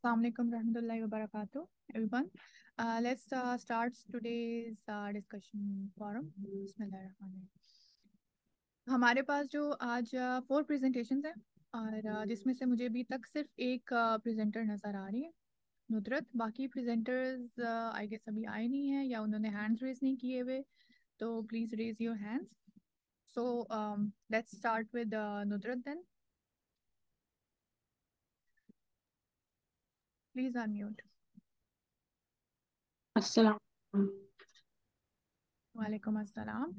Assalamualaikum warahmatullahi wabarakatuh, everyone. Let's start today's discussion forum. बिस्मिल्लाहिर्रहमानिर्रहीम। हमारे पास जो आज 4 प्रेजेंटेशंस हैं और जिसमें से मुझे अभी तक सिर्फ एक प्रेजेंटर नज़र आ रही है, नुदरत। बाकी प्रेजेंटर्स आई गेस अभी आए नहीं हैं या उन्होंने हैंड्स रेज नहीं किए हुए, तो please raise your hands. So let's start with Nudrat then. Please unmute. अस्सलाम। वालेकुम अस्सलाम।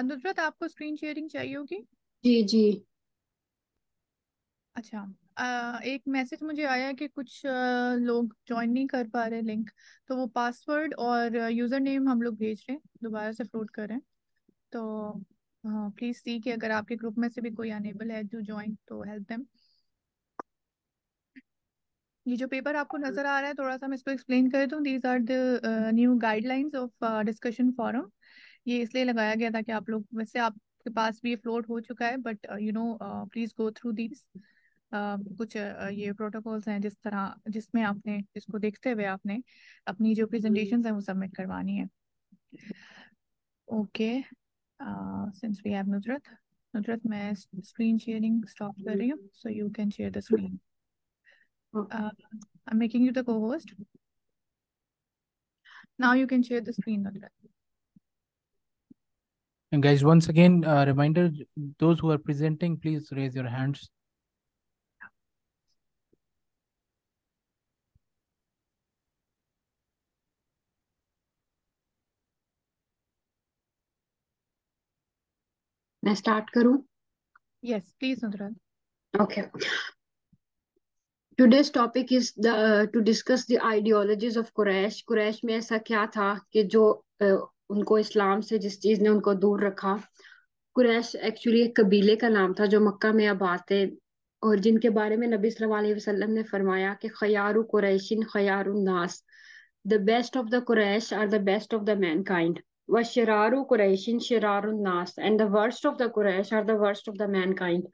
नुदरत, आपको स्क्रीन शेयरिंग चाहिए होगी? जी जी। अच्छा। एक मैसेज मुझे आया कि कुछ लोग ज्वाइन नहीं कर पा रहे लिंक, तो वो पासवर्ड और यूज़र नेम हम लोग भेज रहे हैं, दोबारा से फ्लोट कर रहे हैं। तो प्लीज़ सी कि अगर आपके ग्रुप में से भी कोई अनेबल है टू ज्वाइन तो हेल्प देम। ये जो पेपर आपको नज़र आ रहा है, थोड़ा सा मैं इसको एक्सप्लेन कर दूँ। These are the new guidelines of discussion forum. ये इसलिए लगाया गया था कि आप लोग, वैसे आपके पास भी ये फ्लोट हो चुका है, but please go through these. कुछ ये प्रोटोकॉल्स हैं जिसमें आपने इसको देखते हुए आपने अपनी जो प्रेजेंटेशंस हैं वो सबमिट करवानी है। Okay, since we have Nuzrat, मैं स्क्रीन शेयरिंग स्टॉप कर रही हूँ, so you can share the screen. I am making you the co-host. Now you can share the screen, Nudrat. And guys, once again, reminder, those who are presenting, please raise your hands. मैं start करूं? Yes, please, Nudrat. Okay. Today's topic is to discuss the ideologies of Quraysh. Quraysh में ऐसा क्या था कि जो उनको इस्लाम से जिस चीज ने उनको दूर रखा। कुरैश एक्चुअली एक कबीले का नाम था जो मक्का में आबाद थे, और जिनके बारे में नबी सल्लल्लाहु अलैहि वसल्लम ने फरमाया कि खयारु कुरैशिन खयारुन नास, the best of the Quraysh are the best of the mankind, व शिरारु कुरैशिन शिरारुन नास, and the worst of the Quraysh are the worst of the mankind.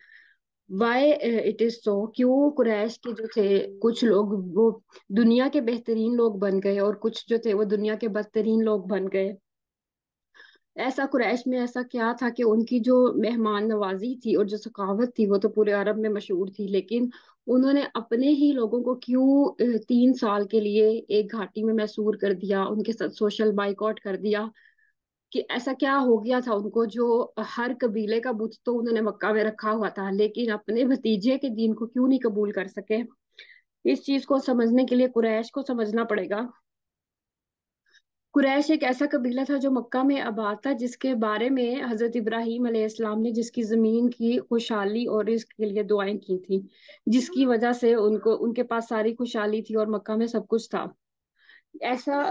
Why it is so, क्यों कुरैश के जो थे कुछ लोग वो दुनिया के बेहतरीन लोग बन गए और कुछ जो थे वो दुनिया के बदतरीन लोग बन गए। ऐसा कुरैश में ऐसा क्या था कि उनकी जो मेहमान नवाजी थी और जो सखावत थी वो तो पूरे अरब में मशहूर थी, लेकिन उन्होंने अपने ही लोगों को क्यों 3 साल के लिए एक घाटी में मैसूर कर दिया, उनके साथ सोशल बाइकआउट कर दिया? कि ऐसा क्या हो गया था उनको जो हर कबीले का बुत तो उन्होंने मक्का में रखा हुआ था, लेकिन अपने भतीजे के दीन को क्यों नहीं कबूल कर सके? इस चीज को समझने के लिए कुरैश को समझना पड़ेगा। कुरैश एक ऐसा कबीला था जो मक्का में आबाद था, जिसके बारे में हजरत इब्राहीम अलैहिस्सलाम ने जिसकी जमीन की खुशहाली और रिस्क के लिए दुआएं की थी, जिसकी वजह से उनको उनके पास सारी खुशहाली थी और मक्का में सब कुछ था। ऐसा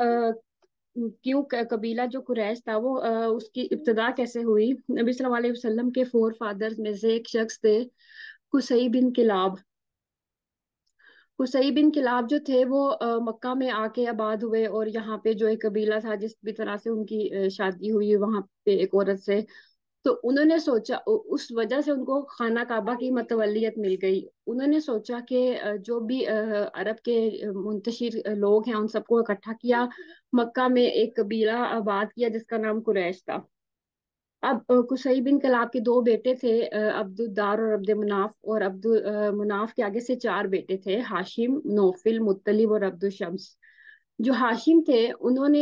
क्यों कबीला जो कुरैश था वो उसकी इब्तिदा कैसे हुई? नबी सल्लल्लाहु अलैहि वसल्लम के 4 फादर्स में से एक शख्स थे कुसई बिन किलाब। कुसई बिन किलाब जो थे वो मक्का में आके आबाद हुए, और यहाँ पे जो एक कबीला था जिस भी तरह से उनकी शादी हुई वहां पे एक औरत से, तो उन्होंने सोचा उस वजह से उनको खाना काबा की मतवलियत मिल गई। उन्होंने सोचा कि जो भी अरब के मुंतशिर लोग हैं उन सबको इकट्ठा किया, मक्का में एक कबीला आबाद किया जिसका नाम कुरैश था। अब कुसई बिन कलाब के 2 बेटे थे, अब्दुद्दार और अब्द मुनाफ, और मुनाफ के आगे से 4 बेटे थे, हाशिम, नौफिल, मुत्तलिब और अब्दुल शम्स। जो हाशिम थे उन्होंने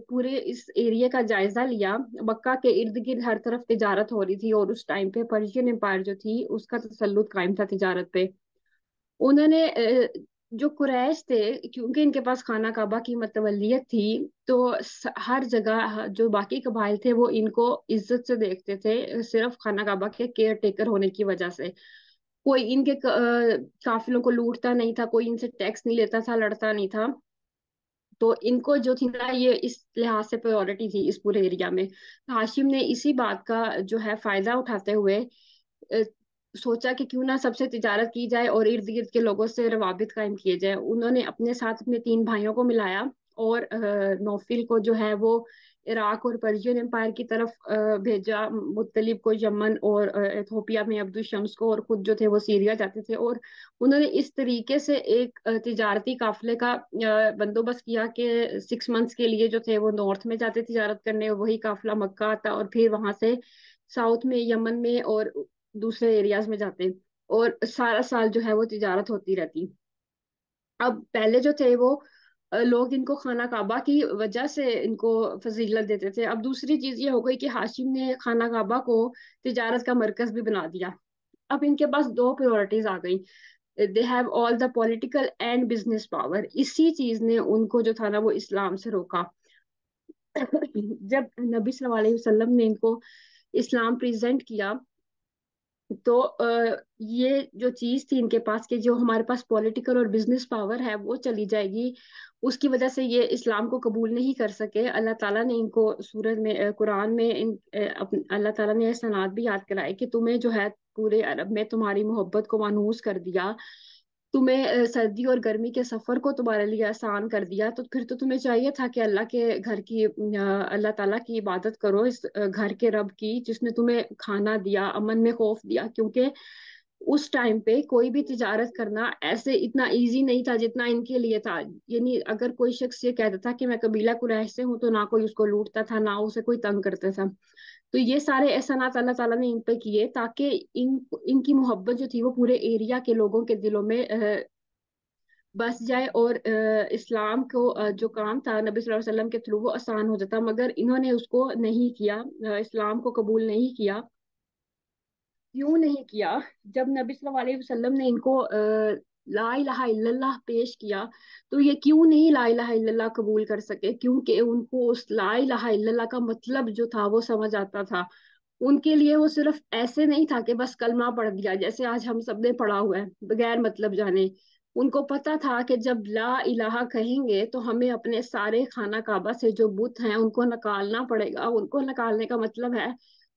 पूरे इस एरिया का जायजा लिया। मक्का के इर्द गिर्द हर तरफ तिजारत हो रही थी, और उस टाइम पे पर्शियन एम्पायर जो थी उसका तसल्लुत कायम था तिजारत पे। उन्होंने जो कुरैश थे, क्योंकि इनके पास खाना काबा की मतवलियत थी, तो हर जगह जो बाकी कबाइल थे वो इनको इज्जत से देखते थे, सिर्फ खाना काबा के केयर टेकर होने की वजह से। कोई इनके काफिलों को लूटता नहीं था, कोई इनसे टैक्स नहीं लेता था, लड़ता नहीं था। तो इनको जो थी ना, ये इस लिहाज से प्रायोरिटी थी इस पूरे एरिया में। हाशिम ने इसी बात का जो है फायदा उठाते हुए अ, सोचा कि क्यों ना सबसे तिजारत की जाए और इर्द गिर्द के लोगों से रवाबित कायम किए जाए। उन्होंने अपने साथ अपने 3 भाइयों को मिलाया, और नौफिल को जो है वो इराक और पर्शियन एम्पायर की तरफ भेजा, मुत्तलिब को यमन और इथोपिया में अब्दुल शम्स को, और खुद जो थे वो सीरिया जाते थे। और उन्होंने इस तरीके से एक तिजारती काफिले का बंदोबस्त किया कि 6 मंथ्स के लिए जो थे वो नॉर्थ में जाते तिजारत करने, और वही काफिला मक्का आता और फिर वहां से साउथ में, यमन में और दूसरे एरियाज में जाते, और सारा साल जो है वो तिजारत होती रहती। अब पहले जो थे वो लोग इनको खाना काबा की वजह से इनको फजीलत देते थे। अब दूसरी चीज ये हो गई कि हाशिम ने खाना काबा को तिजारत का मरकज भी बना दिया। अब इनके पास दो प्रायोरिटीज आ गई, they have all the political and business power. इसी चीज ने उनको जो था ना वो इस्लाम से रोका। जब नबी सल्लल्लाहु अलैहि वसल्लम ने इनको इस्लाम प्रेजेंट किया, तो ये जो चीज थी इनके पास कि जो हमारे पास पॉलिटिकल और बिजनेस पावर है वो चली जाएगी, उसकी वजह से ये इस्लाम को कबूल नहीं कर सके। अल्लाह ताला ने इनको सूरत में कुरान में अल्लाह ताला ने एहसानात भी याद कराए कि तुम्हें जो है पूरे अरब में तुम्हारी मोहब्बत को मानूस कर दिया, तुम्हें सर्दी और गर्मी के सफर को तुम्हारे लिए आसान कर दिया। तो फिर तो तुम्हें चाहिए था कि अल्लाह के घर की अल्लाह ताला की इबादत करो, इस घर के रब की जिसने तुम्हें खाना दिया, अमन में खौफ दिया। क्योंकि उस टाइम पे कोई भी तिजारत करना ऐसे इतना इजी नहीं था जितना इनके लिए था। यानी अगर कोई शख्स ये कहता था कि मैं कबीला कुरैश से हूँ, तो ना कोई उसको लूटता था, ना उसे कोई तंग करता था। तो ये सारे एहसानात अल्लाह ताला ने इन पे किए ताकि इनकी मोहब्बत जो थी वो पूरे एरिया के लोगों के दिलों में बस जाए, और इस्लाम को जो काम था नबी सल्लल्लाहु अलैहि वसल्लम के थ्रू वो आसान हो जाता। मगर इन्होंने उसको नहीं किया, इस्लाम को कबूल नहीं किया। क्यों नहीं किया? जब नबी सल्लल्लाहु अलैहि वसल्लम ने इनको ला इलाहा इल्लल्लाह पेश किया, तो ये क्यों नहीं ला इलाहा इल्लल्लाह कबूल कर सके? क्योंकि उनको उस ला इलाहा इल्लल्लाह का मतलब जो था वो समझ आता था। उनके लिए वो सिर्फ ऐसे नहीं था कि बस कलमा पढ़ दिया जैसे आज हम सब ने पढ़ा हुआ है बगैर मतलब जाने। उनको पता था कि जब ला इलाहा कहेंगे तो हमें अपने सारे खाना काबा से जो बुत हैं उनको निकालना पड़ेगा। उनको निकालने का मतलब है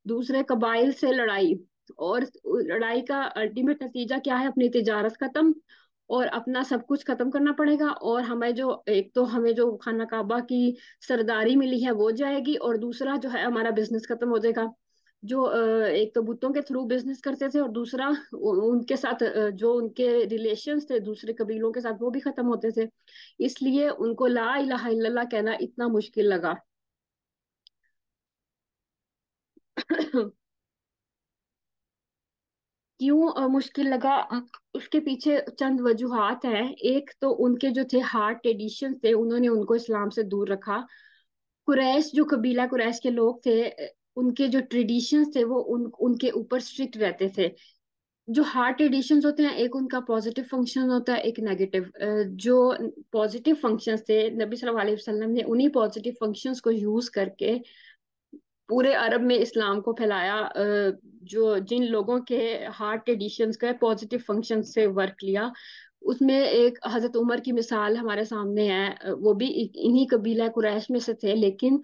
दूसरे कबाइल से लड़ाई, और लड़ाई का अल्टीमेट नतीजा क्या है? अपनी तिजारत खत्म और अपना सब कुछ खत्म करना पड़ेगा। और हमें जो एक तो हमें जो खाना काबा की सरदारी मिली है वो जाएगी, और दूसरा जो है हमारा बिजनेस खत्म हो जाएगा। जो एक तो बुतों के थ्रू बिजनेस करते थे, और दूसरा उनके साथ जो उनके रिलेशंस थे दूसरे कबीलों के साथ वो भी खत्म होते थे। इसलिए उनको ला इलाहा इल्लल्लाह कहना इतना मुश्किल लगा। क्यों मुश्किल लगा? उसके पीछे चंद वजूहात हैं। एक तो उनके जो थे हार्ड ट्रेडिशन थे, उन्होंने उनको इस्लाम से दूर रखा। कुरैश जो कबीला कुरैश के लोग थे, उनके जो ट्रेडिशंस थे वो उनके ऊपर स्ट्रिक्ट रहते थे। जो हार्ड ट्रेडिशंस होते हैं, एक उनका पॉजिटिव फंक्शन होता है, एक नेगेटिव। जो पॉजिटिव फंक्शंस थे, नबी सल्लल्लाहु अलैहि वसल्लम ने उन्हीं पॉजिटिव फंक्शंस को यूज करके पूरे अरब में इस्लाम को फैलाया। जो जिन लोगों के हार्ट ट्रेडिशंस का पॉजिटिव फंक्शन से वर्क लिया, उसमें एक हजरत उमर की मिसाल हमारे सामने है। वो भी इन्हीं कबीला कुरैश में से थे, लेकिन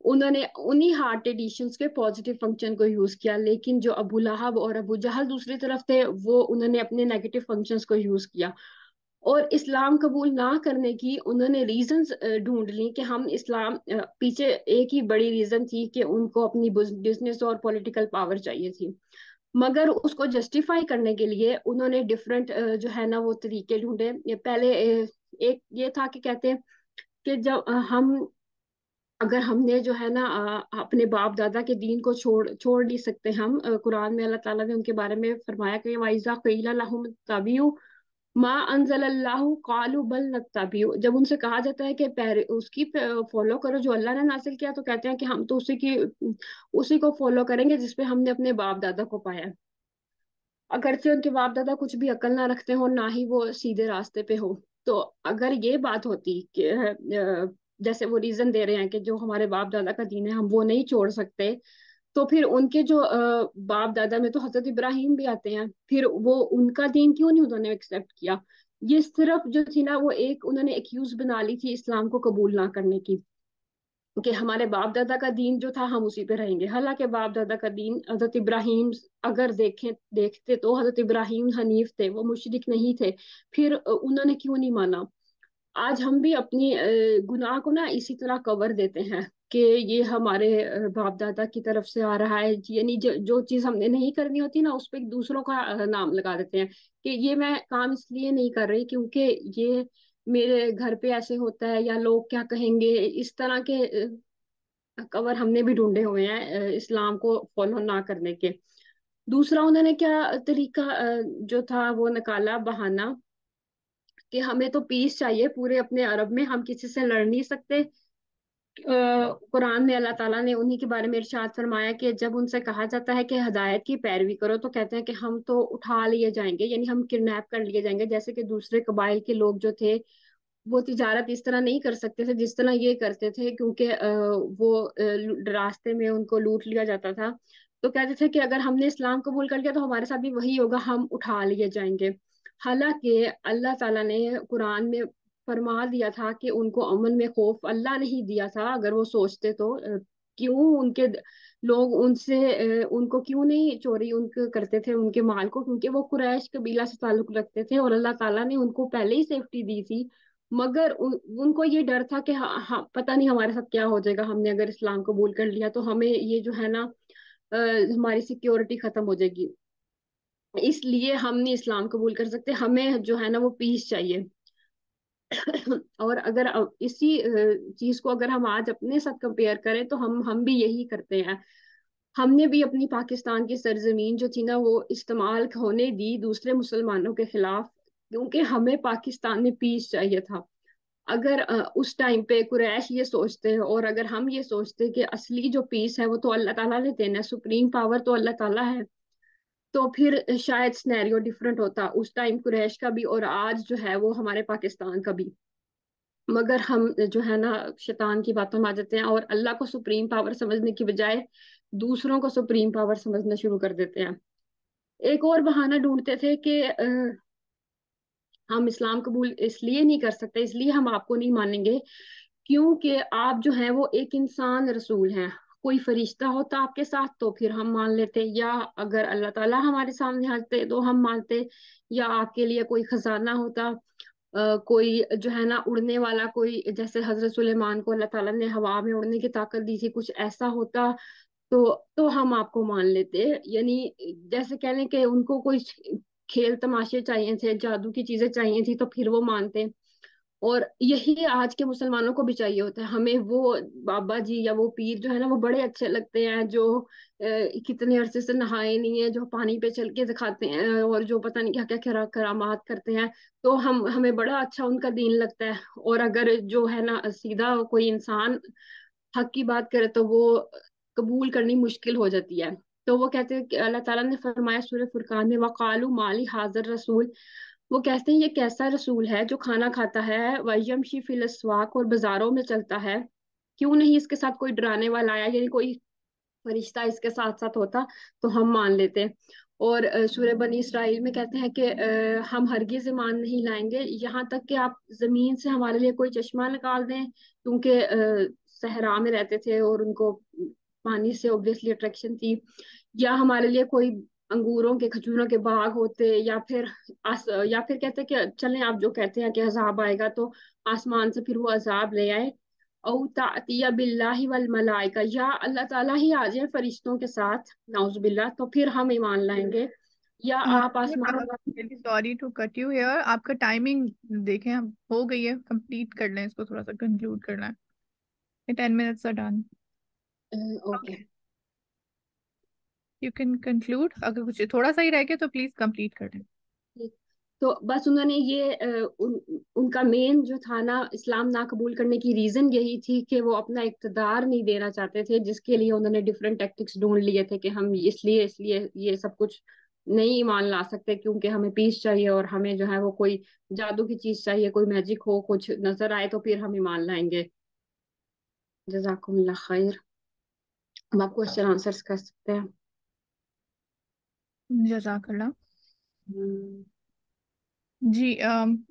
उन्होंने उन्हीं हार्ट ट्रेडिशंस के पॉजिटिव फंक्शन को यूज किया। लेकिन जो अबू लहब और अबू जहल दूसरी तरफ थे, वो उन्होंने अपने नेगेटिव फंक्शंस को यूज किया। और इस्लाम कबूल ना करने की उन्होंने रीजंस ढूंढ ली कि हम इस्लाम पीछे एक ही बड़ी रीजन थी कि उनको अपनी बिजनेस और पॉलिटिकल पावर चाहिए थी। मगर उसको जस्टिफाई करने के लिए उन्होंने डिफरेंट जो है ना वो तरीके ढूंढे। ये पहले एक ये था कि कहते हैं कि जब हम अगर हमने जो है ना अपने बाप दादा के दीन को छोड़ छोड़ नहीं सकते हम। कुरान में अल्लाह ताला ने उनके बारे में फरमाया कि वाइजा क़ीला लहुम तबियु मा अंज़लल्लाहु क़ालू बल नत्तबिउ। जब उनसे कहा जाता है कि उसकी फॉलो करो जो अल्लाह ने नासिल किया, तो कहते हैं कि हम तो उसी को फॉलो करेंगे जिसपे हमने अपने बाप दादा को पाया। अगरचे उनके बाप दादा कुछ भी अकल ना रखते हो, ना ही वो सीधे रास्ते पे हो। तो अगर ये बात होती कि जैसे वो रीजन दे रहे हैं कि जो हमारे बाप दादा का दीन है हम वो नहीं छोड़ सकते, तो फिर उनके जो बाप दादा में तो हजरत इब्राहिम भी आते हैं, फिर वो उनका दीन क्यों नहीं उन्होंने एक्सेप्ट किया? ये सिर्फ जो थी ना वो एक उन्होंने एक्यूज बना ली थी इस्लाम को कबूल ना करने की, कि हमारे बाप दादा का दीन जो था हम उसी पे रहेंगे। हालांकि बाप दादा का दीन हजरत इब्राहिम अगर देखते तो हजरत इब्राहिम हनीफ थे, वो मुशरिक नहीं थे। फिर उन्होंने क्यों नहीं माना? आज हम भी अपनी गुनाह को ना इसी तरह कवर देते हैं। कि ये हमारे बाप दादा की तरफ से आ रहा है, यानी जो चीज हमने नहीं करनी होती ना, उस पे दूसरों का नाम लगा देते हैं कि ये मैं काम इसलिए नहीं कर रही क्योंकि ये मेरे घर पे ऐसे होता है, या लोग क्या कहेंगे। इस तरह के कवर हमने भी ढूंढे हुए हैं इस्लाम को फॉलो ना करने के। दूसरा उन्होंने क्या तरीका जो था वो निकाला, बहाना, कि हमें तो पीस चाहिए पूरे अपने अरब में, हम किसी से लड़ नहीं सकते। कुरान में अल्लाह ताला ने उन्हीं के बारे में इरशाद फरमाया कि जब उनसे कहा जाता है कि हदायत की पैरवी करो, तो कहते हैं कि हम तो उठा लिए जाएंगे, यानी हम किडनैप कर लिए जाएंगे। जैसे कि दूसरे कबाइल के लोग जो थे वो तिजारत इस तरह नहीं कर सकते थे जिस तरह ये करते थे, क्योंकि वो रास्ते में उनको लूट लिया जाता था। तो कहते थे कि अगर हमने इस्लाम कबूल कर लिया तो हमारे साथ भी वही होगा, हम उठा लिए जाएंगे। हालांकि अल्लाह ताला ने कुरान में फरमा दिया था कि उनको अमन में खौफ अल्लाह नहीं दिया था, अगर वो सोचते तो क्यों उनके लोग उनसे उनको क्यों नहीं चोरी उनके करते थे उनके माल को, क्योंकि वो कुरैश कबीला से ताल्लुक रखते थे और अल्लाह ताला ने उनको पहले ही सेफ्टी दी थी। मगर उनको ये डर था कि पता नहीं हमारे साथ क्या हो जाएगा, हमने अगर इस्लाम कबूल कर लिया तो हमें ये जो है ना हमारी सिक्योरिटी खत्म हो जाएगी, इसलिए हम नहीं इस्लाम कबूल कर सकते, हमें जो है ना वो पीस चाहिए। और अगर इसी चीज को अगर हम आज अपने साथ कंपेयर करें तो हम भी यही करते हैं। हमने भी अपनी पाकिस्तान की सरजमीन जो थी ना वो इस्तेमाल होने दी दूसरे मुसलमानों के खिलाफ, क्योंकि हमें पाकिस्तान में पीस चाहिए था। अगर उस टाइम पे कुरैश ये सोचते हैं और अगर हम ये सोचते कि असली जो पीस है वो तो अल्लाह ताला ने देना है, सुप्रीम पावर तो अल्लाह ताला है, तो फिर शायद सिनेरियो डिफरेंट होता उस टाइम कुरैश का भी और आज जो है वो हमारे पाकिस्तान का भी। मगर हम जो है ना शैतान की बातों में आ जाते हैं और अल्लाह को सुप्रीम पावर समझने की बजाय दूसरों को सुप्रीम पावर समझना शुरू कर देते हैं। एक और बहाना ढूंढते थे कि हम इस्लाम कबूल इसलिए नहीं कर सकते, इसलिए हम आपको नहीं मानेंगे क्योंकि आप जो है वो एक इंसान रसूल हैं। कोई फरिश्ता होता आपके साथ तो फिर हम मान लेते, या अगर अल्लाह ताला हमारे सामने आते तो हम मानते, या आपके लिए कोई खजाना होता, कोई जो है ना उड़ने वाला, कोई जैसे हजरत सुलेमान को अल्लाह ताला ने हवा में उड़ने की ताकत दी थी, कुछ ऐसा होता तो हम आपको मान लेते। यानी जैसे कह लें कि उनको कोई खेल तमाशे चाहिए थे, जादू की चीजें चाहिए थी, तो फिर वो मानते। और यही आज के मुसलमानों को भी चाहिए होता है, हमें वो बाबा जी या वो पीर जो है ना वो बड़े अच्छे लगते हैं, जो कितने अरसे से नहाए नहीं है, जो पानी पे चल के दिखाते हैं और जो पता नहीं क्या क्या करामात करते हैं, तो हमें बड़ा अच्छा उनका दीन लगता है। और अगर जो है ना सीधा कोई इंसान हक की बात करे तो वो कबूल करनी मुश्किल हो जाती है। तो वो कहते हैं कि अल्लाह ताला ने फरमाया सूरह फुरकान में, वकालू माली हाजर रसूल, वो कहते हैं ये कैसा रसूल है जो खाना खाता है, वयमशी फिल अस्वाक, और बाजारों में चलता है, क्यों नहीं इसके साथ कोई डराने वाला आया, यानी कोई फरिश्ता इसके साथ साथ होता तो हम मान लेते। और सूरह बनी इसराइल में कहते हैं कि हम हरगिज ईमान नहीं लाएंगे यहाँ तक कि आप जमीन से हमारे लिए कोई चश्मा निकाल दें, क्योंकि सहरा में रहते थे और उनको पानी से ऑब्वियसली अट्रैक्शन थी, या हमारे लिए कोई अंगूरों के खजूरों के बाग होते, या फिर कहते कि चलें आप जो कहते हैं कि अजाब आएगा तो आसमान से फिर वो अजाब ले आए, औ तातिया बिल्लाहि वल मलाइका, या अल्लाह ताला ही आ जाए फरिश्तों के साथ, नाउजुबिल्लाह, तो फिर हम ईमान लाएंगे, या आप आसमान। Sorry to cut you here, आपका टाइमिंग देखें अब हो गई है, कंप्लीट कर लें इसको, थोड़ा सा कंक्लूड करना है, 10 minutes are done. Okay. You can conclude, अगर कुछ थोड़ा सा ही रह गया तो प्लीज कंप्लीट कर दें। तो बस उन्होंने ये उनका मेन जो था ना इस्लाम ना कबूल करने की रीजन यही थी कि वो अपना इक़्तिदार नहीं देना चाहते थे, जिसके लिए उन्होंने डिफरेंट टैक्टिक्स ढूंढ लिए थे कि हम इसलिए इसलिए ये सब कुछ नहीं ईमान ला सकते क्योंकि हमें पीस चाहिए और हमें जो है वो कोई जादू की चीज चाहिए, कोई मैजिक हो कुछ नजर आए तो फिर हम ईमान लाएंगे। जजाकुमुल्लाह खैर। अब आप क्वेश्चन आंसर्स कर सकते हैं। जजाकल्ला। हम्म, जी,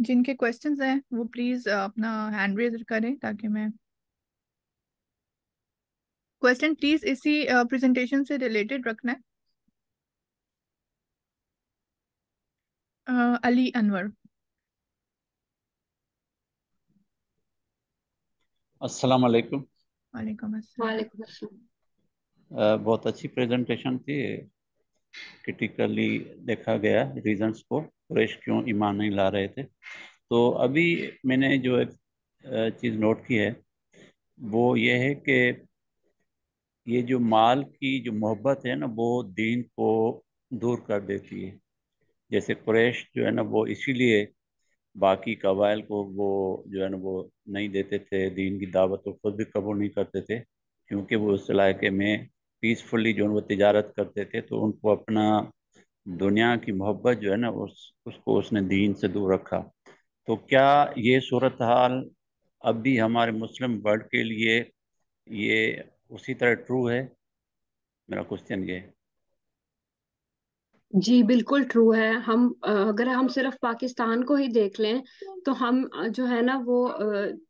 जिनके क्वेश्चंस हैं वो प्लीज अपना हैंड रेज करें ताकि मैं क्वेश्चन प्लीज इसी प्रेजेंटेशन से रिलेटेड रखना है। अली अनवर। अस्सलाम वालेकुम। वालेकुम अस्सलाम। वालेकुम अस्सलाम। बहुत अच्छी प्रेजेंटेशन थी। क्रिटिकली देखा गया रीजंस को, कुरैश क्यों ईमान नहीं ला रहे थे। तो अभी मैंने जो एक चीज़ नोट की है वो ये है कि ये जो माल की जो मोहब्बत है ना वो दीन को दूर कर देती है। जैसे कुरैश जो है ना वो इसीलिए बाकी कबाइल को वो जो है ना वो नहीं देते थे, दीन की दावत को खुद भी कबूल नहीं करते थे, क्योंकि वो उस इलाके में पीसफुली जो है वो तिजारत करते थे। तो उनको अपना दुनिया की मोहब्बत जो है ना उसको उसने दीन से दूर रखा। तो क्या ये सूरत हाल अब भी हमारे मुस्लिम वर्ल्ड के लिए ये उसी तरह ट्रू है? मेरा क्वेश्चन ये है। जी बिल्कुल ट्रू है। अगर हम सिर्फ पाकिस्तान को ही देख लें तो हम जो है ना वो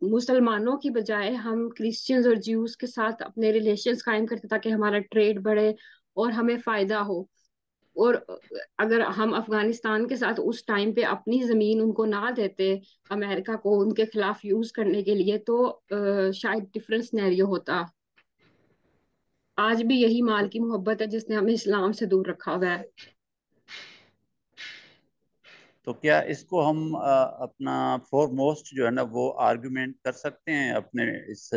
मुसलमानों की बजाय हम क्रिश्चियंस और ज्यूज के साथ अपने रिलेशंस कायम करते ताकि हमारा ट्रेड बढ़े और हमें फायदा हो। और अगर हम अफगानिस्तान के साथ उस टाइम पे अपनी जमीन उनको ना देते अमेरिका को उनके खिलाफ यूज करने के लिए तो शायद डिफरेंट सिनेरियो होता। आज भी यही माल की मोहब्बत है जिसने हमें इस्लाम से दूर रखा हुआ है। तो क्या इसको हम अपना फोरमोस्ट जो है ना वो आर्गुमेंट कर सकते हैं अपने इस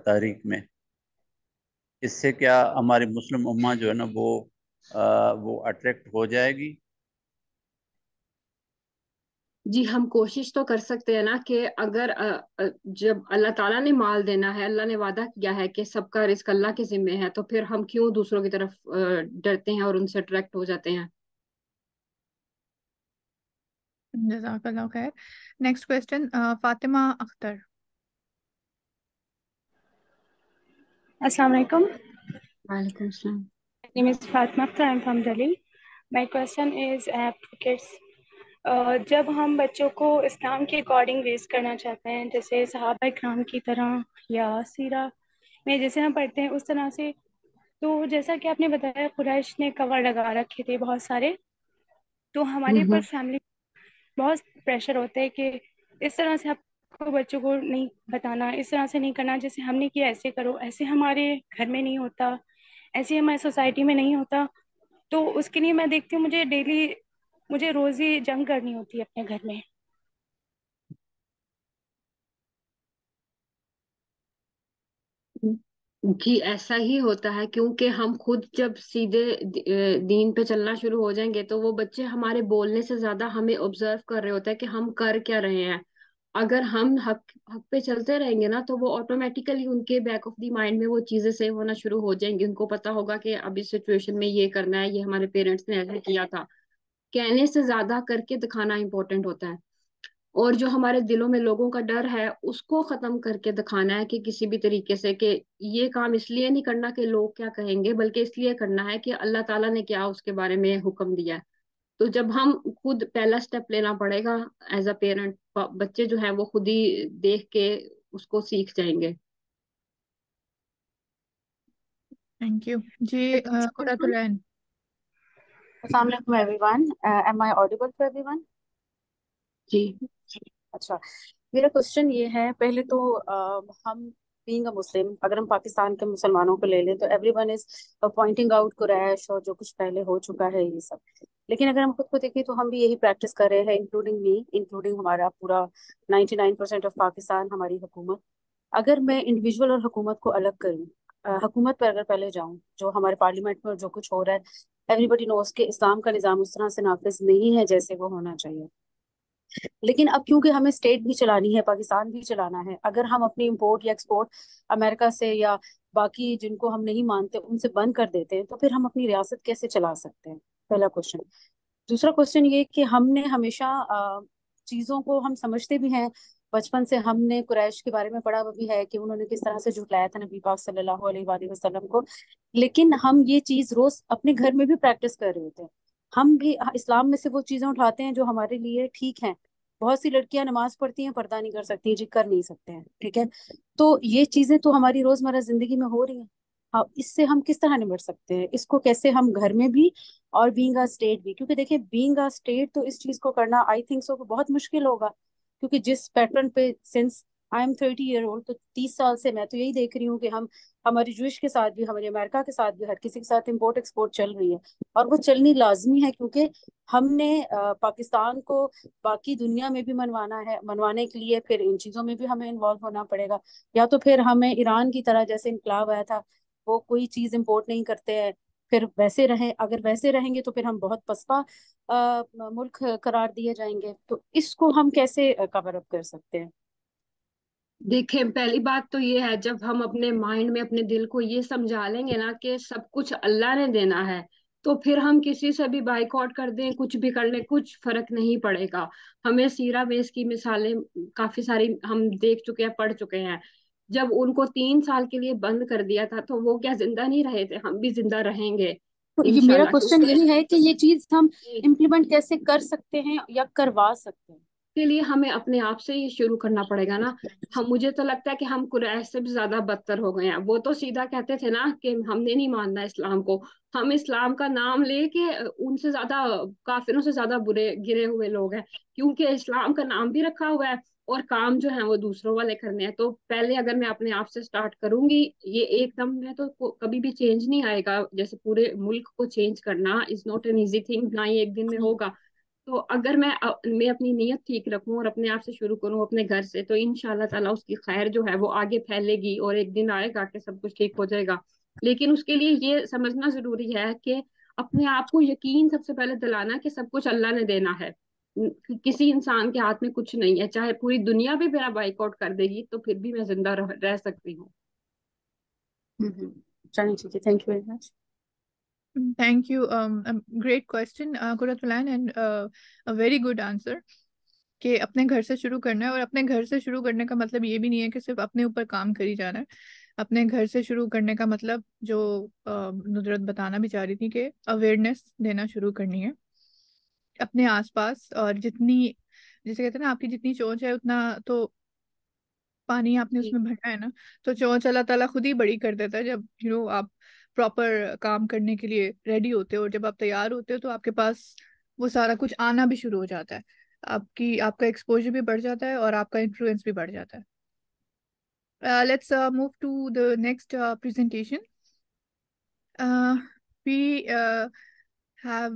तारीख में? इससे क्या हमारी मुस्लिम उम्मा जो है ना वो अट्रैक्ट हो जाएगी? जी हम कोशिश तो कर सकते हैं ना कि अगर जब अल्लाह ताला ने माल देना है, अल्लाह ने वादा किया है कि सबका रिस्क अल्लाह के जिम्मे है, तो फिर हम क्यों दूसरों की तरफ डरते हैं और उनसे अट्रैक्ट हो जाते हैं। जज़ाकल्लाह खैर। Next question, Fatima Akhtar. Assalamu alaikum. वालेकुम सलाम। My name is Fatma Akhtar. I'm from Delhi. My question is kids. जब हम बच्चों को इस्लाम के अकॉर्डिंग रेस करना चाहते हैं, जैसे सहाबा इकराम की तरह या सीरा में जैसे हम पढ़ते हैं उस तरह से, तो जैसा कि आपने बताया कुरैश ने कवर लगा रखे थे बहुत सारे, तो हमारे ऊपर हम्म। फैमिली बहुत प्रेशर होता है कि इस तरह से आपको बच्चों को नहीं बताना, इस तरह से नहीं करना, जैसे हमने किया ऐसे करो, ऐसे हमारे घर में नहीं होता, ऐसे हमारी सोसाइटी में नहीं होता। तो उसके लिए मैं देखती हूँ मुझे रोज ही जंग करनी होती है अपने घर में। जी ऐसा ही होता है क्योंकि हम खुद जब सीधे दीन पे चलना शुरू हो जाएंगे तो वो बच्चे हमारे बोलने से ज्यादा हमें ऑब्जर्व कर रहे होते हैं कि हम कर क्या रहे हैं। अगर हम हक हक पे चलते रहेंगे ना तो वो ऑटोमेटिकली उनके बैक ऑफ द माइंड में वो चीजें सेव होना शुरू हो जाएंगी। उनको पता होगा कि अब इस सिचुएशन में ये करना है, ये हमारे पेरेंट्स ने ऐसे किया था। कहने से ज्यादा करके दिखाना इंपॉर्टेंट होता है। और जो हमारे दिलों में लोगों का डर है उसको खत्म करके दिखाना है कि किसी भी तरीके से कि ये काम इसलिए नहीं करना कि लोग क्या कहेंगे, बल्कि इसलिए करना है कि अल्लाह ताला ने क्या उसके बारे में हुक्म दिया है। तो जब हम खुद पहला स्टेप लेना पड़ेगा एज अ पेरेंट, बच्चे जो है वो खुद ही देख के उसको सीख जाएंगे। Thank you ji. Qurratulain. Assalamu alaikum everyone. Am I audible to everyone? जी अच्छा, मेरा क्वेश्चन ये है। पहले तो हम बीइंग अ मुस्लिम, अगर हम पाकिस्तान के मुसलमानों को ले लें तो everyone is pointing out Quraysh और जो कुछ पहले हो चुका है ये सब। लेकिन अगर हम खुद को देखें तो हम भी यही प्रैक्टिस कर रहे हैं, इंक्लूडिंग मी, इंक्लूडिंग हमारा पूरा 99% ऑफ पाकिस्तान, हमारी हुकूमत। अगर मैं इंडिविजुअल और हुकूमत को अलग करूँ, हुकूमत पर अगर पहले जाऊँ, जो हमारे पार्लियामेंट में जो कुछ हो रहा है, एवरीबडी नोस के इस्लाम का निज़ाम उस तरह से नाफिज नहीं है जैसे वो होना चाहिए। लेकिन अब क्योंकि हमें स्टेट भी चलानी है, पाकिस्तान भी चलाना है, अगर हम अपनी इंपोर्ट या एक्सपोर्ट अमेरिका से या बाकी जिनको हम नहीं मानते उनसे बंद कर देते हैं तो फिर हम अपनी रियासत कैसे चला सकते हैं? पहला क्वेश्चन। दूसरा क्वेश्चन ये कि हमने हमेशा चीजों को हम समझते भी हैं, बचपन से हमने कुरैश के बारे में पढ़ा भी है कि उन्होंने किस तरह से झुटलाया था नबी पाक सल्लल्लाहु अलैहि वसल्लम को। लेकिन हम ये चीज रोज अपने घर में भी प्रैक्टिस कर रहे होते हैं। हम भी इस्लाम में से वो चीजें उठाते हैं जो हमारे लिए ठीक हैं। बहुत सी लड़कियां नमाज पढ़ती हैं, पर्दा नहीं कर सकती, जी कर नहीं सकते हैं, ठीक है। तो ये चीजें तो हमारी रोजमर्रा जिंदगी में हो रही हैं। हाँ, इससे हम किस तरह निपट सकते हैं? इसको कैसे हम घर में भी और बीइंग अ स्टेट भी, क्योंकि देखिए बीइंग अ स्टेट तो इस चीज को करना आई थिंक सो बहुत मुश्किल होगा, क्योंकि जिस पैटर्न पे since I am 30 year old, तो 30 साल से मैं तो यही देख रही हूँ कि हम हमारे जुइश के साथ भी, हमारे अमेरिका के साथ भी, हर किसी के साथ इम्पोर्ट एक्सपोर्ट चल रही है। और वो चलनी लाजमी है, क्योंकि हमने पाकिस्तान को बाकी दुनिया में भी मनवाना है। मनवाने के लिए फिर इन चीज़ों में भी हमें इन्वॉल्व होना पड़ेगा, या तो फिर हमें ईरान की तरह, जैसे इनकलाब आया था, वो कोई चीज़ इम्पोर्ट नहीं करते हैं, फिर वैसे रहें। अगर वैसे रहेंगे तो फिर हम बहुत पसपा मुल्क करार दिए जाएंगे। तो इसको हम कैसे कवर अप कर सकते हैं? देखें, पहली बात तो ये है, जब हम अपने माइंड में अपने दिल को ये समझा लेंगे ना कि सब कुछ अल्लाह ने देना है, तो फिर हम किसी से भी बाइकआउट कर दें, कुछ भी कर लें, कुछ फर्क नहीं पड़ेगा। हमें सीरा बेस की मिसालें काफी सारी हम देख चुके हैं, पढ़ चुके हैं। जब उनको 3 साल के लिए बंद कर दिया था, तो वो क्या जिंदा नहीं रहे थे? हम भी जिंदा रहेंगे तो ये मेरा इंशाल्लाह, क्वेश्चन क्योंकि यही है कि ये चीज हम इम्प्लीमेंट कैसे कर सकते हैं या करवा सकते हैं? के लिए हमें अपने आप से ही शुरू करना पड़ेगा ना। हम, मुझे तो लगता है कि हम कुरैश से भी ज्यादा बदतर हो गए हैं। वो तो सीधा कहते थे ना कि हमने नहीं मानना इस्लाम को। हम इस्लाम का नाम लेके उनसे ज्यादा, काफिरों से ज्यादा बुरे गिरे हुए लोग हैं, क्योंकि इस्लाम का नाम भी रखा हुआ है और काम जो है वो दूसरों वाले करने हैं। तो पहले अगर मैं अपने आप से स्टार्ट करूंगी, ये एकदम में तो कभी भी चेंज नहीं आएगा। जैसे पूरे मुल्क को चेंज करना is not an easy thing, ना ही एक दिन में होगा। तो अगर मैं अपनी नीयत ठीक रखूं और अपने आप से शुरू करूं, अपने घर से, तो इंशाल्लाह ताला उसकी खैर जो है वो आगे फैलेगी और एक दिन आएगा कि सब कुछ ठीक हो जाएगा। लेकिन उसके लिए ये समझना जरूरी है कि अपने आप को यकीन सबसे पहले दिलाना कि सब कुछ अल्लाह ने देना है। किसी इंसान के हाथ में कुछ नहीं है। चाहे पूरी दुनिया भी मेरा बाइकआउट कर देगी, तो फिर भी मैं जिंदा रह सकती हूँ। चलिए ठीक है, thank you very much. Thank you. Great question, Kuratulain, and a very good answer. कि अपने घर से शुरू करना है, और अपने घर से शुरू करने का मतलब ये भी नहीं है कि सिर्फ अपने ऊपर काम करी जाना है। अपने घर से शुरू करने का मतलब, जो नुजरत बताना भी चाह रही थी, कि अवेयरनेस देना शुरू करनी है अपने आसपास। और जितनी, जैसे कहते हैं ना, आपकी जितनी सोच है उतना तो पानी आपने जी। उसमें भरना है ना। तो चोंच अल्लाह ताला खुद ही बड़ी कर देता है, जब आप प्रॉपर काम करने के लिए रेडी होते हो, और जब आप तैयार होते हो तो आपके पास वो सारा कुछ आना भी शुरू हो जाता है। आपका एक्सपोजर भी बढ़ जाता है और आपका इन्फ्लुएंस भी बढ़ जाता है। Let's move to the next presentation. We have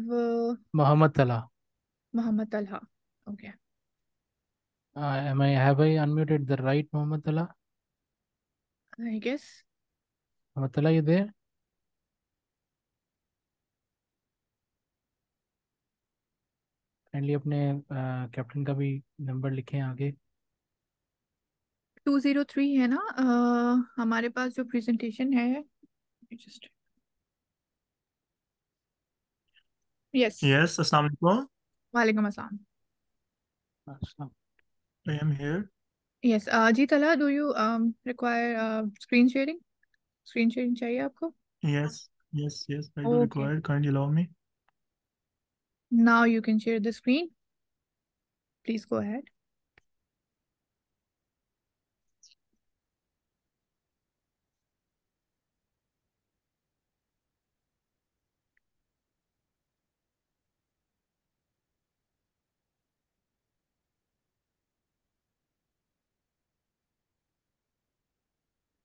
Mohammed Tala. Mohammed Talha. Okay. have I unmuted the right Mohammed Tala? I guess. Mohammed Tala, you there? Kindly अपने कैप्टन का भी नंबर लिखें आगे। 203 है ना हमारे पास जो प्रेजेंटेशन है। Just yes. Yes, Assalamu alaikum. वालेकुम अस्सलाम। अच्छा। I am here. यस जी तला, do you require screen sharing चाहिए आपको? Yes, yes, I do okay, require. Kindly allow me. Now you can share the screen, please go ahead.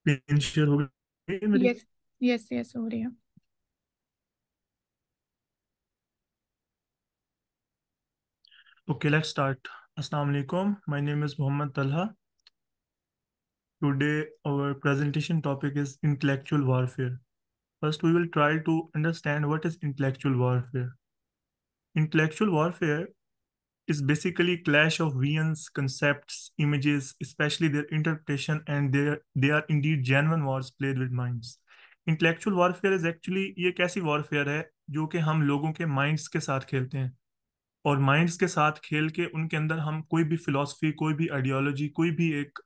Screen share हो गई मेरी? Yes yes yes, हो रही है। Okay, let's start. Assalamu alaikum. My name is Muhammad Talha. Today, our presentation topic is intellectual warfare. First, we will try to understand what is intellectual warfare. Intellectual warfare is basically clash of visions, concepts, images, especially their interpretation, and they are indeed genuine wars played with minds. Intellectual warfare is actually ये एक ऐसी warfare है जो कि हम लोगों के minds के साथ खेलते हैं, और माइंड्स के साथ खेल के उनके अंदर हम कोई भी फिलॉसफी, कोई भी आइडियोलॉजी, कोई भी एक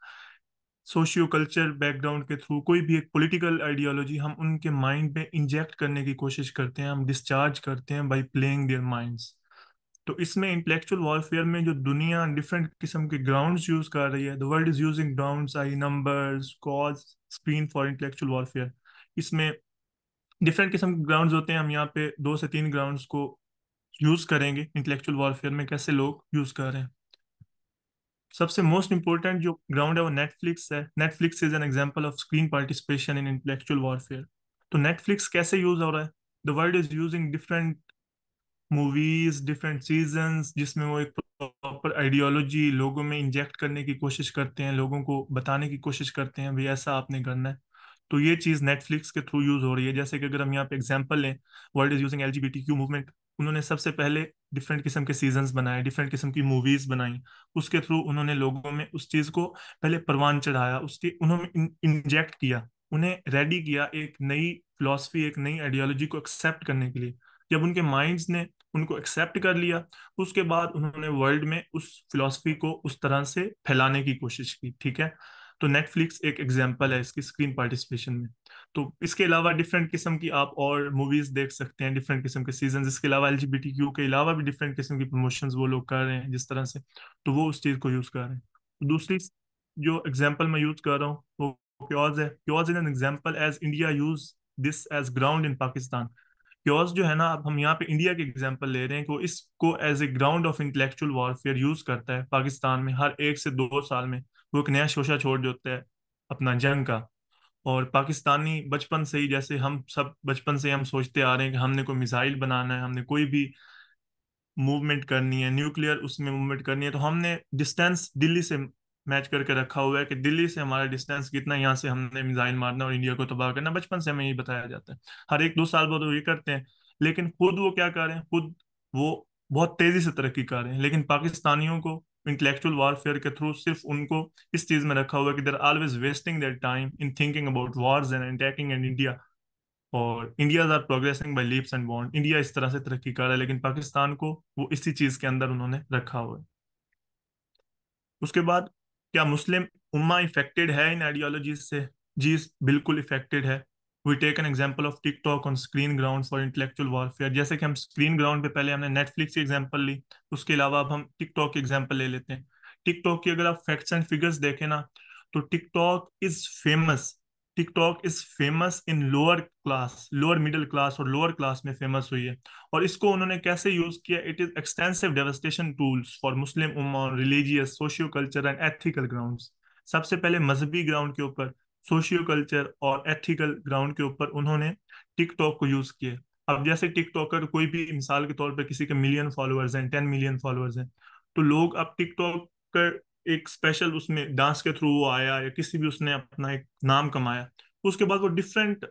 सोशियो कल्चर बैकग्राउंड के थ्रू, कोई भी एक पॉलिटिकल आइडियोलॉजी हम उनके माइंड में इंजेक्ट करने की कोशिश करते हैं, हम डिस्चार्ज करते हैं बाय प्लेइंग देयर माइंड्स। तो इसमें इंटेलेक्चुअल वॉरफेयर में जो दुनिया डिफरेंट किस्म के ग्राउंड्स यूज कर रही है, the world is using grounds I numbers cause screen for intellectual warfare. इसमें डिफरेंट किस्म के ग्राउंड्स होते हैं। हम यहाँ पे 2 से 3 ग्राउंड्स को यूज करेंगे इंटेलेक्चुअल वॉरफेयर में, कैसे लोग यूज कर रहे हैं। सबसे मोस्ट इंपॉर्टेंट जो ग्राउंड है वो नेटफ्लिक्स है। Netflix is an example of screen participation in intellectual warfare. तो नेटफ्लिक्स कैसे यूज हो रहा है? The world is using different movies, different seasons, जिसमें वो एक प्रॉपर आइडियोलॉजी लोगों में इंजेक्ट करने की कोशिश करते हैं, लोगों को बताने की कोशिश करते हैं भाई ऐसा आपने करना है। तो ये चीज नेटफ्लिक्स के थ्रू यूज हो रही है। जैसे कि अगर हम यहाँ पे एग्जांपल लें, world is using LGBTQ movement. उन्होंने सबसे पहले डिफरेंट किस्म के सीजन्स बनाए, डिफरेंट किस्म की मूवीज बनाई। उसके थ्रू उन्होंने लोगों में उस चीज को पहले परवान चढ़ाया, उसके उन्होंने इंजेक्ट किया, उन्हें रेडी किया एक नई फिलॉसफी, एक नई आइडियोलॉजी को एक्सेप्ट करने के लिए। जब उनके माइंड्स ने उनको एक्सेप्ट कर लिया, उसके बाद उन्होंने वर्ल्ड में उस फिलॉसफी को उस तरह से फैलाने की कोशिश की। ठीक है, तो नेटफ्लिक्स एक एग्जांपल है इसकी स्क्रीन पार्टिसिपेशन में। तो इसके अलावा डिफरेंट किस्म की आप और मूवीज देख सकते हैं, डिफरेंट किस्म के सीजन। इसके अलावा एलजीबीटीक्यू के अलावा भी डिफरेंट किस्म की प्रमोशंस वो लोग कर रहे हैं जिस तरह से, तो वो उस चीज को यूज कर रहे हैं। तो दूसरी जो एग्जांपल मैं यूज कर रहा हूँ वो क्योज है। क्योज is an example as India use this as ground in Pakistan. क्योस जो है ना, अब हम यहाँ पे इंडिया के एग्जांपल ले रहे हैं कि वो इसको as a ground of intellectual warfare use करता है पाकिस्तान में। हर 1 से 2 साल में वो एक नया शोशा छोड़ देता है अपना जंग का। और पाकिस्तानी बचपन से ही, जैसे हम सब बचपन से हम सोचते आ रहे हैं कि हमने कोई मिसाइल बनाना है, हमने कोई भी मूवमेंट करनी है, न्यूक्लियर उसमें मूवमेंट करनी है, तो हमने डिस्टेंस दिल्ली से मैच करके रखा हुआ है कि दिल्ली से हमारा डिस्टेंस कितना है, यहाँ से हमने मिसाइल मारना और इंडिया को तबाह करना। बचपन से हमें ये बताया जाता है। हर 1-2 साल बाद वो ये करते हैं, लेकिन खुद वो क्या कर रहे हैं, खुद वो बहुत तेजी से तरक्की कर रहे हैं। लेकिन पाकिस्तानियों को इंटेलेक्चुअल वारफेयर के थ्रू सिर्फ उनको इस चीज में रखा हुआ है कि they're always wasting their time in thinking about wars and attacking and India. और India are progressing by leaps and bound. India इस तरह से तरक्की कर रहा है, लेकिन पाकिस्तान को वो इसी चीज के अंदर उन्होंने रखा हुआ है। उसके बाद, क्या मुस्लिम उम्मा इफेक्टेड है इन आइडियोलॉजीज से? जी बिल्कुल इफेक्टेड है। We take an example of TikTok on screen ground for intellectual warfare. जैसे कि हम स्क्रीन ग्राउंड पे पहले हमने नेटफ्लिक्स की एग्जांपल ली, उसके अलावा अब हम टिकटॉक की एग्जांपल ले लेते हैं। टिकटॉक की अगर आप फैक्ट्स एंड फिगर्स देखें ना, तो TikTok is famous in lower class, lower middle class और लोअर क्लास में फेमस हुई है। और इसको उन्होंने कैसे यूज किया? It is extensive devastation tools for Muslim Umma, religious, socio culture and ethical grounds. सबसे पहले मजहबी ग्राउंड के ऊपर, सोशियो कल्चर और एथिकल ग्राउंड के ऊपर उन्होंने टिकटॉक को यूज किया। अब जैसे टिकटॉकर कोई भी, मिसाल के तौर पर किसी के मिलियन फॉलोअर्स हैं, 10 मिलियन फॉलोअर्स हैं, तो लोग अब टिकटॉक कर एक स्पेशल उसमें डांस के थ्रू वो आया या किसी भी उसने अपना एक नाम कमाया, उसके बाद वो डिफरेंट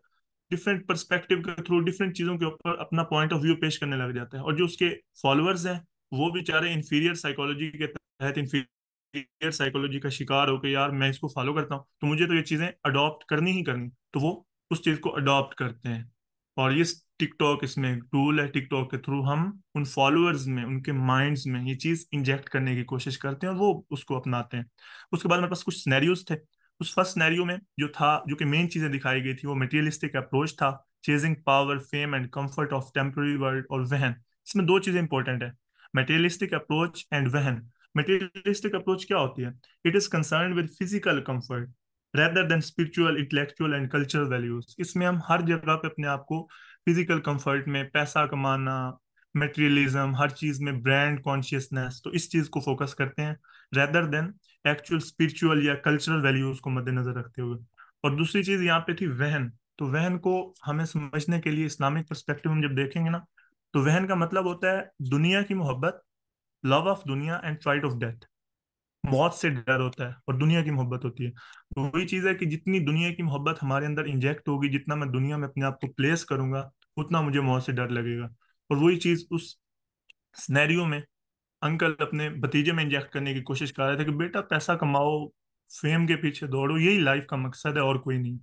डिफरेंट पर्सपेक्टिव के थ्रू डिफरेंट चीजों के ऊपर अपना पॉइंट ऑफ व्यू पेश करने लग जाता है। और जो उसके फॉलोअर्स हैं वो बेचारे इंफीरियर साइकोलॉजी के तहत, इंफीरियर साइकोलॉजी का शिकार होकर, यार मैं इसको फॉलो करता हूँ तो मुझे तो ये चीजें अडॉप्ट करनी ही करनी, तो वो उस चीज को अडॉप्ट करते हैं। और ये टिकटॉक इसमें एक टूल है। टिकटॉक के थ्रू हम उन फॉलोअर्स में, उनके माइंड्स में ये चीज इंजेक्ट करने की कोशिश करते हैं और वो उसको अपनाते हैं। उसके बाद मेरे पास कुछ सिनेरियोज थे। उस फर्स्ट सिनेरियो में जो था, जो कि मेन चीजें दिखाई गई थी, वो मटेरियलिस्टिक अप्रोच था, chasing power, fame and comfort of temporary world, और वहन। इसमें 2 चीजें इंपॉर्टेंट है, मटेरियलिस्टिक अप्रोच एंड वहन। मटेरियलिस्टिक अप्रोच क्या होती है? It is concern with physical comfort rather than spiritual, intellectual and cultural values. इसमें हम हर जगह पे अपने आप को फिजिकल कंफर्ट में, पैसा कमाना, मटेरियलिज्म, हर चीज में ब्रांड कॉन्शियसनेस, तो इस चीज को फोकस करते हैं रेदर देन एक्चुअल स्पिरिचुअल या कल्चरल वैल्यूज को मद्देनजर रखते हुए। और दूसरी चीज यहाँ पे थी वहन। तो वहन को हमें समझने के लिए इस्लामिक पर्सपेक्टिव में जब देखेंगे ना, तो वहन का मतलब होता है दुनिया की मोहब्बत, लव ऑफ दुनिया एंड फ्राइट ऑफ डेथ। मौत से डर होता है और दुनिया की मोहब्बत होती है। तो वही चीज है कि जितनी दुनिया की मोहब्बत हमारे अंदर इंजेक्ट होगी, जितना मैं दुनिया में अपने आप को प्लेस करूंगा, उतना मुझे मौत से डर लगेगा। और वही चीज उस स्नैरियो में अंकल अपने भतीजे में इंजेक्ट करने की कोशिश कर रहे थे कि बेटा पैसा कमाओ, फेम के पीछे दौड़ो, यही लाइफ का मकसद है और कोई नहीं।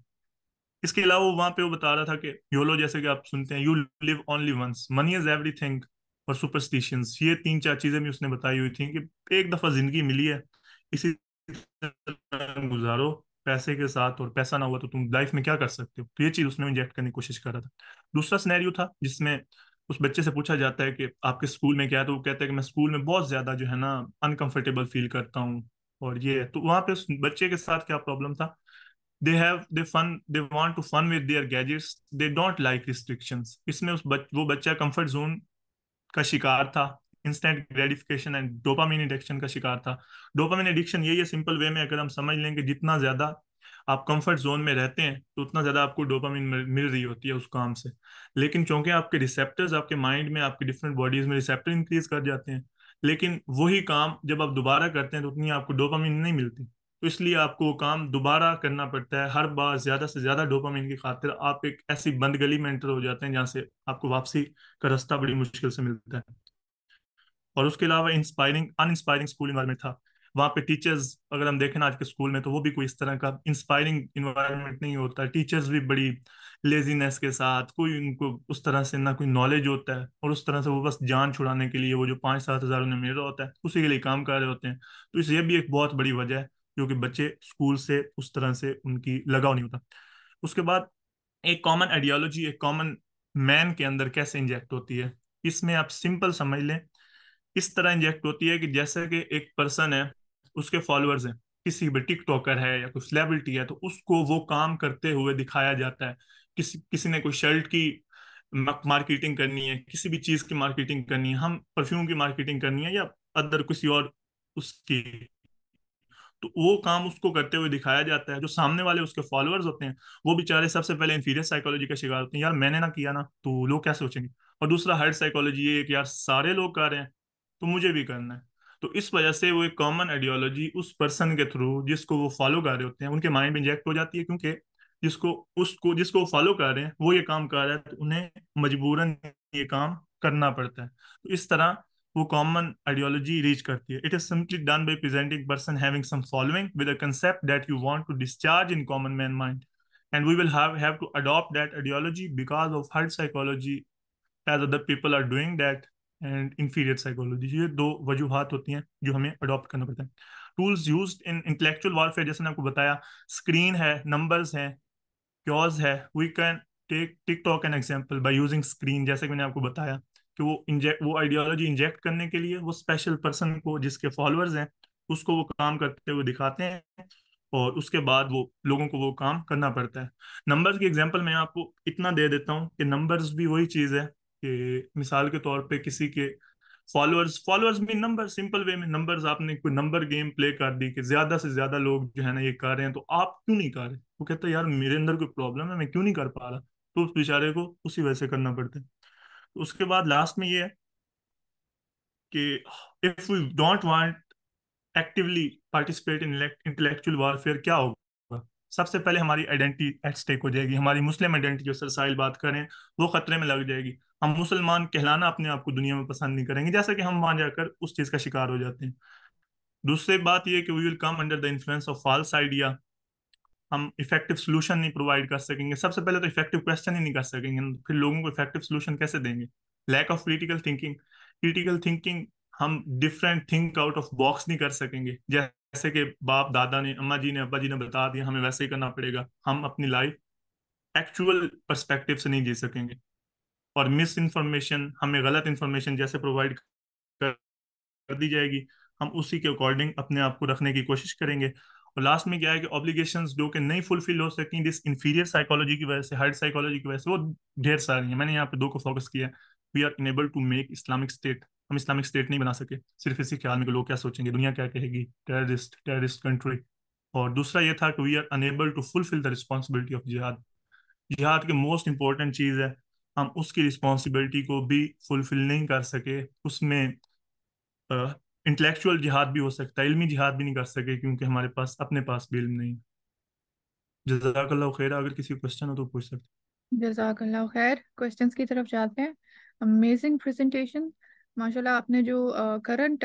इसके अलावा वहां पे वो बता रहा था कि योलो, जैसे कि आप सुनते हैं, you live only once, money is everything, और सुपरस्टिशंस, ये 3-4 चीजें भी उसने बताई हुई थी कि एक दफा जिंदगी मिली है, इसी तरह गुजारो पैसे के साथ, और पैसा ना हुआ तो तुम लाइफ में क्या कर सकते हो। तो ये चीज उसने इंजेक्ट करने की कोशिश कर रहा था। दूसरा सिनेरियो था जिसमें उस बच्चे से पूछा जाता है कि आपके स्कूल में क्या है, तो वो कहता है कि मैं स्कूल में बहुत ज्यादा जो है ना अनकंफर्टेबल फील करता हूँ। और ये तो वहां पे उस बच्चे के साथ क्या प्रॉब्लम था? They want to fun with their gadgets, they don't like restrictions. इसमें वो बच्चा कंफर्ट जोन का शिकार था, instant gratification and dopamine addiction का शिकार था। डोपामिन एडिक्शन यही है, सिंपल वे में अगर हम समझ लेंगे, जितना ज्यादा आप कंफर्ट जोन में रहते हैं तो उतना ज्यादा आपको डोपामिन मिल रही होती है उस काम से। लेकिन चूंकि आपके रिसेप्टर्स आपके माइंड में, आपकी डिफरेंट बॉडीज में रिसेप्टर इंक्रीज कर जाते हैं, लेकिन वही काम जब आप दोबारा करते हैं तो उतनी आपको डोपामिन नहीं मिलती। तो इसलिए आपको वो काम दोबारा करना पड़ता है। हर बार ज्यादा से ज्यादा डोपामिन की खातिर आप एक ऐसी बंद गली में एंटर हो जाते हैं जहाँ से आपको वापसी का रास्ता बड़ी मुश्किल से मिलता है। और उसके अलावा इंस्पायरिंग अनइंस्पायरिंग स्कूल इन्वायरमेंट था। वहाँ पे टीचर्स अगर हम देखें ना आज के स्कूल में, तो वो भी कोई इस तरह का इंस्पायरिंग इन्वायरमेंट नहीं होता। टीचर्स भी बड़ी लेजीनेस के साथ, कोई उनको उस तरह से ना कोई नॉलेज होता है, और उस तरह से वो बस जान छुड़ाने के लिए वो जो 5-7 हज़ार उन्हें मिल रहा होता है उसी के लिए काम कर रहे होते हैं। तो इस ये भी एक बहुत बड़ी वजह है जो कि बच्चे स्कूल से उस तरह से उनकी लगाव नहीं होता। उसके बाद एक कॉमन आइडियोलॉजी एक कॉमन मैन के अंदर कैसे इंजेक्ट होती है, इसमें आप सिंपल समझ लें, इस तरह इंजेक्ट होती है कि जैसे कि एक पर्सन है, उसके फॉलोअर्स हैं, किसी भी टिकटॉकर है या कोई सेलिब्रिटी है, तो उसको वो काम करते हुए दिखाया जाता है। किसी किसी ने कोई शर्ट की मार्केटिंग करनी है, किसी भी चीज की मार्केटिंग करनी है, हम परफ्यूम की मार्केटिंग करनी है या अदर किसी और उसकी, तो वो काम उसको करते हुए दिखाया जाता है। जो सामने वाले उसके फॉलोअर्स होते हैं वो बेचारे सबसे पहले इंफीरियर साइकोलॉजी का शिकार होते हैं, यार मैंने ना किया ना तो लोग क्या सोचेंगे। और दूसरा हार्ड साइकोलॉजी ये है कि यार सारे लोग कर रहे हैं तो मुझे भी करना है। तो इस वजह से वो एक कॉमन आइडियोलॉजी उस पर्सन के थ्रू जिसको वो फॉलो कर रहे होते हैं उनके माइंड में इंजेक्ट हो जाती है, क्योंकि जिसको वो फॉलो कर रहे हैं वो ये काम कर रहा है, तो उन्हें मजबूरन ये काम करना पड़ता है। तो इस तरह वो कॉमन आइडियोलॉजी रीच करती है। It is simply done by presenting person having some following with a concept that you want to discharge in common man mind, and we will have to adopt that ideology because of hard psychology as other people are doing that, and inferior psychology. ये दो वजूहात होती हैं जो हमें adopt करना पड़ता है। Tools used in intellectual warfare, जैसे मैंने आपको बताया, स्क्रीन है, नंबर्स हैं, क्योज है। We can take TikTok an example by using screen, जैसे कि मैंने आपको बताया कि वो आइडियोलॉजी इंजेक्ट करने के लिए वो स्पेशल पर्सन को जिसके फॉलोअर्स हैं उसको वो काम करते हुए दिखाते हैं, और उसके बाद वो लोगों को वो काम करना पड़ता है। नंबर्स की एग्जांपल मैं आपको इतना दे देता हूँ कि नंबर्स भी वही चीज़ है कि मिसाल के तौर पे किसी के फॉलोअर्स भी नंबर, सिंपल वे में नंबर्स, आपने कोई नंबर गेम प्ले कर दी कि ज्यादा से ज्यादा लोग जो है ना ये कर रहे हैं, तो आप क्यों नहीं कर रहे। वो कहता है यार मेरे अंदर कोई प्रॉब्लम है, मैं क्यों नहीं कर पा रहा। तो उस बेचारे को उसी वजह से करना पड़ता है। तो उसके बाद लास्ट में ये है कि if we don't want actively participate in intellectual warfare, क्या होगा। सबसे पहले हमारी आइडेंटिटी एट स्टेक हो जाएगी। हमारी मुस्लिम आइडेंटिटी जो सर साहिल बात करें वो खतरे में लग जाएगी। हम मुसलमान कहलाना अपने आप को दुनिया में पसंद नहीं करेंगे, जैसा कि हम वहां जाकर उस चीज का शिकार हो जाते हैं। दूसरी बात यह कि we will come under the influence of false idea. हम इफेक्टिव सोल्यूशन नहीं प्रोवाइड कर सकेंगे। सबसे पहले तो इफेक्टिव क्वेश्चन ही नहीं कर सकेंगे, फिर लोगों को इफेक्टिव सोल्यूशन कैसे देंगे। लैक ऑफ क्रिटिकल थिंकिंग, हम different think out of box नहीं कर सकेंगे। जैसे कि बाप दादा ने, अम्मा जी ने, अब्बा जी ने बता दिया हमें वैसे ही करना पड़ेगा, हम अपनी लाइफ एक्चुअल पर्सपेक्टिव से नहीं जी सकेंगे। और मिस इन्फॉर्मेशन, हमें गलत इन्फॉर्मेशन जैसे प्रोवाइड कर दी जाएगी, हम उसी के अकॉर्डिंग अपने आप को रखने की कोशिश करेंगे। और लास्ट में क्या है कि ऑब्लिगेशंस जो कि नहीं फुलफिल हो सकें दिस इंफीरियर साइकोलॉजी की वजह से, हार्ड साइकोलॉजी की वजह से, वो ढेर सारी हैं। मैंने यहाँ पे दो को फोकस किया है। We are enable to make Islamic state, हम इस्लामिक स्टेट नहीं बना सके सिर्फ इसी ख्याल में कि लोग क्या सोचेंगे, दुनिया क्या कहेगी, टेररिस्ट कंट्री। और दूसरा ये था कि we are unable to fulfil the responsibility of जिहाद। जिहाद की मोस्ट इंपॉर्टेंट चीज़ है, हम उसकी रिस्पॉन्सिबिलिटी को भी फुलफिल नहीं कर सके। उसमें इंटेलेक्चुअल जिहाद भी हो सकता है, इल्मी जिहाद भी नहीं कर सके, क्योंकि हमारे पास अपने पास भी इल्म नहीं। जज़ाकल्लाह खैर, अगर किसी को क्वेश्चन हो तो पूछ सकते। जज़ाकल्लाह खैर। क्वेश्चंस की तरफ जाते हैं। अमेजिंग प्रेजेंटेशन माशाल्लाह। आपने जो करंट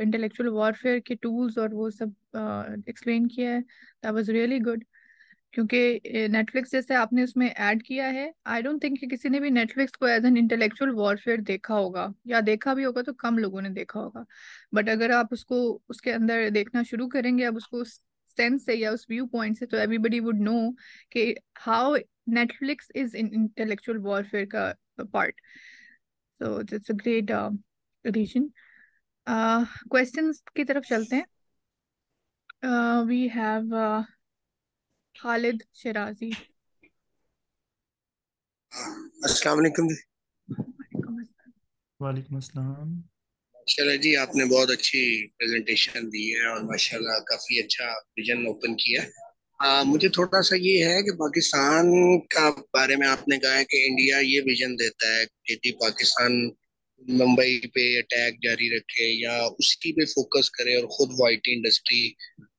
इंटेलेक्चुअल वॉरफेयर के टूल्स और वो सब एक्सप्लेन किया है, दैट वाज रियली गुड। क्योंकि नेटफ्लिक्स जैसे आपने उसमें ऐड किया है, आई डोंट थिंक कि किसी ने भी नेटफ्लिक्स को एज एन इंटेलेक्चुअल वॉरफेयर देखा होगा, या देखा भी होगा तो कम लोगों ने देखा होगा। बट अगर आप उसको उसके अंदर देखना शुरू करेंगे, अब उसको उस सेंस से या उस व्यू पॉइंट से, तो एवरीबडी वुड नो कि how Netflix is in intellectual warfare का पार्ट। So it's a great edition. Questions की तरफ चलते हैं। We have Khalid Shirazi. अस्सलाम वालेकुम जी। वालेकुम अस्सलाम। वालेकुम अस्सलाम। चलो जी, आपने बहुत अच्छी प्रेजेंटेशन दी है और माशाल्लाह काफी अच्छा विजन ओपन किया। मुझे थोड़ा सा ये है कि पाकिस्तान का बारे में आपने कहा है कि इंडिया ये विजन देता है कि जी पाकिस्तान मुंबई पे अटैक जारी रखे या उसी पे फोकस करे और खुद वो आईटी इंडस्ट्री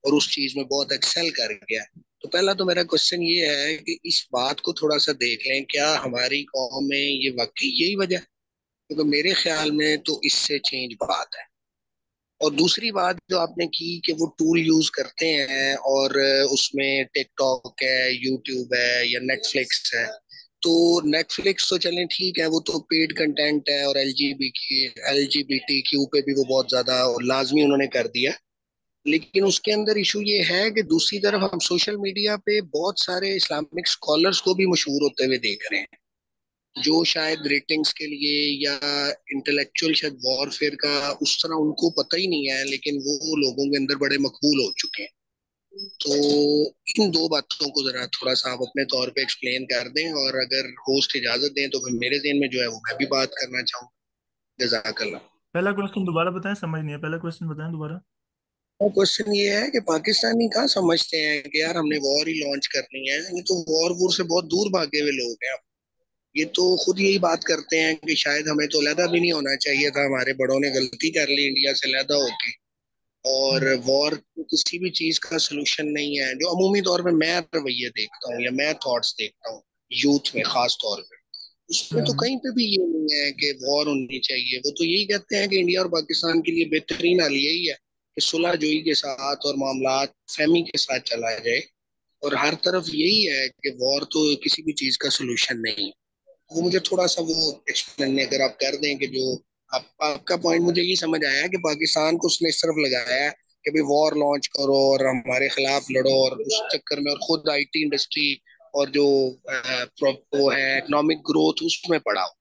और उस चीज में बहुत एक्सेल कर गया। तो पहला तो मेरा क्वेश्चन ये है कि इस बात को थोड़ा सा देख लें, क्या हमारी कौम में ये वाकई यही वजह है? क्योंकि मेरे ख्याल में तो इससे चेंज बात है। और दूसरी बात जो आपने की कि वो टूल यूज करते हैं और उसमें टिकटॉक है, यूट्यूब है या नेटफ्लिक्स है। तो नेटफ्लिक्स तो चलें ठीक है, वो तो पेड कंटेंट है और एलजीबीटी क्यू पे भी वो बहुत ज्यादा और लाजमी उन्होंने कर दिया। लेकिन उसके अंदर इशू ये है कि दूसरी तरफ हम सोशल मीडिया पे बहुत सारे इस्लामिक स्कॉलर्स को भी मशहूर होते हुए देख रहे हैं, जो शायद रेटिंग्स के लिए या इंटेलेक्चुअल शायद वॉरफेयर का उस तरह उनको पता ही नहीं है, लेकिन वो लोगों के अंदर बड़े मकबूल हो चुके हैं। तो इन दो बातों को जरा थोड़ा सा आप अपने तौर पे एक्सप्लेन कर दें, और अगर होस्ट इजाजत दें तो फिर मेरे ज़हन में जो है वो मैं भी बात करना चाहूँ। जजाकल्ला। पहला क्वेश्चन दोबारा बताएं, समझ नहीं है, पहला क्वेश्चन बताएं दोबारा। और क्वेश्चन ये है कि पाकिस्तानी कहाँ समझते हैं कि यार हमने वॉर ही लॉन्च करनी है। ये तो वॉर वूर से बहुत दूर भागे हुए लोग हैं। ये तो खुद यही बात करते हैं कि शायद हमें तो अलहदा भी नहीं होना चाहिए था, हमारे बड़ों ने गलती कर ली इंडिया से अलहदा होके। और हम्म। वॉर किसी भी चीज का सोल्यूशन नहीं है, जो अमूमी तौर पे मैं रवैये देखता हूँ या मैं थॉट्स देखता हूँ यूथ में खास तौर पे, उसमें तो हम्म। कहीं पे भी ये नहीं है कि वॉर होनी चाहिए। वो तो यही कहते हैं कि इंडिया और पाकिस्तान के लिए बेहतरीन हल यही है कि सुलह जोई के साथ और मामलात फहमी के साथ चला जाए। और हर तरफ यही है कि वॉर तो किसी भी चीज का सोल्यूशन नहीं है। वो मुझे थोड़ा सा वो एक्सप्लेन अगर आप कर दें कि जो आपका पॉइंट मुझे ये समझ आया कि पाकिस्तान को उसने इस तरफ लगाया है कि भाई वॉर लॉन्च करो और हमारे खिलाफ लड़ो, और उस चक्कर में और खुद आईटी इंडस्ट्री और जो वो है इकोनॉमिक ग्रोथ उसमें पड़ा हो,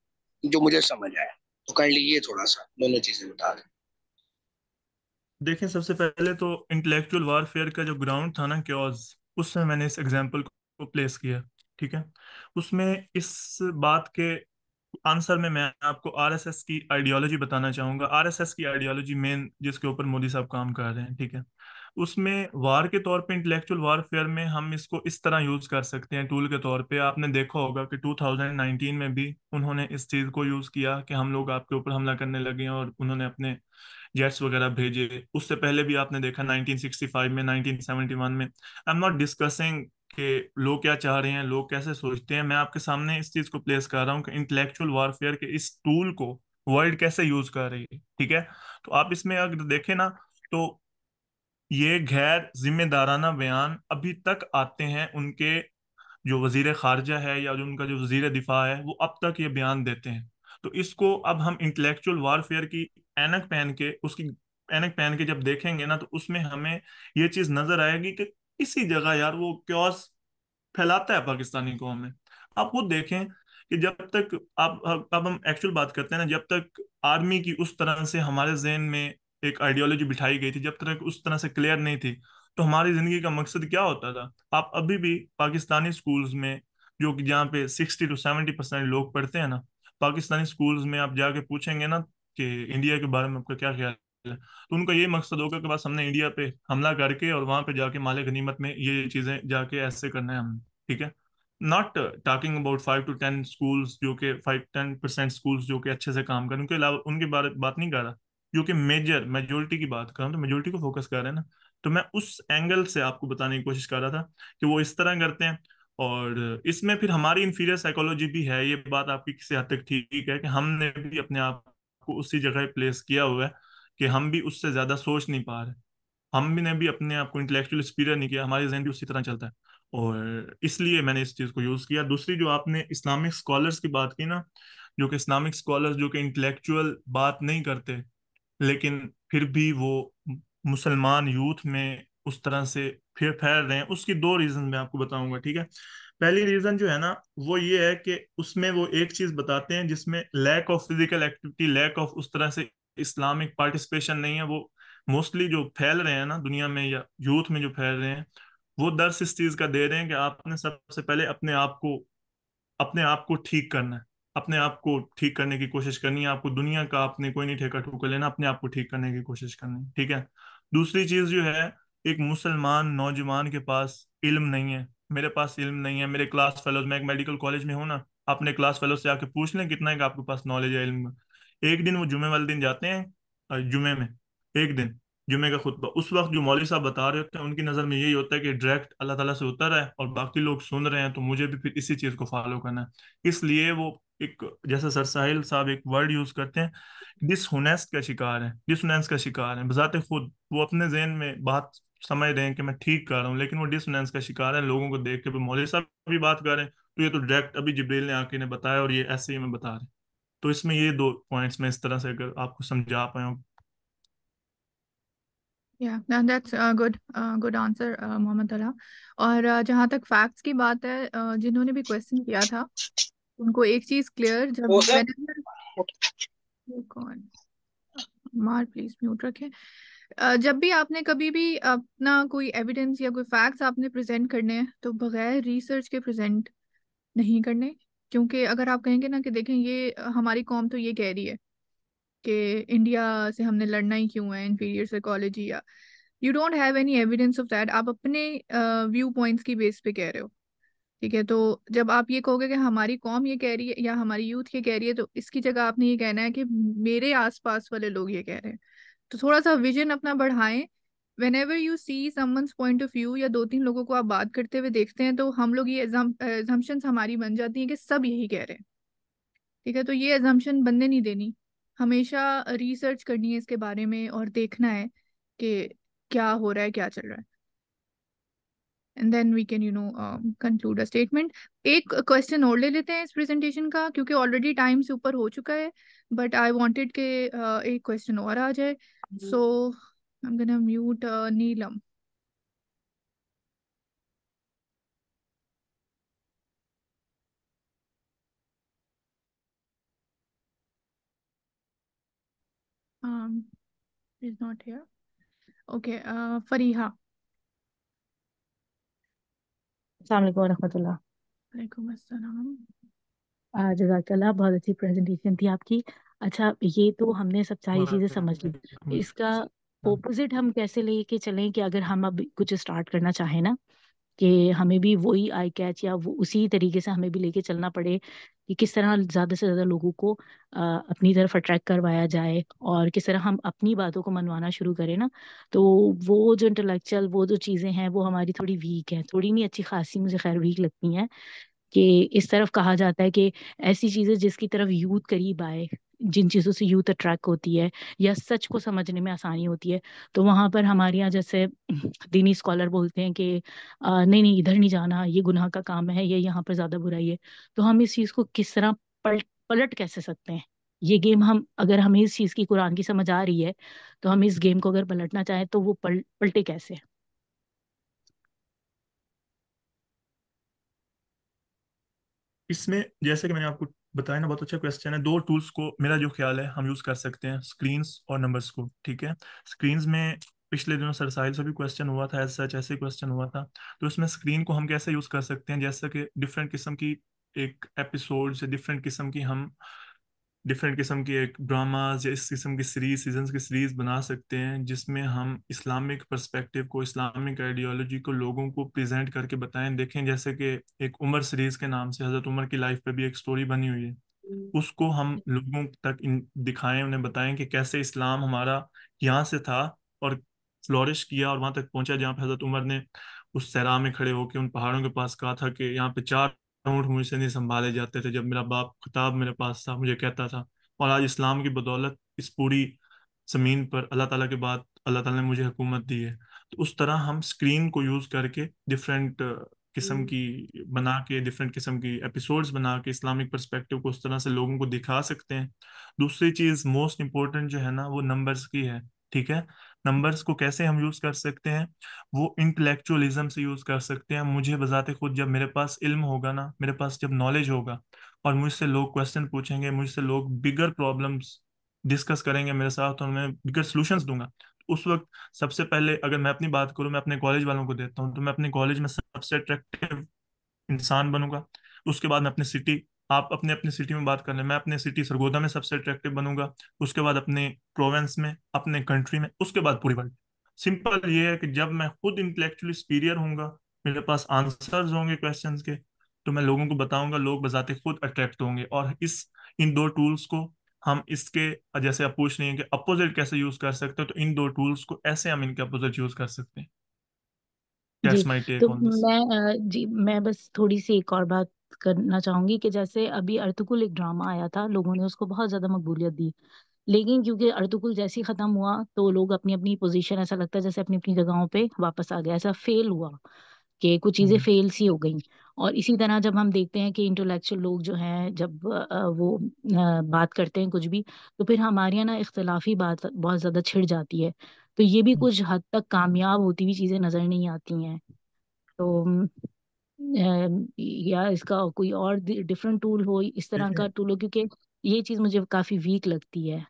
जो मुझे समझ आया। तो काइंडली ये थोड़ा सा दोनों चीजें बता दें। देखें, सबसे पहले तो इंटेलेक्चुअल वारफेयर का जो ग्राउंड था ना, क्योज, उसमें मैंने इस एग्जांपल को प्लेस किया। ठीक है। उसमें इस बात के आंसर में मैं आपको आरएसएस की आइडियोलॉजी बताना चाहूंगा। आरएसएस की आइडियोलॉजी मेन जिसके ऊपर मोदी साहब काम कर रहे हैं। ठीक है। उसमें वार के तौर पे, इंटेलेक्चुअल वारफेयर में हम इसको इस तरह यूज कर सकते हैं टूल के तौर पे। आपने देखा होगा कि 2019 में भी उन्होंने इस चीज को यूज किया कि हम लोग आपके ऊपर हमला करने लगे हैं, और उन्होंने अपने जेट्स वगैरह भेजे। उससे पहले भी आपने देखा 1965 में, 1971 में। आई एम नॉट डिस्कसिंग कि लोग क्या चाह रहे हैं, लोग कैसे सोचते हैं। मैं आपके सामने इस चीज को प्लेस कर रहा हूँ कि इंटेलेक्चुअल वॉरफेयर के इस टूल को वर्ल्ड कैसे यूज कर रही है। ठीक है। तो आप इसमें अगर देखें ना, तो ये गैर जिम्मेदाराना बयान अभी तक आते हैं उनके, जो वजीर खारजा है या जो उनका जो वजीर दिफा है, वो अब तक ये बयान देते हैं। तो इसको अब हम इंटेलेक्चुअल वारफेयर की ऐनक पहन के, उसकी ऐनक पहन के जब देखेंगे ना, तो उसमें हमें ये चीज नजर आएगी कि इसी जगह यार वो क्योस फैलाता है पाकिस्तानी कौम में। आप वो देखें कि जब तक आप, अब हम एक्चुअल बात करते हैं ना, जब तक आर्मी की उस तरह से हमारे जहन में एक आइडियोलॉजी बिठाई गई थी, जब तक उस तरह से क्लियर नहीं थी, तो हमारी जिंदगी का मकसद क्या होता था। आप अभी भी पाकिस्तानी स्कूल्स में, जो कि जहाँ पे 60 to 70% लोग पढ़ते हैं ना, पाकिस्तानी स्कूल्स में आप जाके पूछेंगे ना कि इंडिया के बारे में आपका क्या ख्याल है, तो उनका ये मकसद होगा कि बस हमने इंडिया पे हमला करके और वहां पे जाके माले गनीमत में ये चीजें जाके ऐसे करना है हमने। ठीक है। Not talking about 5 to 10 schools, जो कि 5-10% स्कूल्स जो कि अच्छे से काम करें, उनके अलावा उनके बारे बात नहीं कर रहा, जो कि मेजोरिटी की बात कर रहा हूँ, तो मेजोरिटी को फोकस कर रहे हैं ना। तो मैं उस एंगल से आपको बताने की कोशिश कर रहा था कि वो इस तरह करते हैं। और इसमें फिर हमारी इंफीरियर साइकोलॉजी भी है, ये बात आपकी किसी हद तक ठीक है कि हमने भी अपने आप को उसी जगह प्लेस किया हुआ है कि हम भी उससे ज्यादा सोच नहीं पा रहे। हम भी ने भी अपने आप को इंटेलेक्चुअल सुपीरियर नहीं किया, हमारे जहन भी उसी तरह चलता है। और इसलिए मैंने इस चीज को यूज किया। दूसरी जो आपने इस्लामिक स्कॉलर्स की बात की ना, जो कि इस्लामिक स्कॉलर्स जो कि इंटेलेक्चुअल बात नहीं करते, लेकिन फिर भी वो मुसलमान यूथ में उस तरह से फिर फैल रहे हैं, उसकी दो रीजन मैं आपको बताऊंगा। ठीक है। पहली रीजन जो है ना, वो ये है कि उसमें वो एक चीज बताते हैं जिसमें lack of physical activity, lack of उस तरह से इस्लामिक पार्टिसिपेशन नहीं है। वो मोस्टली जो फैल रहे हैं ना दुनिया में, या यूथ में जो फैल रहे हैं, वो दर्स इस चीज का दे रहे हैं कि आपने सबसे पहले अपने आप को ठीक करना है। अपने आप को ठीक करने की कोशिश करनी है, आपको दुनिया का अपने कोई नहीं ठेका ठुका लेना, अपने आप को ठीक करने की कोशिश करनी है, ठीक है। दूसरी चीज जो है, एक मुसलमान नौजवान के पास इल्म नहीं है, मेरे पास इल्म नहीं है, मेरे क्लास फेलोज, मैं एक मेडिकल कॉलेज में हूँ ना, अपने क्लास फेलो से आके पूछ लें कितना है कि आपके पास नॉलेज है इल्म में। एक दिन वो जुमे वाले दिन जाते हैं जुमे में, एक दिन जुमे का खुतबा, उस वक्त जो मौलवी साहब बता रहे होते हैं उनकी नज़र में यही होता है कि डायरेक्ट अल्लाह ताला से उतर है और बाकी लोग सुन रहे हैं, तो मुझे भी फिर इसी चीज़ को फॉलो करना है। इसलिए वो एक, जैसा सर साहिल साहब एक वर्ड यूज करते हैं, डिसहोनेस्ट का शिकार है, डिसोनेंस का शिकार है बजाते खुद। वो अपने जहन में बात समझ रहे हैं कि मैं ठीक कर रहा हूँ, लेकिन वो डिसोनेंस का शिकार है। लोगों को देख के भी मौलवी साहब भी बात कर रहे हैं तो ये तो डायरेक्ट अभी जिब्रील ने आके ने बताया और ये ऐसे ही मैं बता रहे हैं। तो इसमें ये दो पॉइंट्स मैं इस तरह से अगर आपको समझा पाया हूँ। Yeah, that's a good answer, Mohammad अला। और जहाँ तक फैक्ट्स की बात है, जिन्होंने भी क्वेश्चन किया था उनको एक चीज क्लियर, जब whenever कौन मार प्लीज म्यूट रखें। जब भी आपने कभी भी अपना कोई एविडेंस या कोई फैक्ट्स आपने प्रेजेंट करने हैं तो बगैर रिसर्च के प्रेजेंट नहीं करने। क्योंकि अगर आप कहेंगे ना कि देखें ये हमारी कौम तो ये कह रही है कि इंडिया से हमने लड़ना ही क्यों है, इंफीरियर साइकोलॉजी, या you don't have any evidence of that, आप अपने व्यू पॉइंट्स की बेस पे कह रहे हो। ठीक है, तो जब आप ये कहोगे कि हमारी कौम ये कह रही है या हमारी यूथ ये कह रही है, तो इसकी जगह आपने ये कहना है कि मेरे आसपास वाले लोग ये कह रहे हैं। तो थोड़ा सा विजन अपना बढ़ाएं। Whenever you see someone's point of view, या दो तीन लोगों को आप बात करते हुए देखते हैं, तो हम लोग ये एजम्पशंस हमारी बन जाती हैं कि सब यही कह रहे हैं। ठीक है, तो ये एजम्पशन बनने नहीं देनी, हमेशा रिसर्च करनी है इसके बारे में और देखना है कि क्या हो रहा है, क्या चल रहा है, and then we can conclude a statement. एक क्वेश्चन और ले लेते हैं इस प्रेजेंटेशन का, क्योंकि ऑलरेडी टाइम से ऊपर हो चुका है, बट आई वांटेड के एक क्वेश्चन और आ जाए। So I am gonna mute Neelam. Is not here. Okay, Fariha. अस्सलाम वालेकुम रहमतुल्लाह। वालेकुम अस्सलाम। जज़ाकल्लाह, बहुत अच्छी प्रेजेंटेशन थी आपकी। अच्छा, ये तो हमने सब सारी चीज़ें समझ ली। इसका ओपोजिट हम कैसे लेके चलें कि अगर हम अब कुछ स्टार्ट करना चाहें ना, कि हमें भी वही आई कैच या वो उसी तरीके से हमें भी लेके चलना पड़े, कि किस तरह ज़्यादा से ज़्यादा लोगों को अपनी तरफ अट्रैक्ट करवाया जाए और किस तरह हम अपनी बातों को मनवाना शुरू करें ना। तो वो जो इंटेलेक्चुअल वो जो चीज़ें हैं वो हमारी थोड़ी वीक हैं, थोड़ी नहीं, अच्छी खासी मुझे खैर वीक लगती हैं। कि इस तरफ कहा जाता है कि ऐसी चीजें जिसकी तरफ यूथ करीब आए, जिन चीजों से यूथ अट्रैक्ट होती है या सच को समझने में आसानी होती है, तो वहां पर हमारे यहाँ जैसे दीनी स्कॉलर बोलते हैं कि नहीं नहीं इधर नहीं जाना, ये गुनाह का काम है, ये यहाँ पर ज्यादा बुराई है। तो हम इस चीज को किस तरह पलट कैसे सकते हैं? ये गेम हम, अगर हमें इस चीज की कुरान की समझ आ रही है, तो हम इस गेम को अगर पलटना चाहें तो वो पलटे कैसे? इसमें जैसे कि मैंने आपको बताया ना, बहुत अच्छा क्वेश्चन है। दो टूल्स को मेरा जो ख्याल है हम यूज कर सकते हैं, स्क्रीन्स और नंबर्स को, ठीक है। स्क्रीन्स में पिछले दिनों सर साहिल से भी क्वेश्चन हुआ था, ऐसा सच ऐसे क्वेश्चन हुआ था। तो इसमें स्क्रीन को हम कैसे यूज कर सकते हैं, जैसे कि डिफरेंट किस्म की एक एपिसोड से डिफरेंट किस्म की एक ड्रामाज या इस किस्म की सीरीज, सीजन्स की सीरीज बना सकते हैं, जिसमें हम इस्लामिक पर्सपेक्टिव को, इस्लामिक आइडियोलॉजी को लोगों को प्रेजेंट करके बताएं। देखें जैसे कि एक उमर सीरीज के नाम से हजरत उमर की लाइफ पे भी एक स्टोरी बनी हुई है, उसको हम लोगों तक दिखाएं, उन्हें बताएं कि कैसे इस्लाम हमारा यहाँ से था और फ्लोरिश किया और वहां तक पहुंचा, जहाँ पे हजरत उमर ने उस सहरा में खड़े होकर उन पहाड़ों के पास कहा था कि यहाँ पे 4 ऊँट मुझसे नहीं संभाले जाते थे, जब मेरा बाप खिताब मेरे पास था मुझे कहता था। और आज इस्लाम की बदौलत इस पूरी जमीन पर अल्लाह ताला के बाद अल्लाह ताला ने मुझे हुकूमत दी है। तो उस तरह हम स्क्रीन को यूज करके डिफरेंट किस्म की बना के, डिफरेंट किस्म की एपिसोड्स बना के इस्लामिक पर्सपेक्टिव को उस तरह से लोगों को दिखा सकते हैं। दूसरी चीज मोस्ट इंपॉर्टेंट जो है ना, वो नंबर्स की है, ठीक है। नंबर्स को कैसे हम यूज कर सकते हैं, वो इंटेलेक्चुअलिज्म से यूज कर सकते हैं। मुझे बजाते खुद जब मेरे पास इल्म होगा ना, मेरे पास जब नॉलेज होगा और मुझसे लोग क्वेश्चन पूछेंगे, मुझसे लोग बिगर प्रॉब्लम्स डिस्कस करेंगे मेरे साथ, तो मैं बिगर सॉल्यूशंस दूंगा। उस वक्त सबसे पहले अगर मैं अपनी बात करूं, मैं अपने कॉलेज वालों को देता हूं, तो मैं अपने कॉलेज में सबसे अट्रैक्टिव इंसान बनूंगा। उसके बाद मैं अपनी सिटी आप अपने अपने सिटी में बात कर लें, मैं अपने सिटी सरगोधा में सबसे अट्रैक्टिव बनूंगा, उसके बाद अपने प्रोवेंस में, अपने कंट्री में, उसके बाद पूरी वर्ल्ड। सिंपल ये है कि जब मैं खुद इंटेलेक्चुअली सुपीरियर होऊंगा, मेरे पास आंसर्स होंगे क्वेश्चंस के, तो मैं लोगों को बताऊंगा, लोग बजाते खुद अट्रैक्ट होंगे। और इन दो टूल्स को हम इसके, जैसे आप पूछ रही हैं कि अपोजिट कैसे यूज कर सकते हो, तो इन दो टूल्स को ऐसे हम इनके अपोजिट यूज कर सकते हैं। जी। दैट्स माय तो टेक ऑन दिस। मैं बस थोड़ी सी एक और बात करना चाहूंगी कि जैसे अभी अर्तुगरुल एक ड्रामा आया था, लोगों ने उसको बहुत ज्यादा मकबूलियत दी, लेकिन क्योंकि अर्तुगरुल जैसे ही खत्म हुआ तो लोग अपनी अपनी पोजीशन, ऐसा लगता है जैसे अपनी अपनी जगहों पे वापस आ गया, ऐसा फेल हुआ कि कुछ चीजें हम्म। फेल सी हो गई। और इसी तरह जब हम देखते हैं कि इंटेलेक्चुअल लोग जो हैं, जब वो बात करते हैं कुछ भी, तो फिर हमारे यहाँ ना इख्तलाफी बात बहुत ज्यादा छिड़ जाती है, तो ये भी कुछ हद तक कामयाब होती हुई चीजें नजर नहीं आती हैं। तो या इसका कोई और डिफरेंट टूल हो, इस तरह का देखिए, टूल हो, क्योंकि ये चीज मुझे काफी वीक लगती है।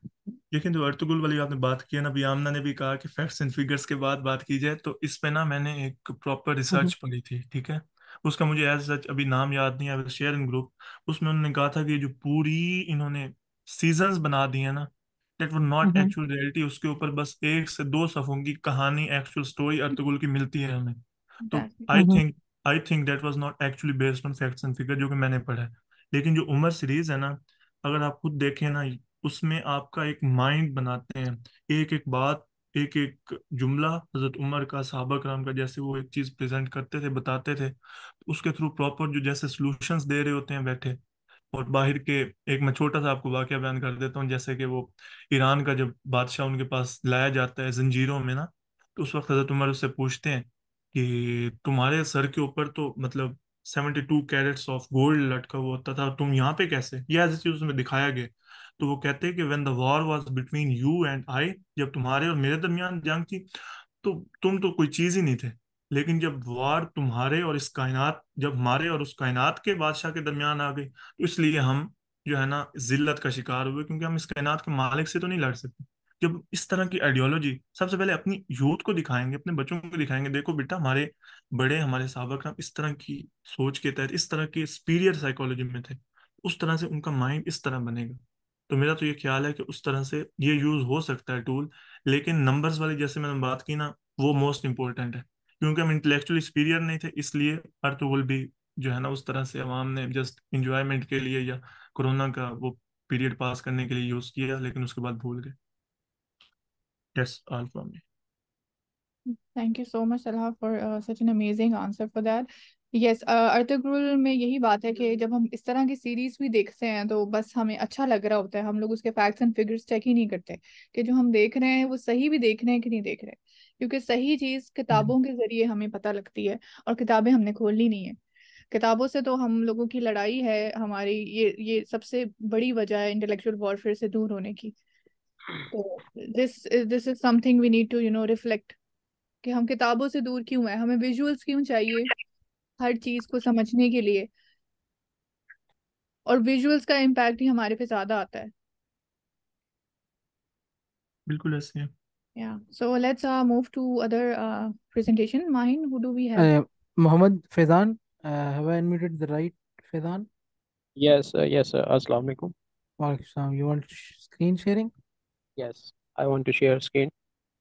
लेकिन जो अर्तुगरुल वाली आपने बात की है ना, अभी आमना ने भी कहा कि फैक्ट्स एंड फिगर्स के बाद बात की जाए, तो इस पे ना मैंने एक प्रॉपर हम्म। रिसर्च पढ़ी थी, ठीक है। उसका मुझे एज सच अभी नाम याद नहीं, I will share in group. उसमें उन्होंने कहा था कि जो पूरी इन्होंने सीजन्स बना दी है ना, that were not hmm. Actual reality. उसके ऊपर बस एक से दो सफों की कहानी, एक्चुअल स्टोरी अर्तुगरुल की मिलती है हमें। तो Exactly. I hmm. Think I think that was not actually based on facts and figure जो कि मैंने पढ़ा है। लेकिन जो उमर सीरीज है ना, अगर आप खुद देखें ना, उसमें आपका एक माइंड बनाते हैं, एक एक बात, एक एक जुमला हजरत उमर का, सहाबा कराम का, जैसे वो एक चीज प्रेजेंट करते थे, बताते थे, तो उसके थ्रू प्रॉपर जो जैसे सॉल्यूशंस दे रहे होते हैं बैठे। और बाहर के, एक मैं छोटा सा आपको वाकया बयान कर देता हूँ, जैसे कि वो ईरान का जब बादशाह उनके पास लाया जाता है जंजीरों में ना, तो उस वक्त हजरत उमर उससे पूछते हैं कि तुम्हारे सर के ऊपर तो मतलब 72 कैरेट्स ऑफ गोल्ड लटका हुआ होता था, तुम यहाँ पे कैसे, ये ऐसी चीज उसमें दिखाया गया। तो वो कहते हैं कि when the war was between you and I, जब तुम्हारे और मेरे दरमियान जंग थी, तो तुम तो कोई चीज ही नहीं थे। लेकिन जब वार तुम्हारे और इस कायनात, जब हमारे और उस कायनात के बादशाह के दरमियान आ गई, तो इसलिए हम जो है ना जिल्लत का शिकार हुए, क्योंकि हम इस कायनात के मालिक से तो नहीं लड़ सकते। जब इस तरह की आइडियोलॉजी सबसे पहले अपनी यूथ को दिखाएंगे, अपने बच्चों को दिखाएंगे, देखो बेटा हमारे बड़े, हमारे साहबा करम इस तरह की सोच के तहत, इस तरह की सुपीरियर साइकोलॉजी में थे, उस तरह से उनका माइंड इस तरह बनेगा। तो मेरा तो ये ख्याल है कि उस तरह से ये यूज हो सकता है टूल। लेकिन नंबर्स वाली जैसे मैंने बात की ना, वो मोस्ट इंपॉर्टेंट है, क्योंकि हम इंटेलेक्चुअली सुपीरियर नहीं थे, इसलिए अर्तुगरुल भी जो है ना उस तरह से अवाम ने जस्ट इंजॉयमेंट के लिए या कोरोना का वो पीरियड पास करने के लिए यूज किया, लेकिन उसके बाद भूल गए। That's all from me. Thank you so much, Salah, for such an amazing answer for that. Yes, Ertugrul में यही बात है कि जब हम इस तरह की सीरीज भी देखते हैं तो बस हमें अच्छा लग रहा होता है, हम लोग उसके फैक्ट्स एंड फिगर्स चेक ही नहीं करते कि जो हम देख रहे हैं वो सही भी देख रहे हैं कि नहीं देख रहे, क्योंकि सही चीज किताबों के जरिए हमें पता लगती है, और किताबें हमने खोलनी नहीं है। किताबों से तो हम लोगों की लड़ाई है हमारी, ये सबसे बड़ी वजह है इंटेलेक्चुअल वॉरफेयर से दूर होने की। तो this this is something we need to reflect कि हम किताबों से दूर क्यों हैं, हमें विजुअल्स क्यों चाहिए हर चीज को समझने के लिए, और विजुअल्स का इम्पैक्ट ही हमारे पे ज्यादा आता है। बिल्कुल ऐसे है। Yeah, so let's move to other presentation. Mahin, who do we have? Mohammed Faizan, have I unmuted the right Faizan? Yes, Assalamu alaikum. Walaikum salam. You want screen sharing? Yes, I want to share screen.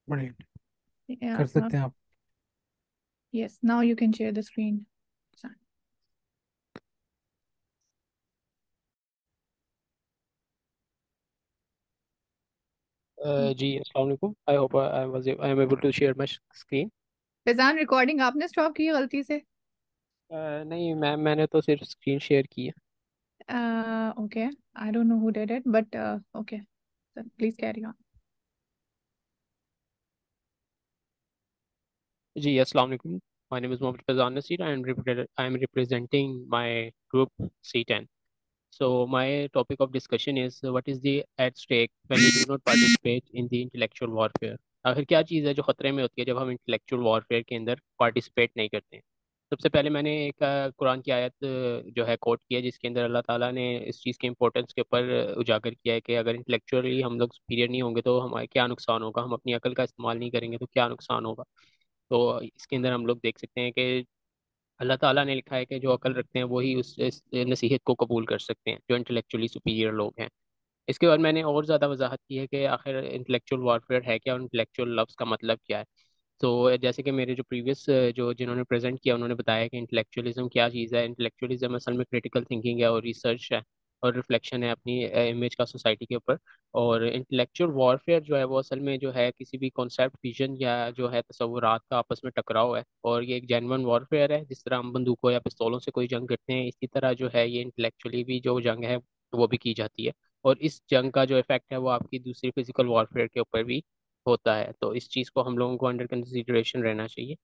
Brilliant. Yeah, कर सकते हैं आप. yes, now you can share the screen. जी Assalamu alaikum. I hope I am able to share my screen. Faizan, recording आपने stop की गलती से? नहीं मैम, मैंने तो सिर्फ स्क्रीन शेयर की है। Okay, I don't know who did it, but okay, so please carry on. Ji Assalamu alaikum. My name is Mohammed Fazan Nasir. I am representing my group C10. So my topic of discussion is what is the at stake when we do not participate in the intellectual warfare. आखिर क्या चीज़ है जो खतरे में होती है जब हम इंटेलेक्चुअल वॉरफेयर के अंदर पार्टिसिपेट नहीं करते हैं। सबसे पहले मैंने एक कुरान की आयत जो है कोट किया, जिसके अंदर अल्लाह ताला ने इस चीज़ के इंपॉर्टेंस के ऊपर उजागर किया है कि अगर इंटेलेक्चुअली हम लोग सुपीरियर नहीं होंगे तो हमारे क्या नुकसान होगा, हम अपनी अकल का इस्तेमाल नहीं करेंगे तो क्या नुकसान होगा। तो इसके अंदर हम लोग देख सकते हैं कि अल्लाह ताला ने लिखा है कि जो अकल रखते हैं वही इस नसीहत को कबूल कर सकते हैं, जो इंटेलेक्चुअली सुपीरियर लोग हैं। इसके बाद मैंने और ज़्यादा वजाहत की है कि आखिर इंटेलेक्चुअल वारफेयर है क्या और इंटेलेक्चुअल लफ्ज़ का मतलब क्या है। तो जैसे कि मेरे जो प्रीवियस जो जिन्होंने प्रेजेंट किया उन्होंने बताया कि इंटेलेक्चुअलिज्म क्या चीज़ है। इंटेलेक्चुअलिज्म असल में क्रिटिकल थिंकिंग है और रिसर्च है और रिफ्लेक्शन है अपनी इमेज का सोसाइटी के ऊपर। और इंटेलेक्चुअल वॉरफेयर जो है वो असल में जो है किसी भी कॉन्सेप्ट, विजन या जो है तसव्वुरात का आपस में टकराव है। और ये एक जेन्युइन वॉरफेयर है। जिस तरह हम बंदूकों या पिस्तौलों से कोई जंग करते हैं, इसी तरह जो है ये इंटेलेक्चुअली भी जो जंग है वो भी की जाती है। और इस जंग का जो इफेक्ट है वो आपकी दूसरी फिजिकल वॉरफेयर के ऊपर भी होता है। तो इस चीज़ को हम लोगों को अंडर कंसिडरेशन रहना चाहिए।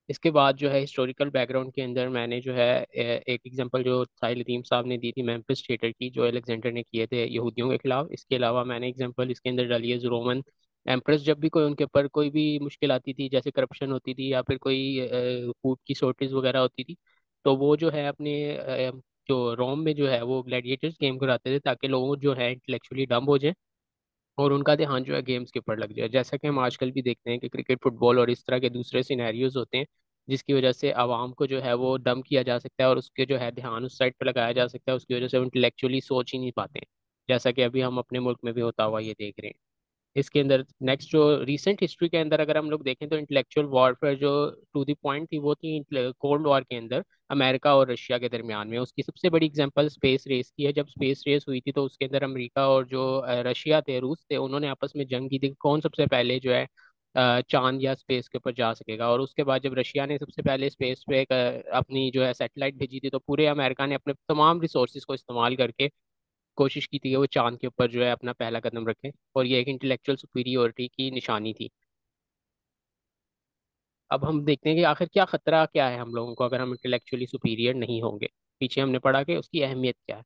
इसके बाद जो है हिस्टोरिकल बैकग्राउंड के अंदर मैंने जो है एक एग्जांपल जो साहिल लतीफ़ साहब ने दी थी मेम्फिस थिएटर की, जो अलेक्जेंडर ने किए थे यहूदियों के खिलाफ। इसके अलावा मैंने एग्जांपल इसके अंदर डाली है रोमन एम्प्रेस, जब भी कोई उनके ऊपर कोई भी मुश्किल आती थी, जैसे करप्शन होती थी या फिर कोई फूड की शॉर्टेज वगैरह होती थी, तो वो जो है अपने जो रोम में जो है वो ग्लैडिएटर्स गेम कराते थे ताकि लोग जो है इंटेलेक्चुअली डम हो जाए और उनका ध्यान जो है गेम्स के ऊपर लग जाए। जैसा कि हम आजकल भी देखते हैं कि क्रिकेट, फुटबॉल और इस तरह के दूसरे सिनेरियोज होते हैं जिसकी वजह से आवाम को जो है वो डम किया जा सकता है और उसके जो है ध्यान उस साइड पर लगाया जा सकता है, उसकी वजह से वो इंटेलेक्चुअली सोच ही नहीं पाते, जैसा कि अभी हम अपने मुल्क में भी होता हुआ ये देख रहे हैं। इसके अंदर नेक्स्ट जो रिसेंट हिस्ट्री के अंदर अगर हम लोग देखें तो इंटेलेक्चुअल वॉरफेयर जो टू द पॉइंट थी वो थी कोल्ड वॉर के अंदर अमेरिका और रशिया के दरमियान में। उसकी सबसे बड़ी एग्जांपल स्पेस रेस की है। जब स्पेस रेस हुई थी तो उसके अंदर अमेरिका और जो रशिया थे, रूस थे, उन्होंने आपस में जंग की थी कि कौन सबसे पहले जो है चांद या स्पेस के ऊपर जा सकेगा। और उसके बाद जब रशिया ने सबसे पहले स्पेस पे एक अपनी जो है सैटेलाइट भेजी थी, तो पूरे अमेरिका ने अपने तमाम रिसोर्सेज को इस्तेमाल करके कोशिश की थी कि वो चांद के ऊपर जो है अपना पहला कदम रखें। और ये एक इंटेलेक्चुअल सुपीरियोरिटी की निशानी थी। अब हम देखते हैं कि आखिर क्या खतरा क्या है हम लोगों को अगर हम इंटेलेक्चुअली सुपीरियर नहीं होंगे। पीछे हमने पढ़ा कि उसकी अहमियत क्या है।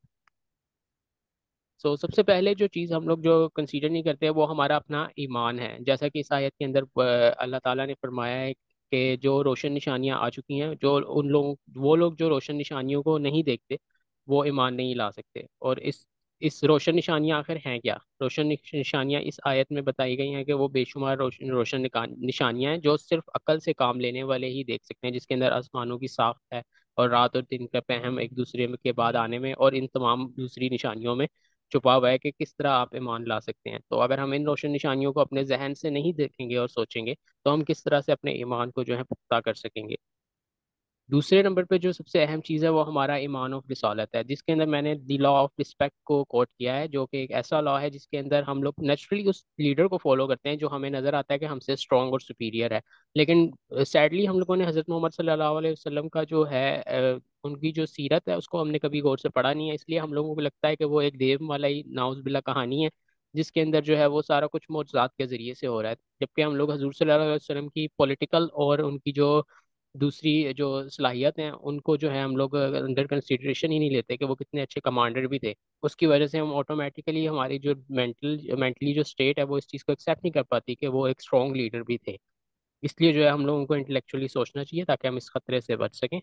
सो सबसे पहले जो चीज़ हम लोग जो कंसीडर नहीं करते वो हमारा अपना ईमान है। जैसा कि इस आयत के अंदर अल्लाह ताला ने फरमाया है कि जो रोशन निशानियां आ चुकी हैं, जो उन लोगों वो लोग जो रोशन निशानियों को नहीं देखते वो ईमान नहीं ला सकते। और इस रोशन निशानियां आखिर हैं क्या? रोशन निशानियां इस आयत में बताई गई हैं कि वो बेशुमार रोशन रोशन निशानियां हैं जो सिर्फ अकल से काम लेने वाले ही देख सकते हैं, जिसके अंदर आसमानों की साख्त है और रात और दिन का पहम एक दूसरे के बाद आने में, और इन तमाम दूसरी निशानियों में छुपा हुआ है कि किस तरह आप ईमान ला सकते हैं। तो अगर हम इन रोशन निशानियों को अपने जहन से नहीं देखेंगे और सोचेंगे तो हम किस तरह से अपने ईमान को जो है पुख्ता कर सकेंगे। दूसरे नंबर पे जो सबसे अहम चीज़ है वो हमारा ईमान ऑफ रिसालत है, जिसके अंदर मैंने द लॉ ऑफ रिस्पेक्ट को कोट किया है, जो कि एक ऐसा लॉ है जिसके अंदर हम लोग नेचुरली उस लीडर को फॉलो करते हैं जो हमें नजर आता है कि हमसे स्ट्रांग और सुपीरियर है। लेकिन सैडली हम लोगों ने हजरत मोहम्मद सल्लल्लाहु अलैहि वसल्लम का जो है उनकी जो सीरत है उसको हमने कभी गौर से पढ़ा नहीं है, इसलिए हम लोगों को लगता है कि वो एक देव वाला ही नाउज़ुबिल्लाह कहानी है जिसके अंदर जो है वो सारा कुछ मौजूदात के जरिए से हो रहा है। जबकि हम लोग हजूर सल्लल्लाहु अलैहि वसल्लम की पॉलिटिकल और उनकी जो दूसरी जो सलाहियत हैं उनको जो है हम लोग अंडर कंसिडरेशन ही नहीं लेते कि वो कितने अच्छे कमांडर भी थे। उसकी वजह से हम ऑटोमेटिकली हमारी जो मेंटली जो स्टेट है वो इस चीज़ को एक्सेप्ट नहीं कर पाती कि वो एक स्ट्रॉन्ग लीडर भी थे। इसलिए जो है हम लोगों को इंटेलेक्चुअली सोचना चाहिए ताकि हम इस खतरे से बच सकें।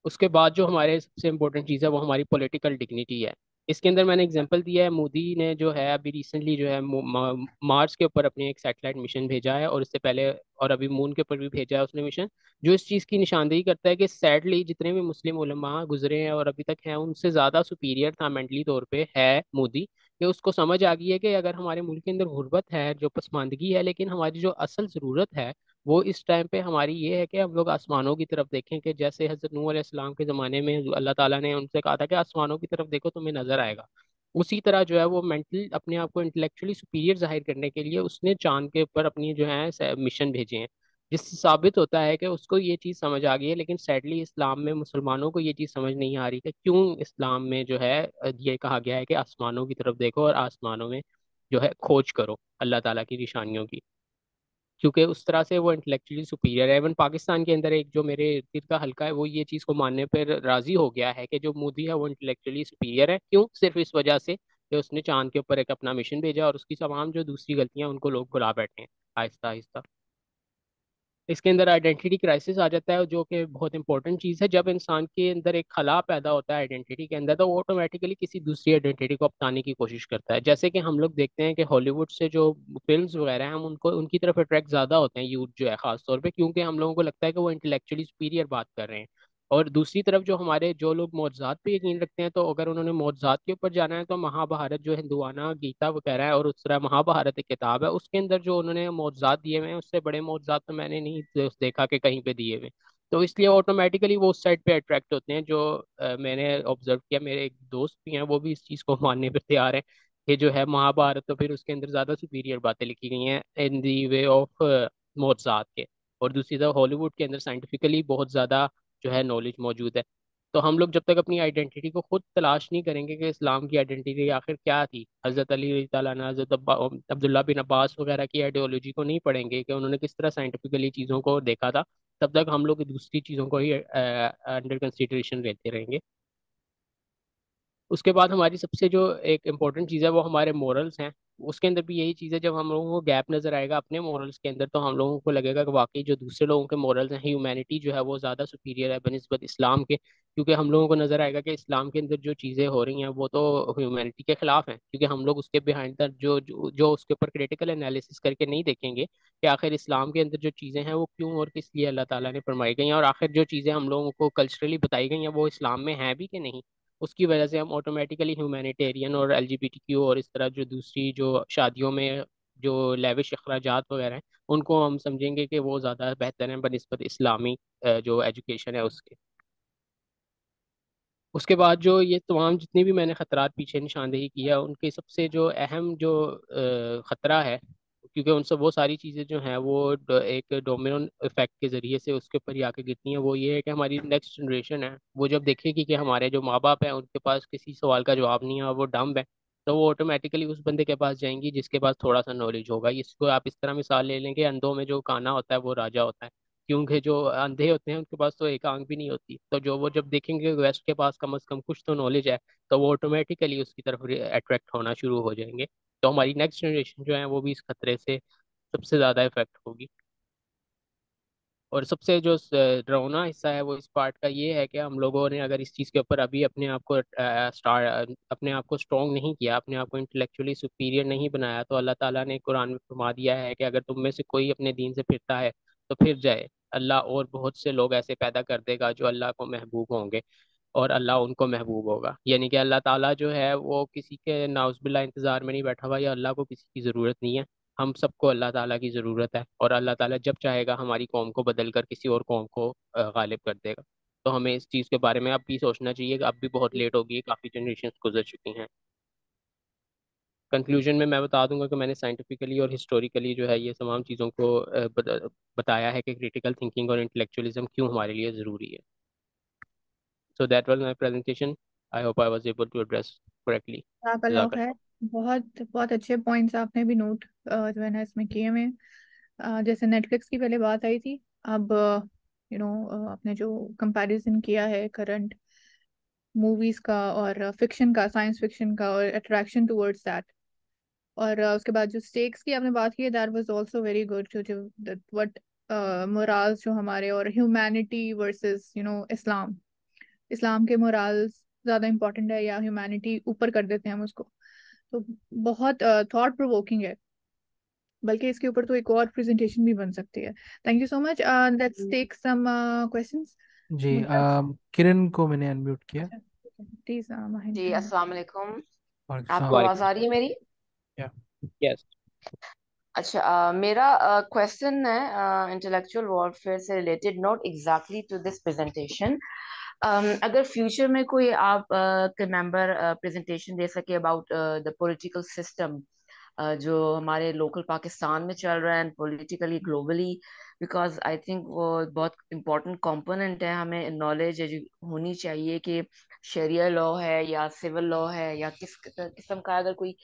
उसके बाद जो हमारे सबसे इम्पोर्टेंट चीज़ है वो हमारी पॉलिटिकल डिग्निटी है। इसके अंदर मैंने एग्जांपल दिया है, मोदी ने जो है अभी रिसेंटली जो है मार्स के ऊपर अपने एक सैटेलाइट मिशन भेजा है, और इससे पहले और अभी मून के ऊपर भी भेजा है उसने मिशन, जो इस चीज़ की निशानदेही करता है कि सैडली जितने भी मुस्लिम उलमा गुजरे हैं और अभी तक हैं उनसे ज़्यादा सुपीरियर था मेंटली तौर पे है मोदी। कि उसको समझ आ गई है कि अगर हमारे मुल्क के अंदर गुर्बत है, जो पसमानदगी है, लेकिन हमारी जो असल ज़रूरत है वो इस टाइम पे हमारी ये है कि हम लोग आसमानों की तरफ देखें। कि जैसे हजरत नूह अलैहिस्सलाम के ज़माने में अल्लाह ताला ने उनसे कहा था कि आसमानों की तरफ देखो तुम्हें नजर आएगा। उसी तरह जो है वो मेंटल अपने आप को इंटेलेक्चुअली सुपीरियर जाहिर करने के लिए उसने चांद के ऊपर अपनी जो है मिशन भेजे हैं, जिससे साबित होता है कि उसको ये चीज़ समझ आ गई है। लेकिन सैडली इस्लाम में मुसलमानों को ये चीज़ समझ नहीं आ रही कि क्यों इस्लाम में जो है ये कहा गया है कि आसमानों की तरफ देखो और आसमानों में जो है खोज करो अल्लाह ताला की निशानियों की, क्योंकि उस तरह से वो इंटेलेक्चुअली सुपीरियर है। इवन पाकिस्तान के अंदर एक जो मेरे दिल का हल्का है वो ये चीज़ को मानने पर राजी हो गया है कि जो मोदी है वो इंटेलेक्चुअली सुपीरियर है। क्यों? सिर्फ इस वजह से कि उसने चांद के ऊपर एक अपना मिशन भेजा और उसकी तमाम जो दूसरी गलतियां उनको लोग भुला बैठे हैं आहिस्ता आहिस्ता। इसके अंदर आइडेंटिटी क्राइसिस आ जाता है, जो कि बहुत इंपॉर्टेंट चीज़ है। जब इंसान के अंदर एक खला पैदा होता है आइडेंटिटी के अंदर, तो वो ऑटोमेटिकली किसी दूसरी आइडेंटिटी को अपनाने की कोशिश करता है। जैसे कि हम लोग देखते हैं कि हॉलीवुड से जो फिल्म्स वगैरह हैं, हम उनको उनकी तरफ अट्रैक्ट ज़्यादा होते हैं यूथ जो है ख़ास तौर पे, क्योंकि हम लोगों को लगता है कि वो इंटेलेक्चुअली सुपीरियर बात कर रहे हैं। और दूसरी तरफ जो हमारे जो लोग मौजूदात पे यकीन रखते हैं, तो अगर उन्होंने मौजूदात के ऊपर जाना है तो महाभारत जो हिंदुआना गीता वगैरह है, और उस तरह महाभारत एक किताब है, उसके अंदर जो उन्होंने मौजूदात दिए हुए हैं, उससे बड़े मौजूदात तो मैंने नहीं देखा कि कहीं पे दिए हुए। तो इसलिए ऑटोमेटिकली वो उस साइड पे अट्रैक्ट होते हैं। जो मैंने ऑब्जर्व किया, मेरे एक दोस्त भी हैं, वो भी इस चीज़ को मानने पर तैयार है कि जो है महाभारत, तो फिर उसके अंदर ज़्यादा सुपीरियर बातें लिखी गई हैं इन दी वे ऑफ मौजूदात के। और दूसरी तरफ हॉलीवुड के अंदर साइंटिफिकली बहुत ज़्यादा जो है नॉलेज मौजूद है। तो हम लोग जब तक अपनी आइडेंटिटी को खुद तलाश नहीं करेंगे कि इस्लाम की आइडेंटिटी आखिर क्या थी, हज़रत अली रज़ी अल्लाह अन्हु, हज़रत अब्दुल्ला बिन अब्बास वगैरह की आइडियोलॉजी को नहीं पढ़ेंगे कि उन्होंने किस तरह साइंटिफिकली चीज़ों को देखा था, तब तक हम लोग दूसरी चीज़ों को ही अंडर कंसिडरेशन लेते रहेंगे। उसके बाद हमारी सबसे जो एक इम्पोर्टेंट चीज़ है वो हमारे मोरल्स हैं। उसके अंदर भी यही चीज़ है, जब हम लोगों को गैप नज़र आएगा अपने मोरल्स के अंदर, तो हम लोगों को लगेगा कि वाकई जो दूसरे लोगों के मोरल्स हैं, ह्यूमैनिटी जो है वो ज़्यादा सुपीरियर है बनिस्बत इस्लाम के। क्योंकि हम लोगों को नज़र आएगा कि इस्लाम के अंदर जो चीज़ें हो रही हैं वो तो ह्यूमैनिटी के खिलाफ हैं, क्योंकि हम लोग उसके बिहाइंड द जो उसके ऊपर क्रिटिकल एनालिसिस करके नहीं देखेंगे कि आखिर इस्लाम के अंदर जो चीज़ें हैं वो क्यों और किस लिए अल्लाह ताला ने फरमाई गई हैं, और आखिर जो चीज़ें हम लोगों को कल्चरली बताई गई हैं वो इस्लाम में हैं भी कि नहीं। उसकी वजह से हम ऑटोमेटिकली ह्यूमैनिटेरियन और एलजीबीटीक्यू और इस तरह जो दूसरी जो शादियों में जो लेविश अखराजात वगैरह हैं, उनको हम समझेंगे कि वो ज़्यादा बेहतर हैं बनस्बत इस्लामी जो एजुकेशन है उसके। उसके बाद जो ये तमाम जितनी भी मैंने खतरात पीछे निशानदेही की है, उनके सबसे जो अहम जो खतरा है, क्योंकि उन सब वो सारी चीज़ें जो हैं वो एक डोमिनो इफेक्ट के ज़रिए से उसके ऊपर ही आके गिरती हैं। वो ये है कि हमारी नेक्स्ट जनरेशन है, वो जब देखेगी कि हमारे जो माँ बाप हैं उनके पास किसी सवाल का जवाब नहीं है और वो डम्ब है, तो वो ऑटोमेटिकली उस बंदे के पास जाएंगी जिसके पास थोड़ा सा नॉलेज होगा। इसको आप इस तरह मिसाल ले लेंगे, अंधों में जो काना होता है वो राजा होता है, क्योंकि जो अंधे होते हैं उनके पास तो एक आंख भी नहीं होती। तो जो वो जब देखेंगे कि वेस्ट के पास कम से कम कुछ तो नॉलेज है, तो वो ऑटोमेटिकली उसकी तरफ अट्रैक्ट होना शुरू हो जाएंगे। तो हमारी नेक्स्ट जनरेशन जो है वो भी इस खतरे से सबसे ज़्यादा इफेक्ट होगी। और सबसे जो डरावना हिस्सा है वो इस पार्ट का ये है कि हम लोगों ने अगर इस चीज़ के ऊपर अभी अपने आप को अपने आप को स्ट्रॉन्ग नहीं किया, अपने आप को इंटेलेक्चुअली सुपीरियर नहीं बनाया, तो अल्लाह ताला ने कुरान में फरमा दिया है कि अगर तुम में से कोई अपने दीन से फिरता है तो फिर जाए। अल्लाह और बहुत से लोग ऐसे पैदा कर देगा जो अल्लाह को महबूब होंगे और अल्लाह उनको महबूब होगा। यानी कि अल्लाह ताला जो है वो किसी के नाउज़ुबिल्ला इंतज़ार में नहीं बैठा हुआ, या अल्लाह को किसी की ज़रूरत नहीं है। हम सबको अल्लाह ताला की ज़रूरत है, और अल्लाह ताला जब चाहेगा हमारी कौम को बदल कर किसी और कौम को गालिब कर देगा। तो हमें इस चीज़ के बारे में अब भी सोचना चाहिए कि अब भी बहुत लेट हो गई है, काफ़ी जनरेशन गुजर चुकी हैं। कंक्लूजन में मैं बता दूंगा कि मैंने साइंटिफिकली और हिस्टोरिकली जो है ये तमाम चीज़ों को बताया है कि क्रिटिकल थिंकिंग और इंटेलेक्चुअलिज्म क्यों हमारे लिए ज़रूरी है। So that was my presentation. I hope I was able to address correctly. जज़ाकल्लाह खैर। बहुत बहुत अच्छे पॉइंट्स आपने भी नोट जो है ना इसमें किए हुए हैं। जैसे नेटफ्लिक्स की पहले बात आई थी, अब आपने जो कंपैरिजन किया है करंट मूवीज का और फिक्शन का, साइंस फिक्शन का, और अट्रैक्शन टुवर्ड्स दैट, और उसके बाद जो स्टेक्स की आपने बात की, that was also very good. जो व्हाट मोराल्स जो हमारे, और ह्यूमैनिटी वर्सेस इस्लाम, इस्लाम के मोराल्स ज्यादा इंपॉर्टेंट है या ह्यूमैनिटी ऊपर कर देते हैं हम उसको, तो बहुत थॉट प्रोवोकिंग है। बल्कि इसके ऊपर तो एक और प्रेजेंटेशन भी बन सकती है। Thank you so much. Let's take some questions. जी किरण को मैंने अनम्यूट किया। प्लीज जी अस्सलाम वालेकुम। और आपको आवाज आ रही है मेरी? यस। अच्छा, मेरा क्वेश्चन है इंटेलेक्चुअल वॉरफेयर से related, not exactly to this presentation. अगर फ्यूचर में कोई आप के मेंबर प्रेजेंटेशन दे सके अबाउट द पॉलिटिकल सिस्टम जो हमारे लोकल पाकिस्तान में चल रहा है and politically globally, because I think वो बहुत इंपॉर्टेंट कंपोनेंट है। हमें नॉलेज होनी चाहिए कि शरिया लॉ है या सिविल लॉ है या किस किस्म का, अगर कोई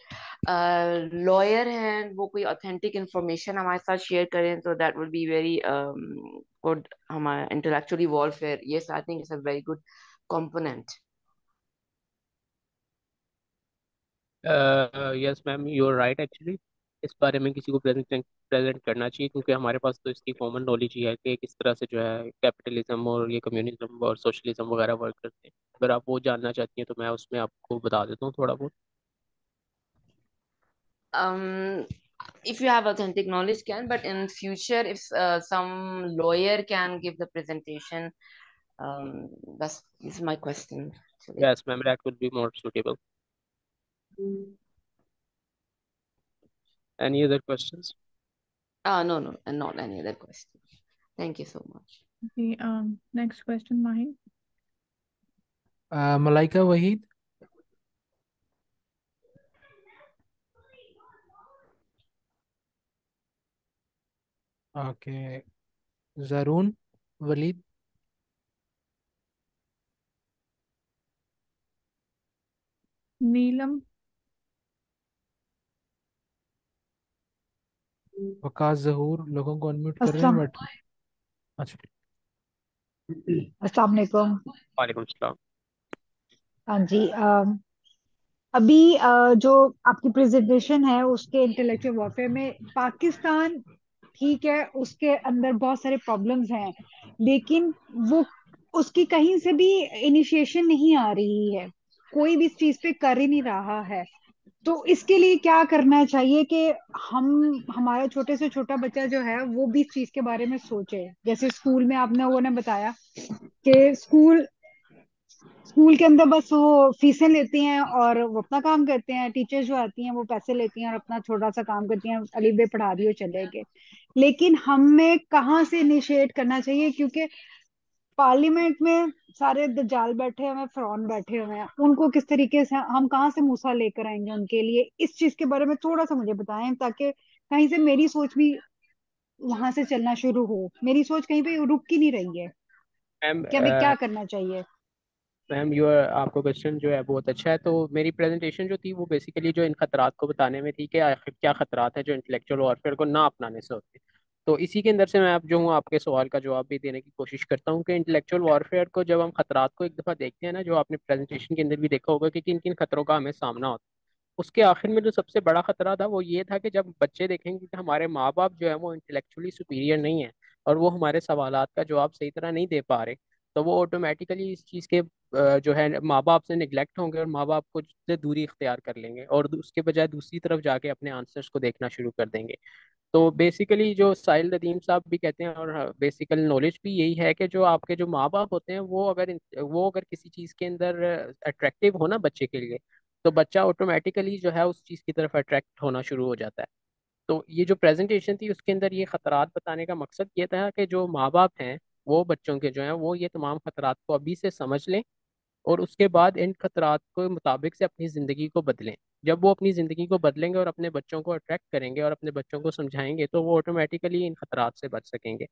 लॉयर हैं वो कोई ऑथेंटिक इंफॉर्मेशन हमारे साथ शेयर करें तो that would be very good. हमारा intellectually warfare, yes I think it's a very good component. Yes, ma'am, you're right actually. इस बारे में किसी को प्रेजेंट करना चाहिए, क्योंकि हमारे पास तो इसकी कॉमन नॉलेज ही है कि किस तरह से जो है कैपिटलिज्म और ये कम्युनिज्म और सोशलिज्म वगैरह वर्क करते हैं। अगर आप वो जानना चाहती हैं तो मैं उसमें आपको बता देता हूँ थोड़ा बहुत। Um, if you have authentic knowledge, can, but in future, if some lawyer can give the presentation, um, that's this is my question actually. Yes, ma'am, that would be more suitable. Any other questions? No, no, and not any other question. Thank you so much. Okay, next question, Mahi. Malaika Waheed. Okay, Zarun Waleed. Neelam. Waqas Zahoor. लोगों को unmute कर रहे हैं but अच्छा। अस्सलाम वालेकुम। वालेकुम सलाम। हाँ जी, अभी जो आपकी प्रेजेंटेशन है उसके इंटेलेक्चुअल वॉरफेयर में पाकिस्तान, ठीक है, उसके अंदर बहुत सारे प्रॉब्लम्स हैं, लेकिन वो उसकी कहीं से भी इनिशिएशन नहीं आ रही है, कोई भी इस चीज पे कर ही नहीं रहा है। तो इसके लिए क्या करना चाहिए कि हम हमारा छोटे से छोटा बच्चा जो है वो भी इस चीज के बारे में सोचे। जैसे स्कूल में आपने वो ने बताया कि स्कूल स्कूल के अंदर बस वो फीसें लेती हैं और वो अपना काम करते हैं, टीचर्स जो आती हैं वो पैसे लेती हैं और अपना छोटा सा काम करती हैं, अली बे पढ़ा दी और चले गए। लेकिन हमें कहाँ से इनिशिएट करना चाहिए, क्योंकि पार्लियामेंट में सारे दज्जाल बैठे हुए हैं, फिरौन बैठे हुए हैं, उनको किस तरीके से हम कहाँ से मूसा लेकर आएंगे उनके लिए। इस चीज के बारे में थोड़ा सा मुझे बताएं ताकि कहीं से मेरी सोच भी वहां से चलना शुरू हो। मेरी सोच कहीं पे रुक ही नहीं रही है मैम कि हमें क्या करना चाहिए। मैम आपको क्वेश्चन जो है बहुत अच्छा है। तो मेरी प्रेजेंटेशन जो थी वो बेसिकली जो इन खतरात को बताने में थी कि आखिर क्या खतरात है जो इंटेलेक्चुअल वॉरफेयर को ना अपनाने से होते हैं। तो इसी के अंदर से मैं आप जो हूँ आपके सवाल का जवाब भी देने की कोशिश करता हूँ कि इंटेलेक्चुअल वॉरफेयर को जब हम खतरात को एक दफ़ा देखते हैं ना, जो आपने प्रेजेंटेशन के अंदर भी देखा होगा कि किन किन खतरों का हमें सामना होता है, उसके आखिर में जो सबसे बड़ा खतरा था वो ये था कि जब बच्चे देखेंगे कि हमारे माँ बाप जो है वो इंटेलेक्चुअली सुपीरियर नहीं है और वो हमारे सवालात का जवाब सही तरह नहीं दे पा रहे, तो वो ऑटोमेटिकली इस चीज़ के जो है माँ बाप से निगलेक्ट होंगे और माँ बाप को से दूरी इख्तियार कर लेंगे और उसके बजाय दूसरी तरफ जाके अपने आंसर्स को देखना शुरू कर देंगे। तो बेसिकली जो साहिल नदीम साहब भी कहते हैं और बेसिकल नॉलेज भी यही है कि जो आपके जो माँ बाप होते हैं वो अगर किसी चीज़ के अंदर अट्रैक्टिव हो ना बच्चे के लिए, तो बच्चा ऑटोमेटिकली जो है उस चीज़ की तरफ अट्रैक्ट होना शुरू हो जाता है। तो ये जो प्रेजेंटेशन थी उसके अंदर ये खतरात बताने का मकसद ये था कि जो माँ बाप हैं वो बच्चों के जो हैं वो ये तमाम खतरात को अभी से समझ लें और उसके बाद इन खतरात के मुताबिक से अपनी ज़िंदगी को बदलें। जब वो अपनी ज़िंदगी को बदलेंगे और अपने बच्चों को अट्रैक्ट करेंगे और अपने बच्चों को समझाएंगे तो वो ऑटोमेटिकली इन खतरात से बच सकेंगे।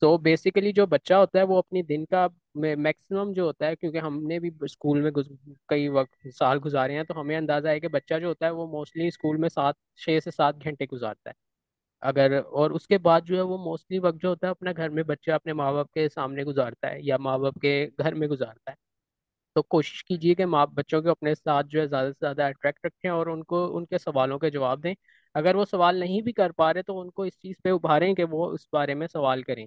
तो बेसिकली जो बच्चा होता है वो अपनी दिन का मैक्सिमम जो होता है, क्योंकि हमने भी स्कूल में कई वक्त साल गुजारे हैं, तो हमें अंदाजा है कि बच्चा जो होता है वो मोस्टली स्कूल में 6 से 7 घंटे गुजारता है। अगर और उसके बाद जो है वो मोस्टली वक्त जो होता है अपना घर में बच्चा अपने माँ बाप के सामने गुजारता है या माँ बाप के घर में गुजारता है। तो कोशिश कीजिए कि माँ बच्चों को अपने साथ जो है ज़्यादा से ज़्यादा अट्रैक्ट रखें और उनको उनके सवालों के जवाब दें। अगर वो सवाल नहीं भी कर पा रहे तो उनको इस चीज़ पे उभारें कि वो उस बारे में सवाल करें।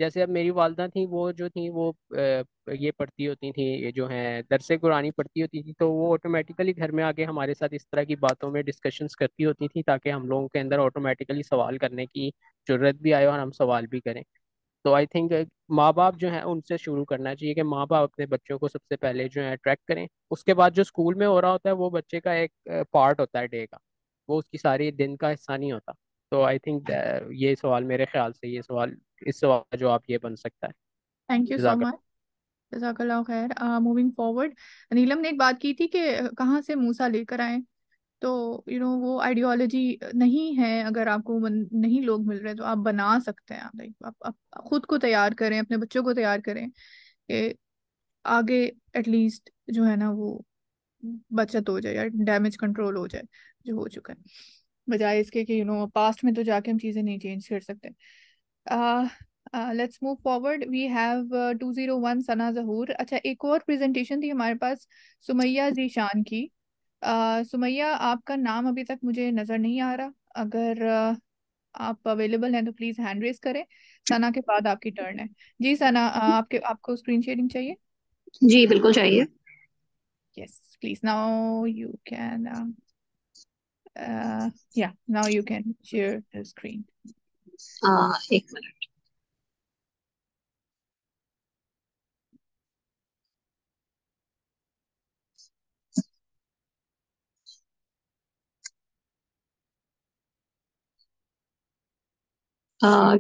जैसे अब मेरी वालदा थी वो जो थी वो ये पढ़ती होती थी, ये जो है दरसे कुरानी पढ़ती होती थी, तो वो ऑटोमेटिकली घर में आके हमारे साथ इस तरह की बातों में डिस्कशंस करती होती थी ताकि हम लोगों के अंदर ऑटोमेटिकली सवाल करने की जरूरत भी आए और हम सवाल भी करें। तो आई थिंक माँ बाप जो है उनसे शुरू करना चाहिए कि माँ बाप अपने बच्चों को सबसे पहले जो है अट्रैक्ट करें। उसके बाद जो स्कूल में हो रहा होता है वो बच्चे का एक पार्ट होता है डे का, वो उसकी सारी दिन का हिस्सा नहीं होता। तो आई थिंक ये सवाल मेरे ख्याल से ये सवाल इस सवाल का जवाब ये बन सकता है। थैंक यू सो जज़ाक मच। जज़ाकल्लाह खैर। मूविंग फॉरवर्ड, नीलम ने एक बात की थी कि कहाँ से मूसा लेकर आए। तो वो आइडियोलॉजी नहीं है, अगर आपको नहीं लोग मिल रहे तो आप बना सकते हैं। आप लाइक आप खुद को तैयार करें, अपने बच्चों को तैयार करें कि आगे एटलीस्ट जो है ना वो बचत हो जाए या डैमेज कंट्रोल हो जाए जो हो चुका है, बजाय इसके कि पास्ट में तो जाके हम चीज़ें नहीं चेंज कर सकते। Let's move forward. We have 201 Sana Zahoor. अच्छा, एक और प्रेजेंटेशन थी हमारे पास सुमैया जीशान की। सुमैया, आपका नाम अभी तक मुझे नज़र नहीं आ रहा। अगर आप अवेलेबल हैं तो प्लीज हैंड रेज करें। सना के बाद आपकी टर्न है। जी सना, आपको स्क्रीन शेयरिंग चाहिए? जी बिल्कुल चाहिए। Yes please, now you can या now you can share the screen. एक minute.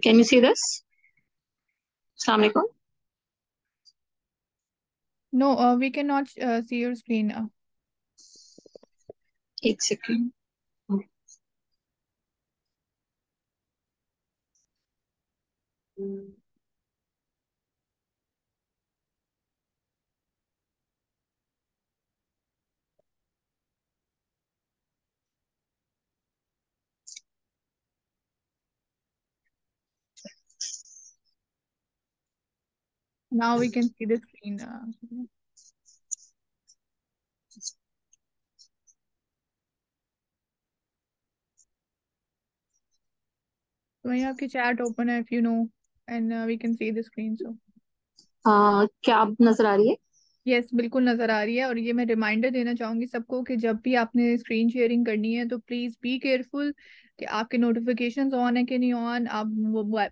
Can you see this? अस्सलाम वालेकुम। No, we can not see your screen. एक second. Now we can see the screen. तो वहीं आपकी चैट ओपन है, if you know, and we can see the screen. So क्या आप नजर आ रही है? यस, बिल्कुल नज़र आ रही है। और ये मैं रिमाइंडर देना चाहूँगी सबको कि जब भी आपने स्क्रीन शेयरिंग करनी है तो प्लीज़ बी केयरफुल कि आपके नोटिफिकेशंस ऑन है कि नहीं ऑन। आप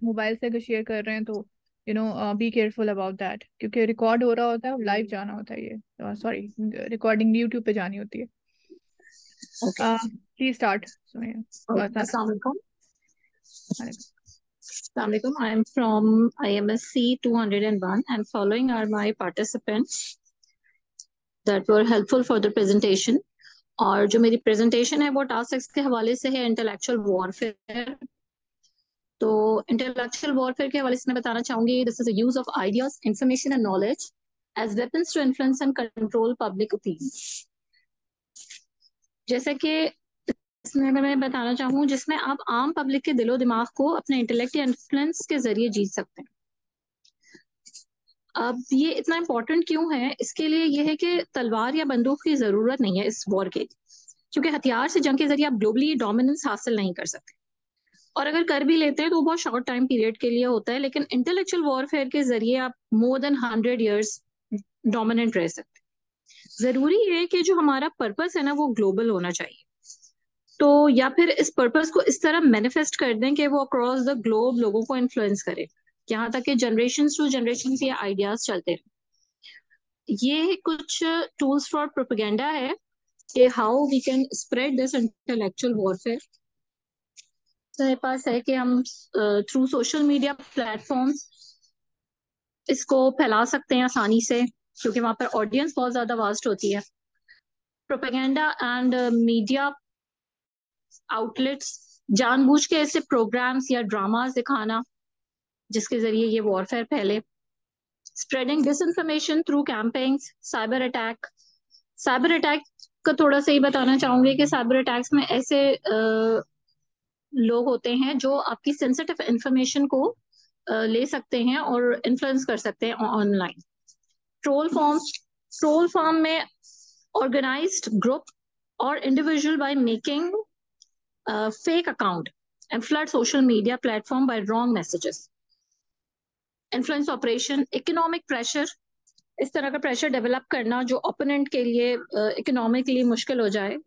मोबाइल से अगर शेयर कर रहे हैं तो बी केयरफुल अबाउट दैट, क्योंकि रिकॉर्ड हो रहा होता है, लाइव जाना होता है, ये सॉरी रिकॉर्डिंग यूट्यूब पे जानी होती है। Please start. अस्सलाम वालेकुम। Assalamualaikum. I am from IMSC 201 and following are my participants that were helpful for the presentation. और जो मेरी presentation है वो टास्क एक्स के हवाले से है इंटेलेक्चुअल वॉरफेयर। तो इंटेलेक्चुअल वॉरफेयर के हवाले से मैं बताना चाहूंगी this is the use of ideas, information and knowledge as weapons to influence and control public opinion. जैसे कि इसमें मैं बताना चाहूँ जिसमें आप आम पब्लिक के दिलो दिमाग को अपने इंटेलेक्ट या इन्फ्लुएंस के जरिए जीत सकते हैं। अब ये इतना इम्पोर्टेंट क्यों है? इसके लिए ये है कि तलवार या बंदूक की जरूरत नहीं है इस वॉर के, क्योंकि हथियार से जंग के जरिए आप ग्लोबली डोमिनेंस हासिल नहीं कर सकते, और अगर कर भी लेते हैं तो बहुत शॉर्ट टाइम पीरियड के लिए होता है। लेकिन इंटेलेक्चुअल वॉरफेयर के जरिए आप मोर देन 100 years डोमिनेंट रह सकते हैं। जरूरी है कि जो हमारा पर्पस है ना वो ग्लोबल होना चाहिए। तो या फिर इस पर्पस को इस तरह मैनिफेस्ट कर दें कि वो अक्रॉस द ग्लोब लोगों को इन्फ्लुएंस करे, यहाँ तक कि जनरेशन टू जनरेशन ये आइडियाज चलते हैं। ये कुछ टूल्स फॉर प्रोपेगेंडा है कि how we can spread this intellectual warfare. मेरे पास है कि हम थ्रू सोशल मीडिया प्लेटफॉर्म्स इसको फैला सकते हैं आसानी से, क्योंकि वहां पर ऑडियंस बहुत ज्यादा वास्ट होती है। प्रोपेगेंडा एंड मीडिया आउटलेट्स जानबूझ के ऐसे प्रोग्राम्स या ड्रामास दिखाना जिसके जरिए ये वॉरफेयर फैले। Spreading disinformation through campaigns, cyber attack. Cyber attack का थोड़ा सा ही बताना चाहूंगी कि साइबर अटैक्स में ऐसे लोग होते हैं जो आपकी सेंसिटिव इंफॉर्मेशन को ले सकते हैं और इन्फ्लुएंस कर सकते हैं ऑनलाइन। ट्रोल फॉर्म में ऑर्गेनाइज्ड ग्रुप और individual by making fake account and flood social media platform by wrong messages. Influence operation, economic pressure, इस तरह का प्रेशर डेवलप करना जो ओपोनेंट के लिए इकोनॉमिकली मुश्किल हो जाए,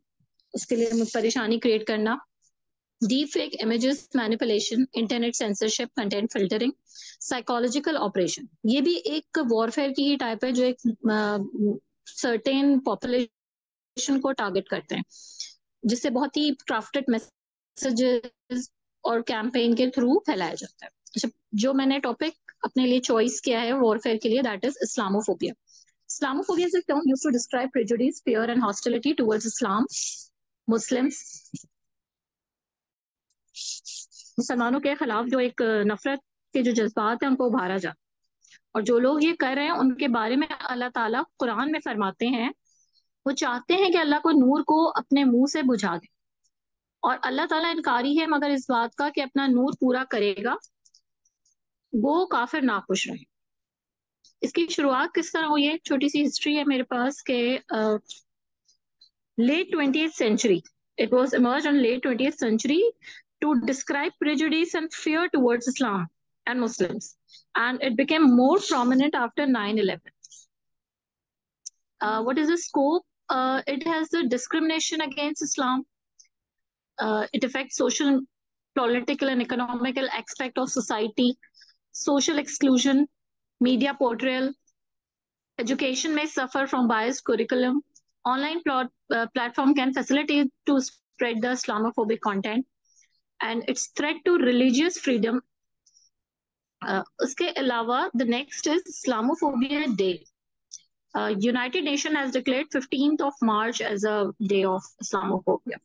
उसके लिए परेशानी क्रिएट करना। Deep fake images manipulation, internet censorship, content filtering, psychological operation, ये भी एक वॉरफेयर की ही टाइप है जो एक सर्टेन पॉपुलेशन को टारगेट करते हैं, जिससे बहुत ही क्राफ्टेड मैसेजेस और कैंपेन के थ्रू फैलाया जाता है। अच्छा, जो मैंने टॉपिक अपने लिए चॉइस किया है वॉरफेयर के लिए, that is Islamophobia. Islamophobia is a term used to describe prejudice, fear and hostility towards Islam, Muslims. मुसलमानों के खिलाफ जो एक नफरत के जो जज्बात हैं उनको उभारा जाता, और जो लोग ये कर रहे हैं उनके बारे में अल्लाह ताला कुरान में फरमाते हैं वो चाहते हैं कि अल्लाह को नूर को अपने मुंह से बुझा दे, और अल्लाह ताला इनकारी है मगर इस बात का कि अपना नूर पूरा करेगा, वो काफिर नाखुश रहे। इसकी शुरुआत किस तरह हुई है? एक छोटी सी हिस्ट्री है मेरे पास के late 20th century It was emerged in late 20th century to describe prejudice and fear towards Islam and Muslims, and it became more prominent after 9/11. What is the scope? It has the discrimination against Islam. It affects social, political, and economical aspect of society, social exclusion, media portrayal. Education may suffer from biased curriculum. Online platform can facilitate to spread the Islamophobic content, and its threat to religious freedom. उसके अलावा, the next is Islamophobia Day. United Nations has declared 15th of March as a day of Islamophobia.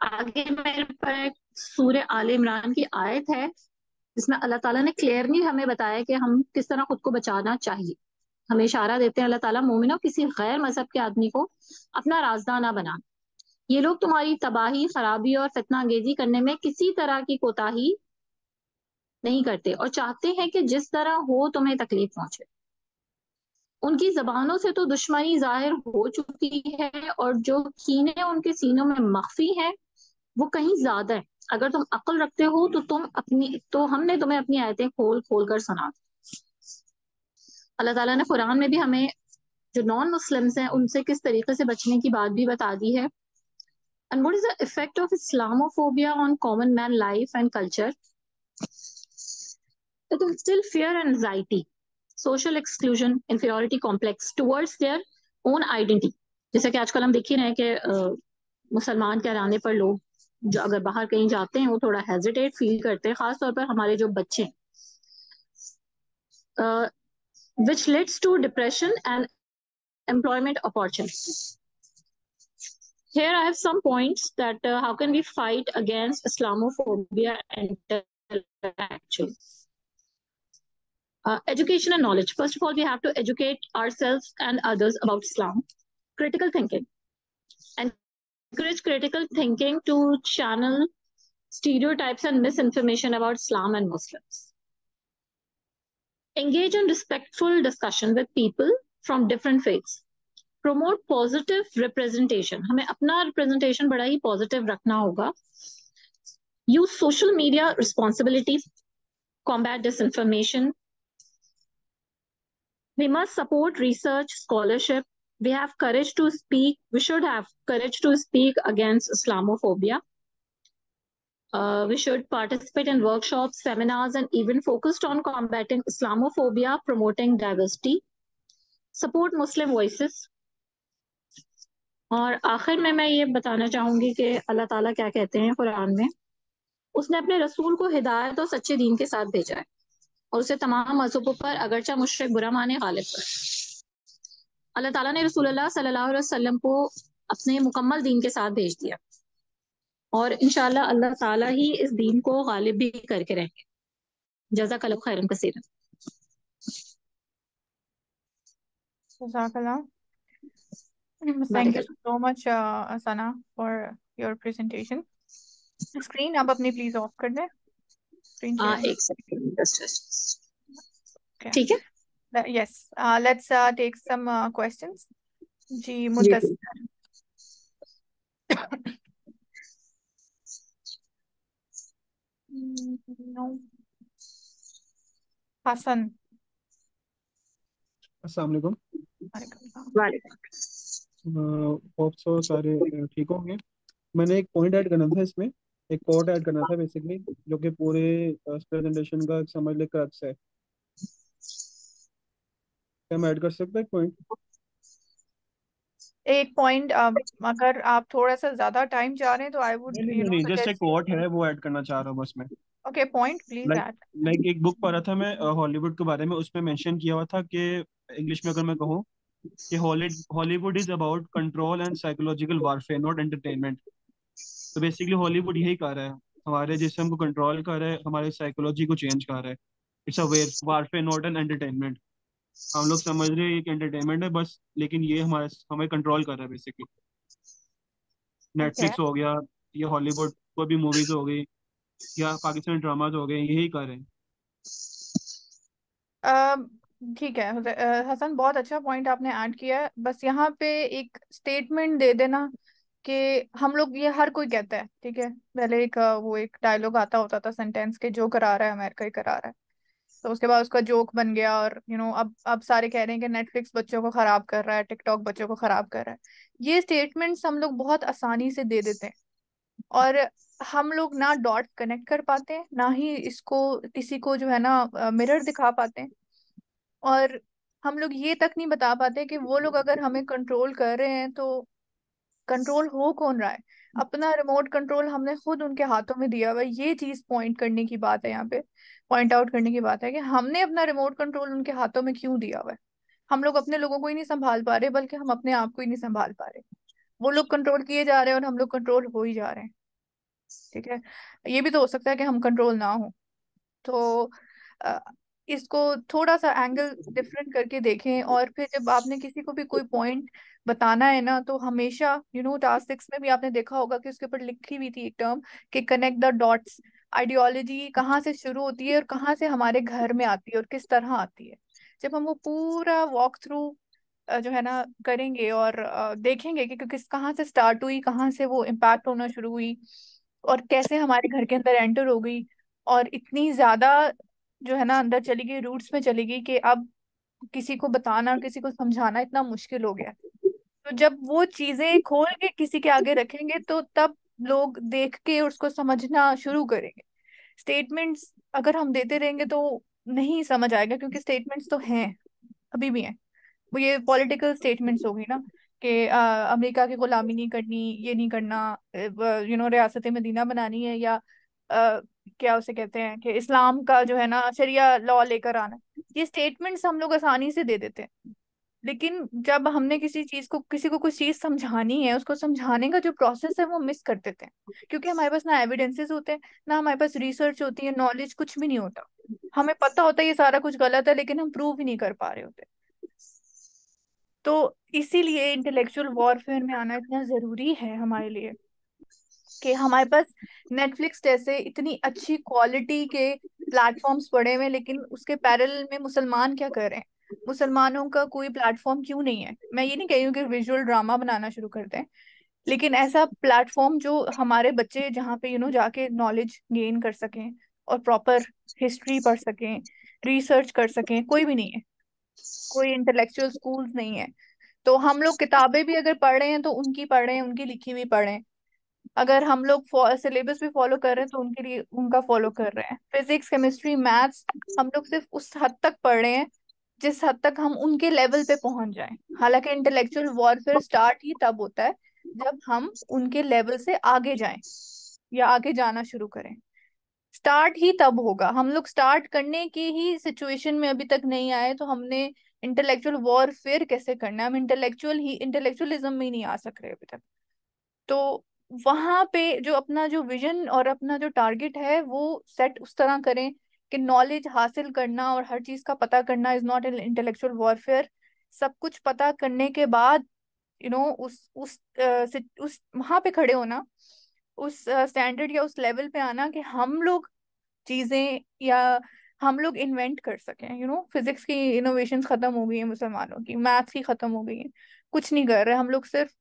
आगे मेरे पास सूरह आल इमरान की आयत है जिसमें अल्लाह ताला ने क्लियरली हमें बताया कि हम किस तरह खुद को बचाना चाहिए. हमें इशारा देते हैं अल्लाह ताला, मोमिनो किसी गैर मजहब के आदमी को अपना राजदा ना बना. ये लोग तुम्हारी तबाही, खराबी और फितना अंगेजी करने में किसी तरह की कोताही नहीं करते और चाहते हैं कि जिस तरह हो तुम्हें तकलीफ पहुंचे. उनकी जबानों से तो दुश्मनी जाहिर हो चुकी है और जो कीने उनके सीनों में मख्फी है वो कहीं ज्यादा है. अगर तुम अक्ल रखते हो तो हमने तुम्हें अपनी आयतें खोल खोल कर सुना. अल्लाह ताला ने कुरान में भी हमें जो नॉन मुस्लिम्स हैं उनसे किस तरीके से बचने की बात भी बता दी है. And what is the effect of Islamophobia on common man life and culture? It instills fear and anxiety, social exclusion, inferiority complex towards their own identity. जैसे कि आजकल हम देख ही रहे हैं कि मुसलमान कहलाने पर लोग जो अगर बाहर कहीं जाते हैं वो थोड़ा हेजिटेट फील करते हैं, खासतौर पर हमारे जो बच्चे हैं, which leads to depression and employment opportunities. Here I have some points that how can we fight against Islamophobia intellectually. Education and knowledge. First of all, we have to educate ourselves and others about Islam. Critical thinking. Encourage critical thinking to channel stereotypes and misinformation about Islam and Muslims. Engage in respectful discussion with people from different faiths. Promote positive representation. हमें अपना representation बड़ा ही positive रखना होगा. Use social media responsibility. Combat disinformation. We must support research, scholarship. We have courage to speak. We should have courage to speak against Islamophobia. We should participate in workshops, seminars, and even focused on combating Islamophobia, promoting diversity. Support Muslim voices. और आखिर में मैं ये बताना चाहूंगी कि अल्लाह ताला क्या कहते हैं कुरान में. उसने अपने रसूल को हिदायत और सच्चे दीन के साथ भेजा है और उसे तमाम मज़हबों पर अगरचे मुशरिक बुरा माने गालिब कर. अल्लाह ताला ने रसूलुल्लाह सल्लल्लाहु अलैहि वसल्लम को अपने मुकम्मल दीन के साथ भेज दिया और इंशाल्लाह अल्लाह ताला ही इस दीन को गालिब भी करके रहेंगे. जज़ाकल्लाहु खैरन कसीरन. Jazakallah. Thank you so much, Sana, for your presentation. Screen आप अपनी please off कर दें. Screen share. एक सेकंड just. Okay. ठीक है. Yes. Let's take some questions. Ji Muddassir. No. Hasan. अस्सलाम वालेकुम. वालेकुम. होप सो सारे ठीक होंगे. मैंने एक पॉइंट ऐड करना था इसमें, एक कोट ऐड करना था बेसिकली, जो कि पूरे प्रेजेंटेशन का समझ ले क्रक्स है. क्या मैं ऐड कर सकता एक पॉइंट? एक पॉइंट अगर आप थोड़ा सा ज्यादा टाइम चाह रहे हैं तो आई वुड नहीं, जस्ट एक कोट है वो ऐड करना चाह रहा हूँ बस मैं. Okay, point please add. Like एक बुक पढ़ा था मैं हॉलीवुड के बारे में, उसमें मेंशन किया हुआ था कि इंग्लिश में अगर मैं कहूँ कि Hollywood is about control and psychological warfare, not entertainment. तो बेसिकली हॉलीवुड यही कर रहा है, हमारे जिस्म को कंट्रोल कर रहा है, हमारे साइकोलॉजी को चेंज कर रहा है. It's a warfare, not an entertainment. हम लोग समझ रहे हैं कि एंटरटेनमेंट है बस, लेकिन ये हमें कंट्रोल कर रहा है बेसिकली. नेटफ्लिक्स हो गया या हॉलीवुड कोई भी मूवीज हो गई या पाकिस्तानी ड्रामाज हो गए, यही कर रहे हैं. ठीक है हसन, बहुत अच्छा पॉइंट आपने ऐड किया है। बस यहाँ पे एक स्टेटमेंट दे देना कि हम लोग, ये हर कोई कहता है, ठीक है। पहले एक वो एक डायलॉग आता होता था सेंटेंस के, जो करा रहा है अमेरिका ही करा रहा है। तो उसके बाद उसका जोक बन गया, और अब सारे कह रहे हैं कि नेटफ्लिक्स बच्चों को खराब कर रहा है, टिकटॉक बच्चों को खराब कर रहा है। ये स्टेटमेंट्स हम लोग बहुत आसानी से दे देते हैं, और हम लोग ना डॉट कनेक्ट कर पाते हैं, ना ही इसको किसी को जो है ना मिरर दिखा पाते हैं। और हम लोग ये तक नहीं बता पाते कि वो लोग अगर हमें कंट्रोल कर रहे हैं तो कंट्रोल हो कौन रहा है। अपना रिमोट कंट्रोल हमने खुद उनके हाथों में दिया हुआ है। ये चीज पॉइंट करने की बात है यहाँ पे, पॉइंट आउट करने की बात है कि हमने अपना रिमोट कंट्रोल उनके हाथों में क्यों दिया हुआ है। हम लोग अपने लोगों को ही नहीं संभाल पा रहे, बल्कि हम अपने आप को ही नहीं संभाल पा रहे। वो लोग कंट्रोल किए जा रहे हैं और हम लोग कंट्रोल हो ही जा रहे हैं। ठीक है, ये भी तो हो सकता है कि हम कंट्रोल ना हो। तो अ, इसको थोड़ा सा एंगल डिफरेंट करके देखें, और फिर जब आपने किसी को भी कोई पॉइंट बताना है ना, तो हमेशा टास्क 6 में भी आपने देखा होगा कि उसके ऊपर लिखी हुई थी एक टर्म कि कनेक्ट द डॉट्स। आइडियोलॉजी कहाँ से शुरू होती है और कहाँ से हमारे घर में आती है और किस तरह आती है। जब हम वो पूरा वॉक थ्रू जो है ना करेंगे, और देखेंगे कि किस कहाँ से स्टार्ट हुई, कहाँ से वो इम्पैक्ट होना शुरू हुई, और कैसे हमारे घर के अंदर एंटर हो गई, और इतनी ज्यादा जो है ना अंदर चली गई, रूट्स में चली गई, कि अब किसी को बताना और किसी को समझाना इतना मुश्किल हो गया। तो जब वो चीजें खोल के किसी के आगे रखेंगे, तो तब लोग देख के उसको समझना शुरू करेंगे। स्टेटमेंट्स अगर हम देते रहेंगे तो नहीं समझ आएगा, क्योंकि स्टेटमेंट्स तो हैं, अभी भी हैं। वो ये पॉलिटिकल स्टेटमेंट्स हो गई ना, कि अमेरिका की गुलामी नहीं करनी, ये नहीं करना, रियासत मदीना बनानी है, या क्या उसे कहते हैं कि इस्लाम का जो है ना शरिया लॉ लेकर आना। ये स्टेटमेंट्स हम लोग आसानी से दे देते हैं, लेकिन जब हमने किसी को कुछ चीज समझानी है, उसको समझाने का जो प्रोसेस है वो मिस कर देते हैं, क्योंकि हमारे पास ना एविडेंसेस होते हैं, ना हमारे पास रिसर्च होती है, नॉलेज कुछ भी नहीं होता। हमें पता होता है ये सारा कुछ गलत है, लेकिन हम प्रूव ही नहीं कर पा रहे होते। तो इसीलिए इंटेलेक्चुअल वॉरफेयर में आना इतना जरूरी है हमारे लिए, कि हमारे पास नेटफ्लिक्स जैसे इतनी अच्छी क्वालिटी के प्लेटफॉर्म्स पड़े हुए हैं, लेकिन उसके पैरेलल में मुसलमान क्या कर रहे हैं। मुसलमानों का कोई प्लेटफॉर्म क्यों नहीं है। मैं ये नहीं कह रही हूँ कि विजुअल ड्रामा बनाना शुरू कर दें, लेकिन ऐसा प्लेटफॉर्म जो हमारे बच्चे जहाँ पे जाके नॉलेज गेन कर सकें, और प्रॉपर हिस्ट्री पढ़ सकें, रिसर्च कर सकें, कोई भी नहीं है। कोई इंटेलेक्चुअल स्कूल्स नहीं है। तो हम लोग किताबें भी अगर पढ़ रहे हैं तो उनकी पढ़ रहे हैं, उनकी लिखी हुई पढ़ रहे हैं। अगर हम लोग सिलेबस भी फॉलो कर रहे हैं तो उनके लिए उनका फॉलो कर रहे हैं। फिजिक्स, केमिस्ट्री, मैथ्स हम लोग सिर्फ उस हद तक पढ़ रहे हैं जिस हद तक हम उनके लेवल पे पहुंच जाएं। हालांकि इंटेलेक्चुअल वॉरफेयर स्टार्ट ही तब होता है जब हम उनके लेवल से आगे जाएं, या आगे जाना शुरू करें। स्टार्ट ही तब होगा। हम लोग स्टार्ट करने की ही सिचुएशन में अभी तक नहीं आए, तो हमने इंटेलेक्चुअल वॉरफेयर कैसे करना है। हम इंटेलेक्चुअलिज्म में ही नहीं आ सक रहे अभी तक। तो वहां पे जो अपना जो विजन और अपना जो टारगेट है वो सेट उस तरह करें कि नॉलेज हासिल करना और हर चीज का पता करना is not an intellectual warfare. सब कुछ पता करने के बाद उस वहां पे खड़े होना, उस स्टैंडर्ड या उस लेवल पे आना कि हम लोग चीजें, या हम लोग इन्वेंट कर सकें। फिजिक्स की इनोवेशंस खत्म हो गई है, मुसलमानों की मैथ्स की खत्म हो गई है। कुछ नहीं कर रहे हम लोग, सिर्फ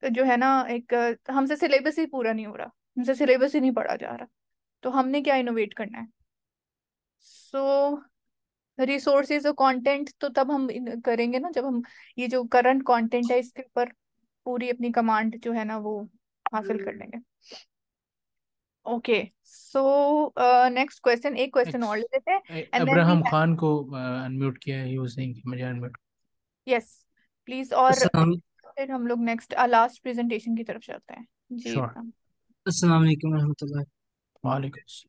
जो है ना एक हमसे सिलेबस ही पूरा नहीं हो रहा, हमसे सिलेबस ही नहीं पढ़ा जा रहा। तो हमने क्या इनोवेट करना है। सो रिसोर्सेज और कंटेंट तो तब हम करेंगे ना, जब हम ये जो करंट कंटेंट है इसके ऊपर पूरी अपनी कमांड जो है ना वो हासिल कर लेंगे। ओके, सो नेक्स्ट क्वेश्चन, एक क्वेश्चन और ले लेते हैं, and then we Abraham Khan को अनम्यूट किया है, ही वाज सेइंग कि मुझे अनम्यूट। Yes please. और अस्सलाम फिर हम लोग नेक्स्ट लास्ट प्रेजेंटेशन की तरफ चलते हैं जी। श्योर। इब्राहिम। अस्सलाम वालेकुम रहमतुल्लाह। वालेकुम।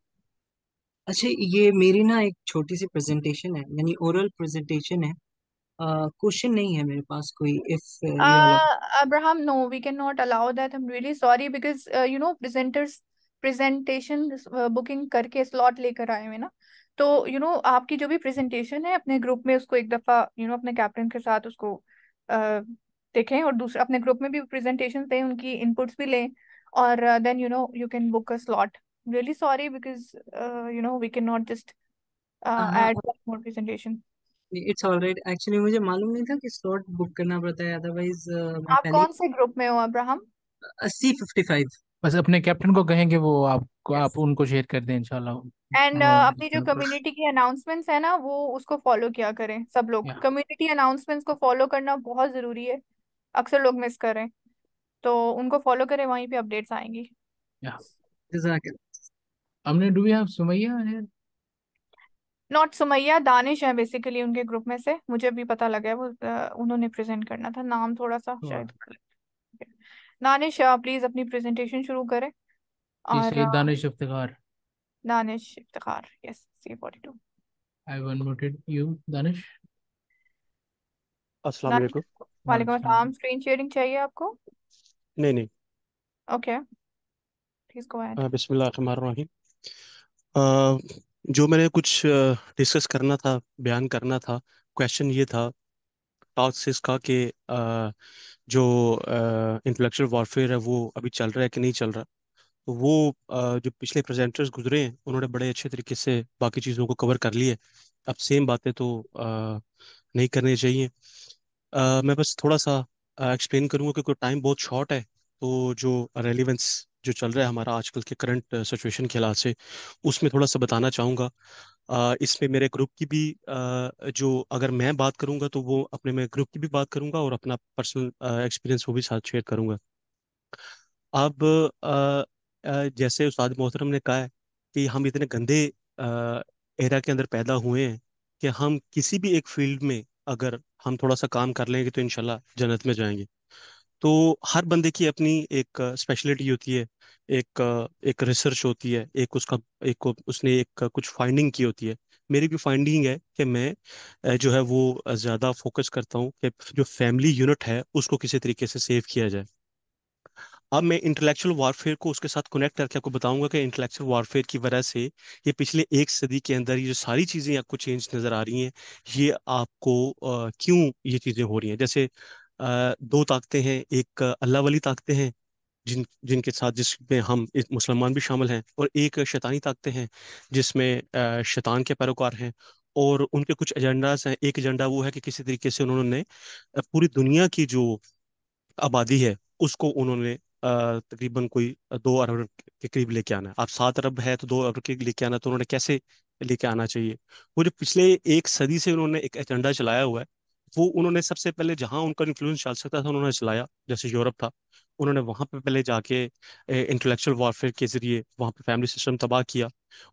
अच्छा, ये मेरी ना एक छोटी सी प्रेजेंटेशन है, यानी ओरल प्रेजेंटेशन है। क्वेश्चन नहीं है मेरे पास कोई, if you allow. Abraham, no, we cannot allow that. I'm really sorry because presenters presentation booking करके स्लॉट लेकर आए हुए ना। तो आपकी जो भी प्रेजेंटेशन है अपने ग्रुप में उसको एक दफा अपने कैप्टन के साथ उसको देखें, और दूसरा अपने ग्रुप में भी प्रेजेंटेशन दें, उनकी इनपुट्स भी लें, और then you can book a slot. Really sorry because we can not just हाँ, add one more presentation. It's alright. Actually मुझे मालूम नहीं था कि स्लॉट बुक करना पड़ता है, अदरवाइज मैं आप पहले कौन से ग्रुप में हो अब्राहम? C55। बस अपने कैप्टन को कहेंगे वो आपको, यस। आप उनको शेयर कर दें इंशाल्लाह। एंड अपनी जो या कम्युनिटी की अनाउंसमेंट्स है ना, वो उसको फॉलो किया करें सब लोग। कम्युनिटी अनाउंसमेंट्स को फॉलो करना बहुत जरूरी है, अक्सर लोग मिस करें, तो उनको फॉलो करें, वहीं पे अपडेट्स आएंगी। या जज़ाकल्लाह। हमने डू वी हैव सुमैया है? नॉट सुमैया, दानिश है बेसिकली उनके ग्रुप में से, मुझे भी पता लगा है वो उन्होंने प्रेजेंट करना था, नाम थोड़ा सा शायद दानिश। प्लीज अपनी प्रेजेंटेशन शुरू करें। जी और Syed Danish Iftikhar. Danish Iftikhar, yes, C42। I unmuted you Danish. अस्सलाम दानिश, वालेकुम। वालेकुम वालेकुम अस्सलाम। स्क्रीन शेयरिंग चाहिए आपको? नहीं नहीं। Okay, please go ahead. बिस्मिल्लाहिर्रहमानिर्रहीम। जो मैंने कुछ डिस्कस करना था, बयान करना था, क्वेश्चन ये था टॉक्सिस का कि जो इंटेलेक्चुअल वॉरफेयर है वो अभी चल रहा है कि नहीं चल रहा। तो वो जो पिछले प्रेजेंटर्स गुजरे हैं उन्होंने बड़े अच्छे तरीके से बाकी चीज़ों को कवर कर लिए। अब सेम बातें तो नहीं करनी चाहिए। मैं बस थोड़ा सा एक्सप्लेन करूंगा क्योंकि टाइम बहुत शॉर्ट है। तो जो रेलिवेंस जो चल रहा है हमारा आजकल के करंट सिचुएशन के हालात से, उसमें थोड़ा सा बताना चाहूँगा। इसमें मेरे ग्रुप की भी जो अगर मैं बात करूंगा तो वो अपने मैं ग्रुप की भी बात करूंगा और अपना पर्सनल एक्सपीरियंस वो भी साथ शेयर करूंगा। अब जैसे उस्ताद मोहतरम ने कहा है कि हम इतने गंदे एरा के अंदर पैदा हुए हैं कि हम किसी भी एक फील्ड में अगर हम थोड़ा सा काम कर लेंगे तो इंशाल्लाह जन्नत में जाएंगे। तो हर बंदे की अपनी एक स्पेशलिटी होती है, एक रिसर्च होती है, एक उसका एक उसने एक कुछ फाइंडिंग की होती है। मेरी भी फाइंडिंग है कि मैं जो है वो ज़्यादा फोकस करता हूँ कि जो फैमिली यूनिट है उसको किसी तरीके से सेव किया जाए। अब मैं इंटेलेक्चुअल वारफेयर को उसके साथ कनेक्ट करके आपको बताऊंगा कि इंटेलेक्चुअल वारफेयर की वजह से ये पिछले एक सदी के अंदर ये जो सारी चीज़ें आपको चेंज नज़र आ रही हैं, ये आपको क्यों ये चीज़ें हो रही हैं। जैसे दो ताकतें हैं, एक अल्लाह वाली ताकतें हैं जिनके साथ जिसमें हम मुसलमान भी शामिल हैं, और एक शैतानी ताकतें हैं जिसमें शैतान के पैरोकार हैं। और उनके कुछ एजेंडाज हैं। एक एजेंडा वो है कि किसी तरीके से उन्होंने पूरी दुनिया की जो आबादी है उसको उन्होंने तकरीबन कोई 2 अरब के करीब लेके आना है। आप 7 अरब है तो 2 अरब के लेके आना, तो उन्होंने कैसे लेके आना चाहिए। वो जो पिछले एक सदी से उन्होंने एक एजेंडा चलाया हुआ है, वो उन्होंने सबसे पहले जहां उनका इन्फ्लुएंस चल सकता था उन्होंने चलाया, जैसे यूरोप था। उन्होंने वहां पे पहले जाके इंटेलेक्चुअल वॉरफेयर के जरिए वहां पे फैमिली सिस्टम तबाह किया।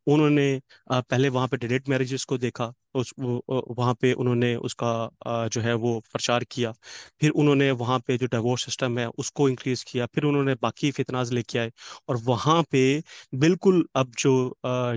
उन्होंने पहले वहां पे डिलेट मैरिजेस को देखा, वहां पे उन्होंने उसका जो है वो प्रचार किया। फिर उन्होंने वहाँ पे जो डिवोर्स सिस्टम है उसको इंक्रीज किया। फिर उन्होंने बाकी फितनाज लेके आए, और वहाँ पे बिल्कुल अब जो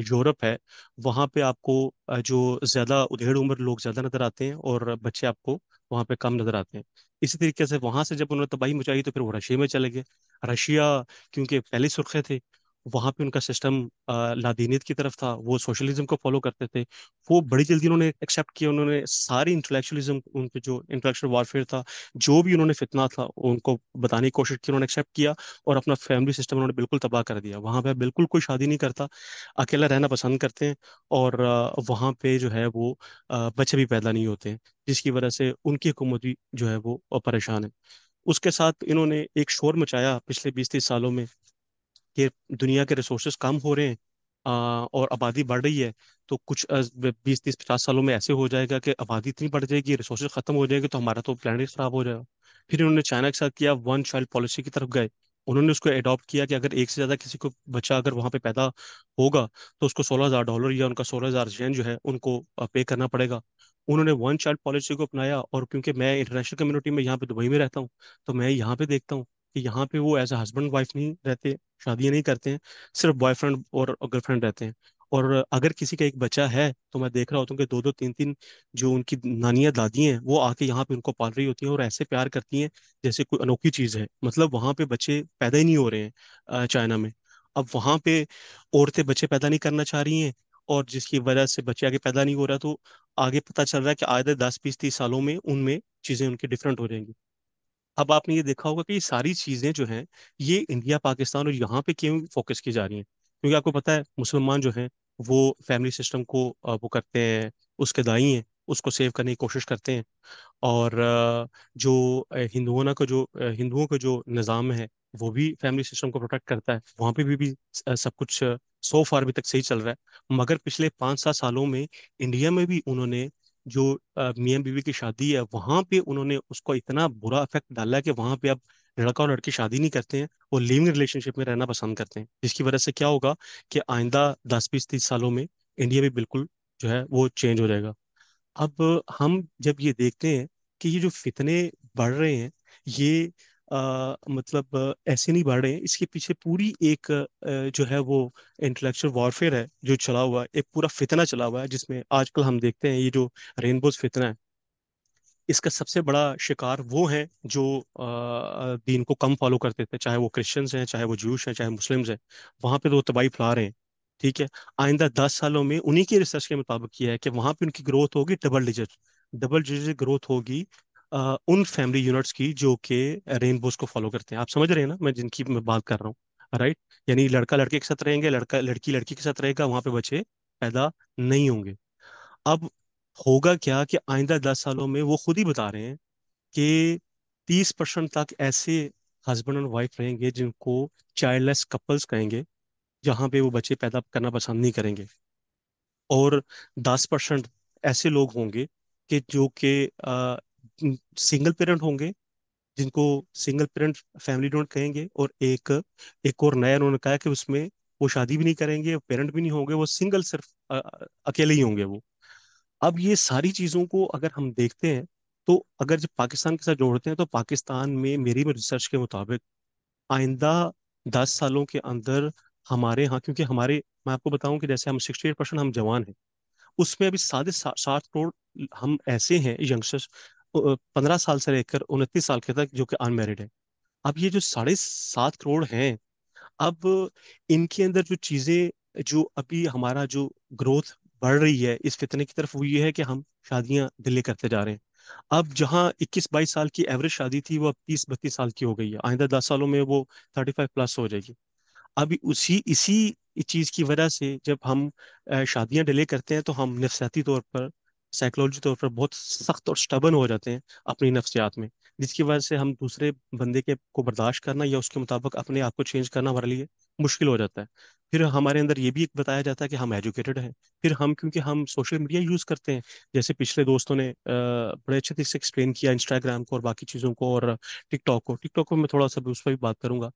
यूरोप है वहाँ पे आपको जो ज़्यादा उधेड़ उम्र लोग ज़्यादा नज़र आते हैं और बच्चे आपको वहाँ पे कम नज़र आते हैं। इसी तरीके से वहाँ से जब उन्होंने तबाही मचाई तो फिर वो रशिया में चले गए। रशिया क्योंकि पहले सुर्खे थे, वहाँ पे उनका सिस्टम लादीनियत की तरफ था, वो सोशलिज्म को फॉलो करते थे। वो बड़ी जल्दी उन्होंने एक्सेप्ट किया, उन्होंने सारी इंटेलेक्चुअलिज्म, उनके जो इंटेलेक्चुअल वारफेयर था, जो भी उन्होंने फितना था उनको बताने की कोशिश की, उन्होंने एक्सेप्ट किया। और अपना फैमिली सिस्टम उन्होंने बिल्कुल तबाह कर दिया। वहाँ पे बिल्कुल कोई शादी नहीं करता, अकेला रहना पसंद करते हैं। और वहाँ पे जो है वो बच्चे भी पैदा नहीं होते हैं, जिसकी वजह से उनकी हुकूमत भी जो है वो परेशान है। उसके साथ इन्होंने एक शोर मचाया पिछले 20-30 सालों में कि दुनिया के रिसोर्सेज कम हो रहे हैं, और आबादी बढ़ रही है। तो कुछ 20-30-50 सालों में ऐसे हो जाएगा कि आबादी इतनी बढ़ जाएगी, रिसोर्सेज खत्म हो जाएंगे, तो हमारा तो प्लानट खराब हो जाएगा। फिर उन्होंने चाइना के साथ किया, वन चाइल्ड पॉलिसी की तरफ गए। उन्होंने उसको अडॉप्ट किया कि अगर एक से ज़्यादा किसी को बच्चा अगर वहाँ पे पैदा होगा तो उसको $16,000 या उनका 16,000 येन जो है उनको पे करना पड़ेगा। उन्होंने वन चाइल्ड पॉलिसी को अपनाया। और क्योंकि मैं इंटरनेशनल कम्युनिटी में यहाँ पे दुबई में रहता हूँ, तो मैं यहाँ पे देखता हूँ कि यहाँ पे वो एज ए हस्बैंड वाइफ नहीं रहते, शादियां नहीं करते हैं, सिर्फ बॉयफ्रेंड और गर्लफ्रेंड रहते हैं। और अगर किसी का एक बच्चा है तो मैं देख रहा होता हूँ कि 2-2 3-3 जो उनकी नानियां दादी हैं वो आके यहाँ पे उनको पाल रही होती हैं और ऐसे प्यार करती हैं जैसे कोई अनोखी चीज़ है। मतलब वहाँ पे बच्चे पैदा ही नहीं हो रहे हैं चाइना में। अब वहाँ पे औरतें बच्चे पैदा नहीं करना चाह रही हैं, और जिसकी वजह से बच्चे आगे पैदा नहीं हो रहा, तो आगे पता चल रहा है कि आधे 10-20-30 सालों में उनमें चीज़ें उनकी डिफरेंट हो जाएंगी। अब आपने ये देखा होगा कि ये सारी चीजें जो हैं ये इंडिया पाकिस्तान और यहाँ पे क्यों फोकस की जा रही हैं, क्योंकि आपको पता है मुसलमान जो हैं वो फैमिली सिस्टम को वो करते हैं, उसके दाई हैं, उसको सेव करने की कोशिश करते हैं। और जो हिंदुओं का जो निज़ाम है वो भी फैमिली सिस्टम को प्रोटेक्ट करता है। वहाँ पे भी सब कुछ सो फार अभी तक सही चल रहा है। मगर पिछले 5-7 सालों में इंडिया में भी उन्होंने जो मियाँ बीवी की शादी है वहाँ पे उन्होंने उसको इतना बुरा इफेक्ट डाला है कि वहाँ पे अब लड़का और लड़की शादी नहीं करते हैं, वो लिविंग रिलेशनशिप में रहना पसंद करते हैं। जिसकी वजह से क्या होगा कि आइंदा 10-20-30 सालों में इंडिया भी बिल्कुल जो है वो चेंज हो जाएगा। अब हम जब ये देखते हैं कि ये जो फितने बढ़ रहे हैं, ये मतलब ऐसे नहीं बढ़ रहे हैं, इसके पीछे पूरी एक जो है वो इंटेलेक्चुअल वॉरफेयर है जो चला हुआ है, एक पूरा फितना चला हुआ है, जिसमें आजकल हम देखते हैं ये जो रेनबोज फितना है, इसका सबसे बड़ा शिकार वो हैं जो दीन को कम फॉलो करते थे, चाहे वो क्रिश्चियंस हैं, चाहे वो जूश हैं, चाहे मुस्लिम्स हैं। वहाँ पे तो वो तबाही फैला रहे हैं। ठीक है। आइंदा 10 सालों में उन्हीं की रिसर्च के मुताबिक ये है कि वहाँ पे उनकी ग्रोथ होगी डबल डिजिट ग्रोथ होगी उन फैमिली यूनिट्स की जो कि रेनबोज को फॉलो करते हैं। आप समझ रहे हैं ना मैं जिनकी मैं बात कर रहा हूँ, राइट? यानी लड़का लड़के के साथ रहेंगे, लड़का लड़की लड़की के साथ रहेगा, वहाँ पे बच्चे पैदा नहीं होंगे। अब होगा क्या कि आइंदा 10 सालों में वो खुद ही बता रहे हैं कि 30% तक ऐसे हस्बैंड और वाइफ रहेंगे जिनको चाइल्डलेस कपल्स कहेंगे, जहाँ पे वो बच्चे पैदा करना पसंद नहीं करेंगे। और 10% ऐसे लोग होंगे कि जो कि सिंगल पेरेंट होंगे, जिनको सिंगल पेरेंट फैमिली यूनिट कहेंगे। और एक एक और नया उन्होंने कहा कि उसमें वो शादी भी नहीं करेंगे, पेरेंट भी नहीं होंगे, वो सिंगल सिर्फ अकेले ही होंगे वो। अब ये सारी चीज़ों को अगर हम देखते हैं, तो अगर जब पाकिस्तान के साथ जोड़ते हैं तो पाकिस्तान में मेरी रिसर्च के मुताबिक आइंदा 10 सालों के अंदर हमारे यहाँ, क्योंकि हमारे मैं आपको बताऊं कि जैसे हम 68% हम जवान हैं, उसमें अभी 7.5 करोड़ हम ऐसे हैं यंगस्टर्स 15 साल से लेकर 29 साल के तक जो कि अनमेरिड है। अब ये जो 7.5 करोड़ हैं, अब इनके अंदर जो चीजें जो अभी हमारा जो ग्रोथ बढ़ रही है इस फितने की तरफ, वो ये है कि हम शादियां डिले करते जा रहे हैं। अब जहाँ 21-22 साल की एवरेज शादी थी वो अब 30-32 साल की हो गई है। आइंदा 10 सालों में वो 35+ हो जाएगी। अभी उसी इसी चीज की वजह से जब हम शादियां डिले करते हैं तो हम नफसियाती तौर पर, साइकोलॉजी तौर पर बहुत सख्त और स्टबन हो जाते हैं अपनी नफ्सियात में, जिसकी वजह से हम दूसरे बंदे के को बर्दाश्त करना या उसके मुताबिक अपने आप को चेंज करना हमारे लिए मुश्किल हो जाता है। फिर हमारे अंदर ये भी एक बताया जाता है कि हम एजुकेटेड हैं। फिर हम क्योंकि हम सोशल मीडिया यूज़ करते हैं, जैसे पिछले दोस्तों ने बड़े अच्छे तरीके से एक्सप्लेन किया इंस्टाग्राम को और बाकी चीज़ों को, और टिकटॉक को मैं थोड़ा सा भी उस पर भी बात करूंगा।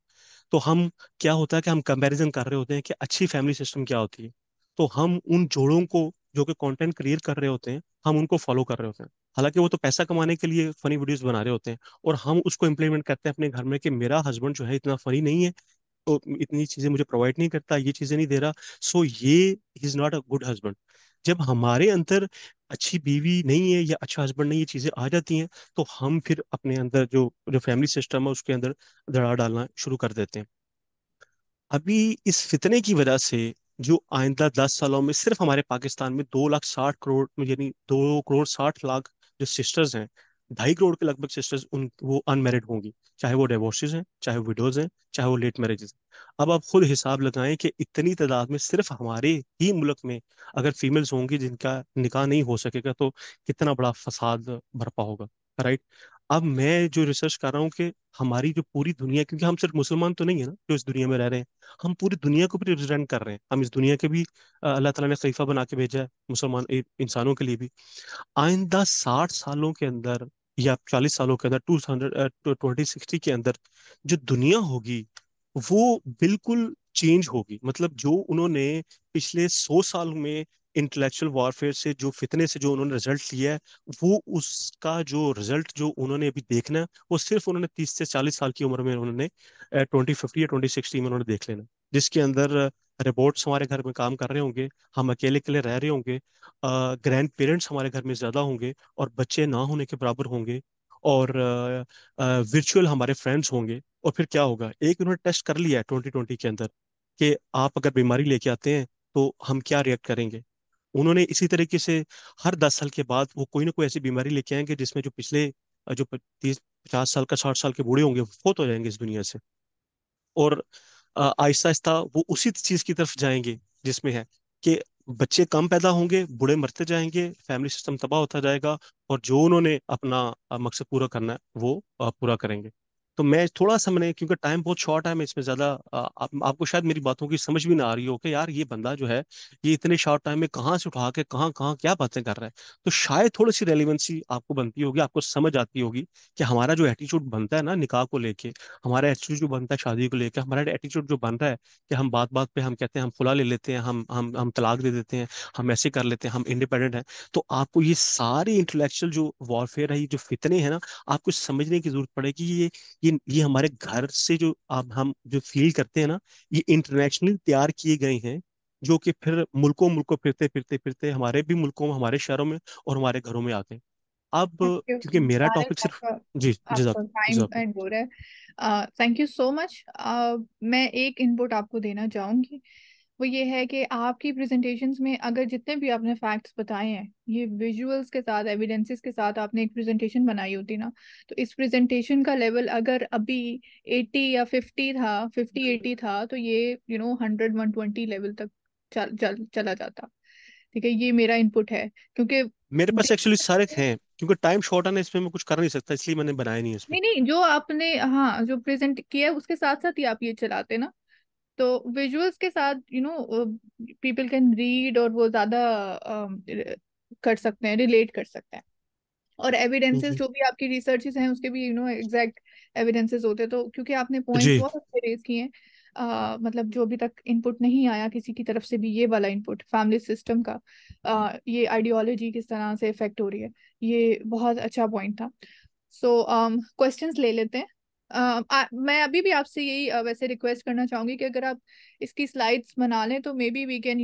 तो हम क्या होता है कि हम कंपैरिजन कर रहे होते हैं कि अच्छी फैमिली सिस्टम क्या होती है। तो हम उन जोड़ों को जो कि कंटेंट क्रिएट कर रहे होते हैं, हम उनको फॉलो कर रहे होते हैं। हालांकि वो तो पैसा कमाने के लिए फनी वीडियोस बना रहे होते हैं, और हम उसको इम्प्लीमेंट करते हैं अपने घर में कि मेरा हस्बैंड जो है इतना फनी नहीं है, तो इतनी चीजें मुझे प्रोवाइड नहीं करता, ये चीजें नहीं दे रहा, सो ये is not a good husband. जब हमारे अंदर अच्छी बीवी नहीं है या अच्छा हस्बैंड नहीं, ये चीजें आ जाती हैं, तो हम फिर अपने अंदर जो जो फैमिली सिस्टम है उसके अंदर दरार डालना शुरू कर देते हैं। अभी इस फितने की वजह से जो आइंदा 10 सालों में सिर्फ हमारे पाकिस्तान में 2,60 करोड़, यानी 2,60 लाख जो सिस्टर्स हैं, 2.5 करोड़ के लगभग सिस्टर्स उन वो अनमेरिड होंगी, चाहे वो डिवोर्सेज हैं, चाहे वो विडोज हैं, चाहे वो लेट मैरिजेस हैं। अब आप खुद हिसाब लगाएं कि इतनी तादाद में सिर्फ हमारे ही मुल्क में अगर फीमेल्स होंगी जिनका निकाह नहीं हो सकेगा, तो कितना बड़ा फसाद बर्पा होगा, राइट? अब मैं जो रिसर्च कर रहा हूँ कि हमारी जो पूरी दुनिया, क्योंकि हम सिर्फ मुसलमान तो नहीं है ना जो इस दुनिया में रह रहे हैं, हम पूरी दुनिया को भी रिप्रेजेंट कर रहे हैं। हम इस दुनिया के भी अल्लाह ताला ने खलीफा बना के भेजा है मुसलमान इंसानों के लिए भी। आइंदा 60 सालों के अंदर या 40 सालों के अंदर, 2060 के अंदर जो दुनिया होगी वो बिल्कुल चेंज होगी। मतलब जो उन्होंने पिछले 100 साल में इंटेलेक्चुअल वॉरफेयर से, जो फितने से जो उन्होंने रिजल्ट लिया है, वो उसका जो रिजल्ट जो उन्होंने अभी देखना है, वो सिर्फ उन्होंने 30 से 40 साल की उम्र में उन्होंने 2050 या 2060 में उन्होंने देख लेना, जिसके अंदर रोबोट्स हमारे घर में काम कर रहे होंगे, हम अकेले अकेले रह रहे होंगे, ग्रैंड पेरेंट्स हमारे घर में ज़्यादा होंगे और बच्चे ना होने के बराबर होंगे, और वर्चुअल हमारे फ्रेंड्स होंगे। और फिर क्या होगा, एक उन्होंने टेस्ट कर लिया है 2020 के अंदर कि आप अगर बीमारी लेके आते हैं तो हम क्या रिएक्ट करेंगे। उन्होंने इसी तरीके से हर 10 साल के बाद वो कोई ना कोई ऐसी बीमारी लेके आएंगे जिसमें जो पिछले जो 30-50 साल का 60 साल के बूढ़े होंगे वो फोत हो जाएंगे इस दुनिया से। और आहिस्ता आहिस्ता वो उसी चीज की तरफ जाएंगे जिसमें है कि बच्चे कम पैदा होंगे, बूढ़े मरते जाएंगे, फैमिली सिस्टम तबाह होता जाएगा, और जो उन्होंने अपना मकसद पूरा करना है वो पूरा करेंगे। तो मैं थोड़ा सा, मैंने क्योंकि टाइम बहुत शॉर्ट है, मैं इसमें ज्यादा आपको शायद मेरी बातों की समझ भी ना आ रही हो कि यार ये बंदा जो है ये इतने शॉर्ट टाइम में कहाँ से उठा के कहाँ कहाँ क्या बातें कर रहा है। तो शायद थोड़ी सी रेलिवेंसी आपको बनती होगी, आपको समझ आती होगी कि हमारा जो एटीट्यूड बनता है ना निकाह को लेके, हमारा एटीट्यूड जो बनता है शादी को लेके, हमारा एटीट्यूड जो बन रहा है कि हम बात बात पे हम कहते हैं हम खुला ले लेते हैं, हम तलाक दे देते हैं, हम ऐसे कर लेते हैं, हम इंडिपेंडेंट हैं। तो आपको ये सारी इंटेलेक्चुअल जो वॉरफेयर है, ये जो फितने हैं ना, आपको समझने की जरूरत पड़ेगी। ये हमारे घर से जो आप हम जो फील करते हैं ना, ये इंटरनेशनली तैयार किए गए हैं, जो कि फिर मुल्कों मुल्कों फिरते फिरते फिरते हमारे भी मुल्कों में, हमारे शहरों में और हमारे घरों में आते हैं। अब थैंक यू क्योंकि मेरा फारिस, टॉपिक सिर्फ, आपका जी जजाक आपका टाइम जजाक एंड हो रहा है। Thank you so much. मैं एक इनपुट आपको देना चाहूंगी, वो ये है कि आपकी प्रेजेंटेशंस में अगर जितने भी आपने फैक्ट्स बताए हैं, ये विजुअल्स के साथ, एविडेंसेस के साथ आपने एक प्रेजेंटेशन बनाई होती ना, तो इस प्रेजेंटेशन का लेवल अगर अभी 80 या 50 था, 50-80 था, तो ये 100-120 लेवल तक चला जाता। ठीक है, ये मेरा इनपुट है, क्योंकि मेरे पास एक्चुअली सारे हैं, क्योंकि टाइम शॉर्ट है ना, इसमें मैं कुछ कर नहीं सकता, इसलिए मैंने बनाया नहीं है इसमें। नहीं नहीं, जो आपने हाँ जो प्रेजेंट किया है उसके साथ साथ ही आप ये चलाते ना, तो विजुअल्स के साथ पीपल कैन रीड, और वो ज्यादा कर सकते हैं, रिलेट कर सकते हैं। और एविडेंसेस जी जो भी आपकी रिसर्चेस हैं उसके भी एग्जैक्ट एविडेंसेस होते हैं। तो क्योंकि आपने पॉइंट्स जी बहुत अच्छे रेज किए हैं, मतलब जो अभी तक इनपुट नहीं आया किसी की तरफ से भी, ये वाला इनपुट फैमिली सिस्टम का, ये आइडियोलॉजी किस तरह से इफेक्ट हो रही है, ये बहुत अच्छा पॉइंट था। सो क्वेश्चंस ले लेते हैं। मैं अभी भी आपसे यही वैसे रिक्वेस्ट करना चाहूंगी कि अगर आप इसकी स्लाइड्स बना लें तो maybe we can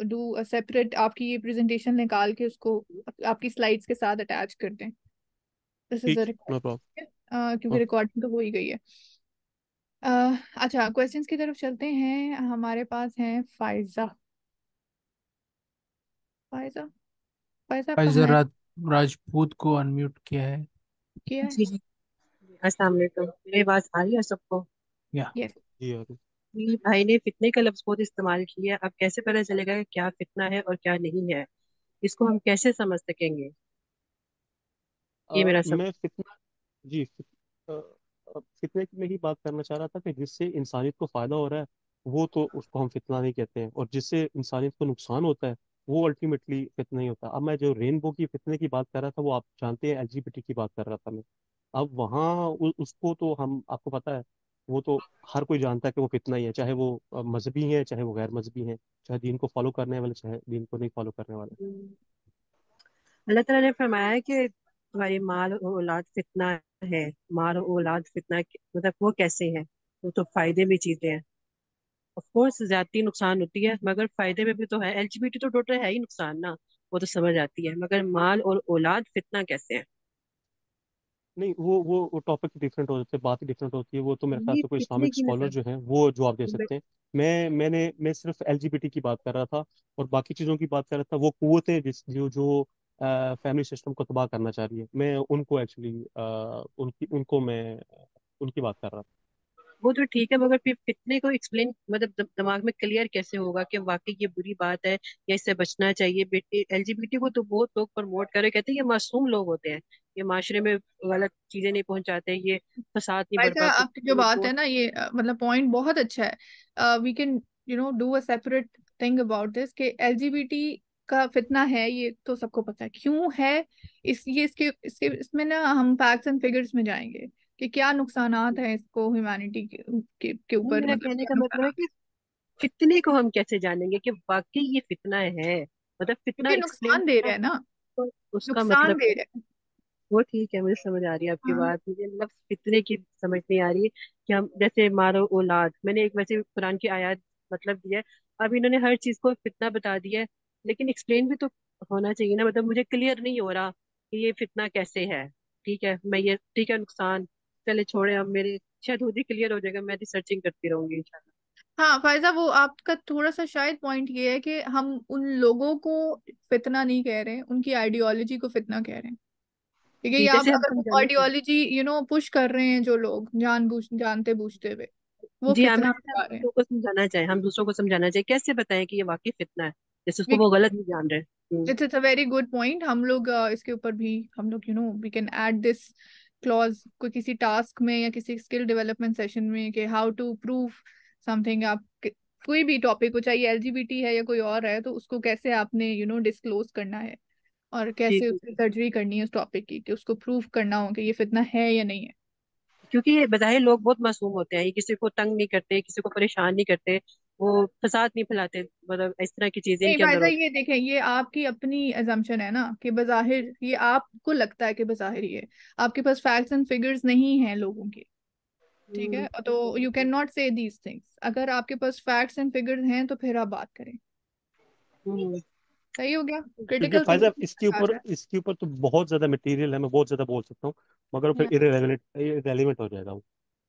do a separate, आपकी ये प्रेजेंटेशन निकाल के उसको आपकी स्लाइड्स के साथ अटैच कर दें। दिस इज अ ठीक, नो रिक्वेस्ट, प्रॉब्लम। क्योंकि रिकॉर्डिंग तो हो ही गई है। अच्छा, क्वेश्चंस की तरफ चलते हैं। हमारे पास है फायजा। फायजा, फायजा आपका फाइजर है राजपूत को अनम्यूट किया है। किया है? जी जी। अस्सलाम वालेकुम, मेरी आवाज आ रही है सबको? या यस। जी यार। मेरे भाई ने फितने का लफ्ज बहुत इस्तेमाल किया है। अब कैसे पता चलेगा कि क्या फितना है और क्या नहीं है? इसको हम कैसे समझ सकेंगे? ये मेरा सब। मैं फितना, जी फितने की मैं ही बात करना चाह रहा था कि जिससे इंसानियत को फायदा हो रहा है वो तो उसको हम फितना नहीं कहते हैं, और जिससे इंसानियत को नुकसान होता है वो अल्टीमेटली फितना ही होता है। अब मैं जो रेनबो की फितने की बात कर रहा था, वो आप जानते हैं एलजीबीटी की बात कर रहा था मैं। अब वहाँ उसको तो हम, आपको पता है, वो तो हर कोई जानता है कि वो फितना ही है, चाहे वो मजहबी है, चाहे वो गैर मजहबी है, चाहे दीन को फॉलो करने वाले, चाहे दीन को नहीं फॉलो करने वाले। अल्लाह ताला ने फरमाया है कि तुम्हारी माल और औलाद फितना है। माल और औलाद फितना मतलब वो कैसे है? वो तो फायदे में चीजें हैं। ऑफ कोर्स ज्यादती नुकसान होती है, मगर फायदे में भी तो है। एलजीबीटी तो टोटल है ही नुकसान ना, वो तो समझ आती है, मगर माल और औलाद फितना कैसे है? नहीं, वो टॉपिक डिफरेंट हो जाते हैं, बात ही डिफरेंट होती है, वो तो मेरे ख्याल ये से कोई फितने इस्लामिक की स्कॉलर मतलब जो है वो जवाब दे सकते हैं। मैं सिर्फ एलजीबीटी की बात कर रहा था, और बाकी चीज़ों की बात कर रहा था, वो कुव्वतें जो फैमिली सिस्टम को तबाह करना चाह रही है, मैं उनको एक्चुअली उनको मैं उनकी बात कर रहा था। वो तो ठीक है, मगर फिर फितने को एक्सप्लेन मतलब दिमाग में क्लियर कैसे होगा कि वाकई ये बुरी बात है या इससे बचना चाहिए? बेटे एलजीबीटी को तो बहुत लोग प्रमोट करे, कहते हैं ये मासूम लोग होते हैं, ये माशरे में गलत चीजें नहीं पहुंचाते, ये फसाद नहीं भाई बर्पा साहब, आपकी जो करते, बात तो है ना, ये मतलब पॉइंट बहुत अच्छा है। We can do a separate thing about this, कि एलजीबीटी का फितना है, ये तो सबको पता है क्यों है। इसमें ना हम फैक्ट्स एंड फिगर्स में जाएंगे कि क्या नुकसानात हैं इसको ह्यूमैनिटी के नहीं, ऊपर, मेरा मतलब कहने क्या का मतलब है नुकसान कि है। फितने को हम कैसे जानेंगे कि वाकई ये फितना है? मतलब फितना क्योंकि एक्सप्लेन नुकसान दे रहे करना, हैं ना, तो उसका नुकसान मतलब दे रहे हैं। वो ठीक है, मुझे समझ आ रही है आपकी हाँ। बात। मुझे मतलब फितने की समझ नहीं आ रही है कि हम जैसे मारो औलाद, मैंने एक वैसे कुरान की आयत मतलब दी है। अब इन्होंने हर चीज को फितना बता दिया है, लेकिन एक्सप्लेन भी तो होना चाहिए ना। मतलब मुझे क्लियर नहीं हो रहा कि ये फितना कैसे है। ठीक है, मैं ये ठीक है नुकसान, चले छोड़े, अब मेरे शायद खुद ही क्लियर हो जाएगा, मैं रिसर्चिंग करती रहूंगी इंशाल्लाह। हाँ फायजा, वो आपका थोड़ा सा शायद पॉइंट ये है कि हम उन लोगों को फितना नहीं कह रहे हैं, उनकी आइडियोलॉजी को फितना कह रहे हैं। ठीक है, जी, या आप जैसे हम अगर वो समझाने की, आइडियोलॉजी पुश कर रहे हैं, जो लोग जानते बूझते हुए वो जी हाँ, मैं फितना जैसे हम फैला रहे हैं। दूसरों को समझाना चाहें, हम दूसरों को समझाना चाहिए, कैसे बताएं कि ये वाकई फितना है? जैसे उसको वो गलत नहीं जान रहे। It's a very good point. हम लोग इसके ऊपर भी हम लोग we can add this clause को किसी टास्क में या किसी स्किल डेवलपमेंट सेशन में कि हाउ टू प्रूव समथिंग। आप कोई भी टॉपिक हो, चाहे एलजीबीटी है या कोई और है, तो उसको कैसे आपने डिस्क्लोज करना है और जी कैसे जी। उसकी सर्जरी करनी है उस टॉपिक की, कि उसको प्रूव करना हो कि ये फितना है या नहीं है। क्योंकि ये बज़ाहिर लोग बहुत मासूम होते हैं, ये किसी को तंग नहीं करते, किसी को परेशान नहीं करते, वो फसाद नहीं फैलाते, मतलब इस तरह की चीजें नहीं इनके अंदर भाईजा, होती ये देखें, ये आपकी अपनी एजम्पशन है ना कि बज़ाहिर ये आपको लगता है कि बज़ाहिर ये आपके पास फैक्ट्स एंड फिगर्स नहीं हैं लोगों के। ठीक हैं। है, तो यू कैन नॉट से दीज थिंग्स। अगर आपके पास फैक्ट्स एंड फिगर्स हैं तो फिर आप बात करें। सही हो गया, क्योंकि क्रिटिकल भाई साहब थिंकिंग आ रहा है। इसके ऊपर तो बहुत ज्यादा मटेरियल है, मैं बहुत ज्यादा बोल सकता हूँ, मगर वो फिर इरेलेवेंट हो जाएगा वो।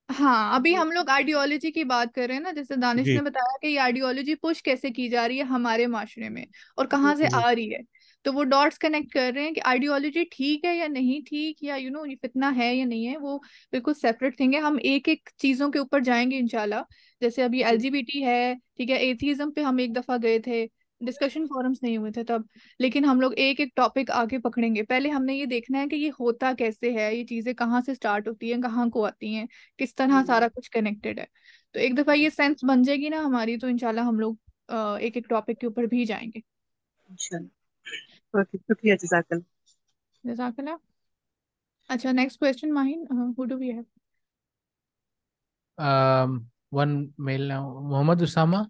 हाँ, अभी हम लोग आइडियोलॉजी की बात कर रहे हैं ना, जैसे दानिश जी ने बताया कि ये आइडियोलॉजी पुश कैसे की जा रही है हमारे माशरे में और कहाँ से जी आ रही है। तो वो डॉट्स कनेक्ट कर रहे हैं कि आइडियोलॉजी ठीक है या नहीं ठीक, या ये फितना है या नहीं है, वो बिल्कुल सेपरेट थिंग है। हम एक एक चीजों के ऊपर जाएंगे इंशाल्लाह। जैसे अभी एलजीबीटी है, ठीक है, एथीज्म पे हम एक दफा गए थे, डिस्कशन फोरम्स नहीं हुए थे तब। लेकिन हम लोग एक एक टॉपिक आगे पकड़ेंगे। पहले हमने ये देखना है कि ये होता कैसे है, ये चीजें कहाँ से स्टार्ट होती हैं, कहाँ को आती हैं, किस तरह सारा कुछ कनेक्टेड है। तो एक दफा ये सेंस बन जाएगी ना हमारी, तो इंशाल्लाह हम लोग एक एक टॉपिक के ऊपर भी जाएंगे। इंशाल्लाह। ओके, शुक्रिया, जज़ाकल्लाह। जज़ाकल्लाह। अच्छा, next question Mahin, who do we have? One male now, Mohammed Usama.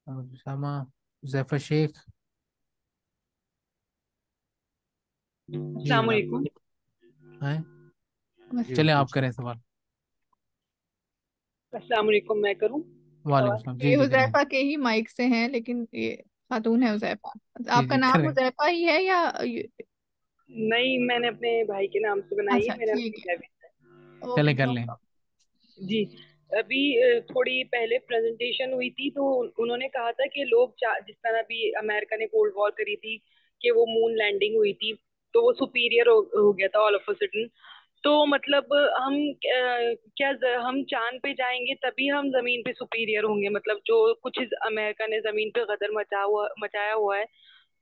Usama, Jaffer Sheikh. जी अस्सलाम वालेकुम। हैं, चले आप करें सवाल। अस्सलाम वालेकुम, मैं करूं वालेकुम सवाल? सलाम, ये जी जी करें। हुजैफा के ही माइक से हैं, लेकिन ये खातून है हुजैफा। जी आपका जी नाम करें। हुजैफा ही है या नहीं, मैंने अपने भाई के नाम से बनाई है, अच्छा मेरा ठीक नाम है, जावेद है। ओके चले कर नो लें। प्रॉब्लम। जी। अभी थोड़ी पहले प्रेजेंटेशन हुई थी, तो उन्होंने कहा था कि लोग जिस तरह भी अमेरिका ने कोल्ड वॉर करी थी, कि वो मून लैंडिंग हुई थी, तो वो सुपीरियर हो गया था ऑल ऑफ अ सडन। तो मतलब हम हम चांद पे जाएंगे तभी हम जमीन पे सुपीरियर होंगे? मतलब जो कुछ अमेरिका ने जमीन पे गदर मचाया हुआ है,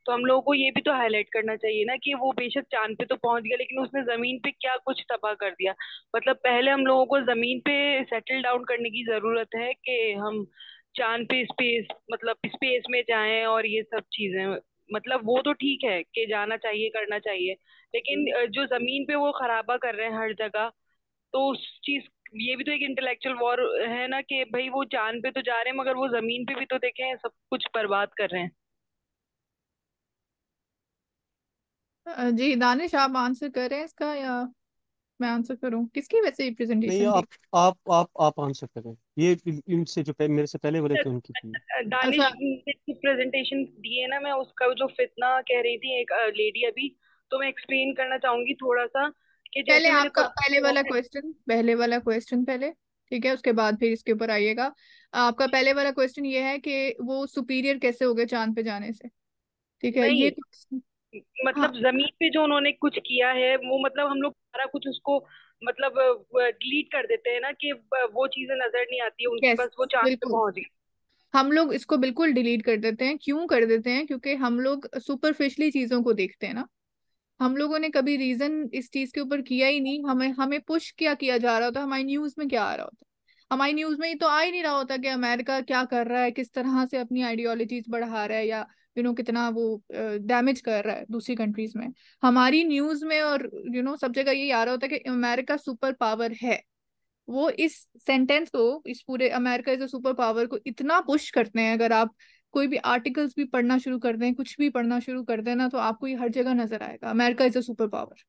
तो हम लोगों को ये भी तो हाईलाइट करना चाहिए ना कि वो बेशक चांद पे तो पहुंच गया, लेकिन उसने जमीन पे क्या कुछ तबाह कर दिया। मतलब पहले हम लोगों को जमीन पे सेटल डाउन करने की जरूरत है कि हम चांद पे मतलब स्पेस में जाएं और ये सब चीजें। मतलब वो तो ठीक है कि जाना चाहिए, करना चाहिए, लेकिन जो जमीन पे वो खराबा कर रहे हैं हर जगह, तो उस चीज ये भी तो एक इंटेलेक्चुअल वॉर है ना कि भाई वो चांद पे तो जा रहे हैं मगर वो जमीन पे भी तो देखें सब कुछ बर्बाद कर रहे हैं। जी दानिश, आप आंसर करें इसका या मैं आंसर करूं? किसकी वैसे नहीं, प्रेजेंटेशन थी? आप आंसर करें। ये इनसे जो मेरे से पहले वाले थे उनकी थी। दानिश अच्छा, ने प्रेजेंटेशन दी है ना, मैं उसका जो फितना कह रही थी एक लेडी अभी, तो मैं एक्सप्लेन करना चाहूंगी थोड़ा सा कि पहले जैसे मैंने आपका पहले वाला कहा। क्वेश्चन, पहले वाला क्वेश्चन पहले, ठीक है, उसके बाद फिर इसके ऊपर आइएगा। आपका पहले वाला क्वेश्चन ये है कि वो सुपीरियर कैसे हो गए चांद पे जाने से, ठीक है, ये नहीं, तो हाँ। मतलब जमीन पे जो उन्होंने कुछ किया है वो, मतलब हम लोग सारा कुछ उसको मतलब डिलीट कर देते हैं ना कि वो चीजें नजर नहीं आती है उनकी, यस, बस वो चांद पे बिल्कुल। पहुंच गई। हम लोग इसको बिल्कुल डिलीट कर देते हैं। क्यों कर देते हैं? क्योंकि हम लोग सुपरफिशली चीजों को देखते हैं ना। हम लोगों ने कभी रीजन इस चीज के ऊपर किया ही नहीं। हमें हमें पुश क्या किया जा रहा होता, हमारी न्यूज में क्या आ रहा होता? हमारी न्यूज में ये तो आ ही नहीं रहा होता कि अमेरिका क्या कर रहा है, किस तरह से अपनी आइडियोलॉजीज बढ़ा रहा है, या कितना वो डैमेज कर रहा है दूसरी कंट्रीज में। हमारी न्यूज में और सब जगह यही आ रहा होता है कि अमेरिका सुपर पावर है। वो इस सेंटेंस को, इस पूरे America is a super power को इतना पुश करते हैं। अगर आप कोई भी आर्टिकल्स भी पढ़ना शुरू कर दें, कुछ भी पढ़ना शुरू कर दें ना, तो आपको ये हर जगह नजर आएगा, America is a super power.